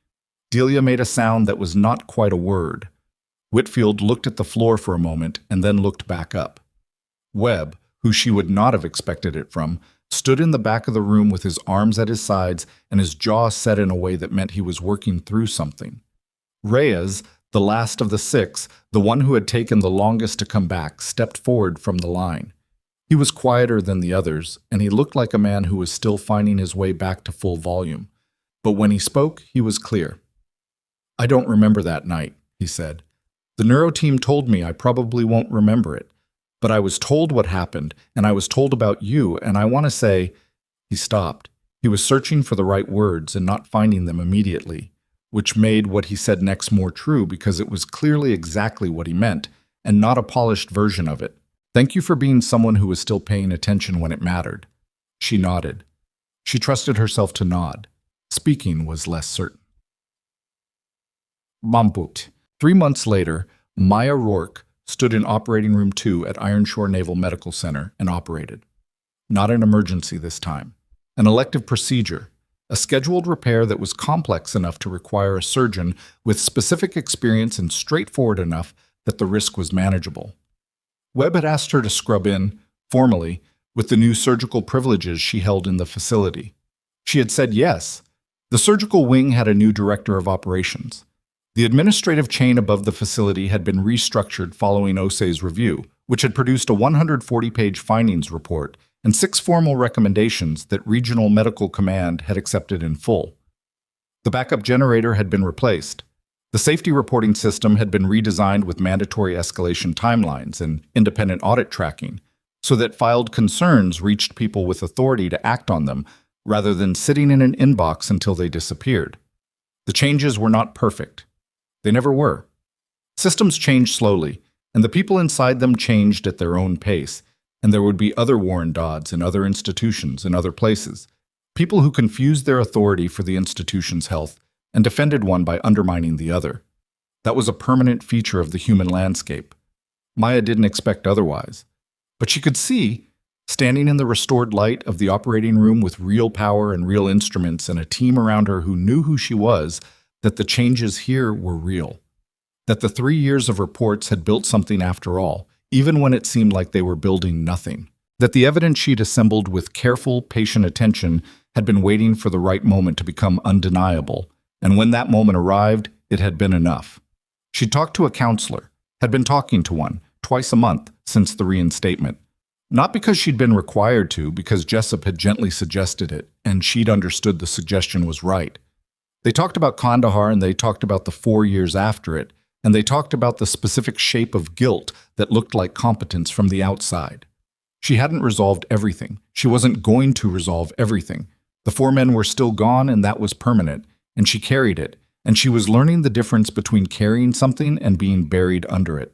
Delia made a sound that was not quite a word. Whitfield looked at the floor for a moment and then looked back up. Webb, who she would not have expected it from, stood in the back of the room with his arms at his sides and his jaw set in a way that meant he was working through something. Reyes, the last of the 6, the one who had taken the longest to come back, stepped forward from the line. He was quieter than the others, and he looked like a man who was still finding his way back to full volume. But when he spoke, he was clear. I don't remember that night, he said. The neuro team told me I probably won't remember it. But I was told what happened, and I was told about you, and I want to say—" He stopped. He was searching for the right words and not finding them immediately, which made what he said next more true because it was clearly exactly what he meant, and not a polished version of it. Thank you for being someone who was still paying attention when it mattered. She nodded. She trusted herself to nod. Speaking was less certain. Mamput. 3 months later, Maya Rourke stood in Operating Room 2 at Ironshore Naval Medical Center and operated. Not an emergency this time. An elective procedure, a scheduled repair that was complex enough to require a surgeon with specific experience and straightforward enough that the risk was manageable. Webb had asked her to scrub in, formally, with the new surgical privileges she held in the facility. She had said yes. The surgical wing had a new director of operations. The administrative chain above the facility had been restructured following OSE's review, which had produced a 140-page findings report and 6 formal recommendations that Regional Medical Command had accepted in full. The backup generator had been replaced. The safety reporting system had been redesigned with mandatory escalation timelines and independent audit tracking, so that filed concerns reached people with authority to act on them, rather than sitting in an inbox until they disappeared. The changes were not perfect. They never were. Systems changed slowly, and the people inside them changed at their own pace, and there would be other Warren Dodds in other institutions in other places, people who confused their authority for the institution's health and defended one by undermining the other. That was a permanent feature of the human landscape. Maya didn't expect otherwise. But she could see, standing in the restored light of the operating room with real power and real instruments and a team around her who knew who she was, that the changes here were real. That the 3 years of reports had built something after all, even when it seemed like they were building nothing. That the evidence she'd assembled with careful, patient attention had been waiting for the right moment to become undeniable, and when that moment arrived, it had been enough. She'd talked to a counselor, had been talking to one, twice a month since the reinstatement. Not because she'd been required to, because Jessup had gently suggested it, and she'd understood the suggestion was right. They talked about Kandahar, and they talked about the 4 years after it, and they talked about the specific shape of guilt that looked like competence from the outside. She hadn't resolved everything. She wasn't going to resolve everything. The 4 men were still gone, and that was permanent, and she carried it, and she was learning the difference between carrying something and being buried under it.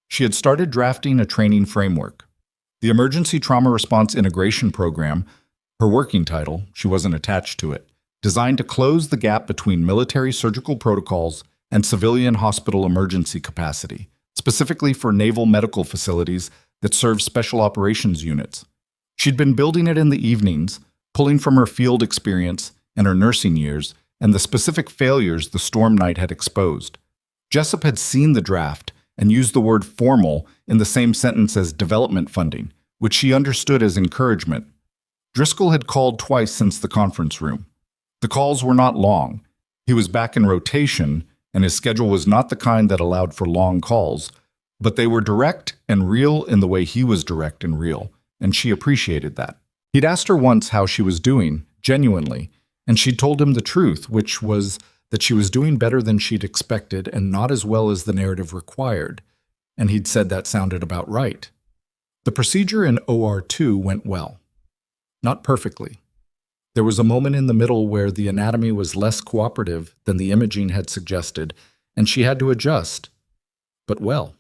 She had started drafting a training framework. The Emergency Trauma Response Integration Program, her working title, she wasn't attached to it, designed to close the gap between military surgical protocols and civilian hospital emergency capacity, specifically for naval medical facilities that serve special operations units. She'd been building it in the evenings, pulling from her field experience and her nursing years and the specific failures the storm night had exposed. Jessup had seen the draft and used the word formal in the same sentence as development funding, which she understood as encouragement. Driscoll had called twice since the conference room. The calls were not long. He was back in rotation, and his schedule was not the kind that allowed for long calls, but they were direct and real in the way he was direct and real, and she appreciated that. He'd asked her once how she was doing, genuinely, and she'd told him the truth, which was that she was doing better than she'd expected and not as well as the narrative required, and he'd said that sounded about right. The procedure in OR2 went well. Not perfectly. There was a moment in the middle where the anatomy was less cooperative than the imaging had suggested, and she had to adjust. But well.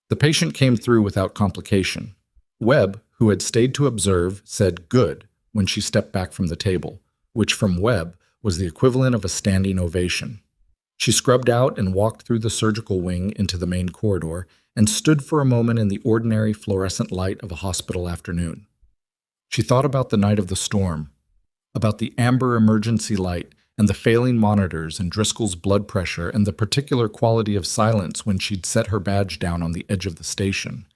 The patient came through without complication. Webb, who had stayed to observe, said good when she stepped back from the table, which from Webb was the equivalent of a standing ovation. She scrubbed out and walked through the surgical wing into the main corridor and stood for a moment in the ordinary fluorescent light of a hospital afternoon. She thought about the night of the storm, about the amber emergency light and the failing monitors and Driscoll's blood pressure and the particular quality of silence when she'd set her badge down on the edge of the station,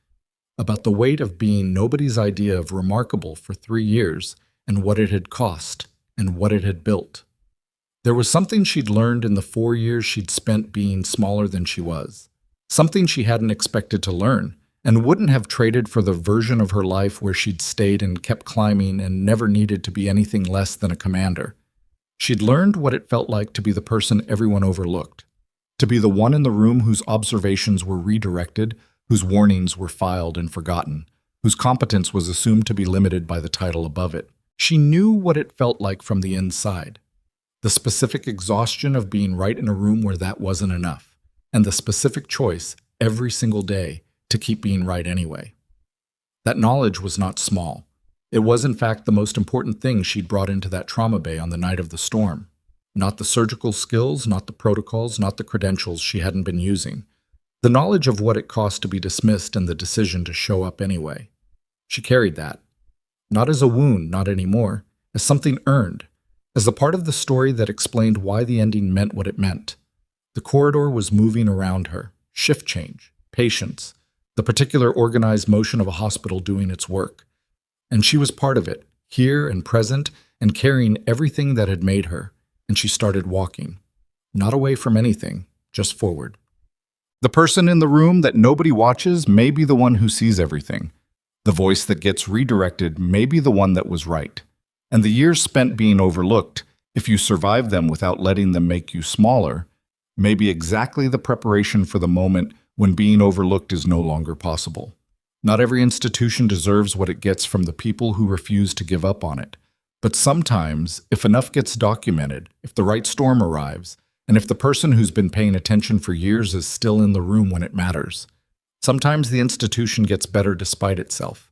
about the weight of being nobody's idea of remarkable for 3 years and what it had cost and what it had built. There was something she'd learned in the 4 years she'd spent being smaller than she was, something she hadn't expected to learn, and wouldn't have traded for the version of her life where she'd stayed and kept climbing and never needed to be anything less than a commander. She'd learned what it felt like to be the person everyone overlooked, to be the one in the room whose observations were redirected, whose warnings were filed and forgotten, whose competence was assumed to be limited by the title above it. She knew what it felt like from the inside. The specific exhaustion of being right in a room where that wasn't enough, and the specific choice, every single day, to keep being right anyway. That knowledge was not small. It was, in fact, the most important thing she'd brought into that trauma bay on the night of the storm. Not the surgical skills, not the protocols, not the credentials she hadn't been using. The knowledge of what it cost to be dismissed and the decision to show up anyway. She carried that. Not as a wound, not anymore, as something earned, as a part of the story that explained why the ending meant what it meant. The corridor was moving around her, shift change, patience, the particular organized motion of a hospital doing its work. And she was part of it, here and present, and carrying everything that had made her, and she started walking. Not away from anything, just forward. The person in the room that nobody watches may be the one who sees everything. The voice that gets redirected may be the one that was right. And the years spent being overlooked, if you survive them without letting them make you smaller, may be exactly the preparation for the moment when being overlooked is no longer possible. Not every institution deserves what it gets from the people who refuse to give up on it. But sometimes, if enough gets documented, if the right storm arrives, and if the person who's been paying attention for years is still in the room when it matters, sometimes the institution gets better despite itself.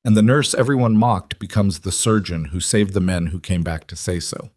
And the nurse everyone mocked becomes the surgeon who saved the men who came back to say so.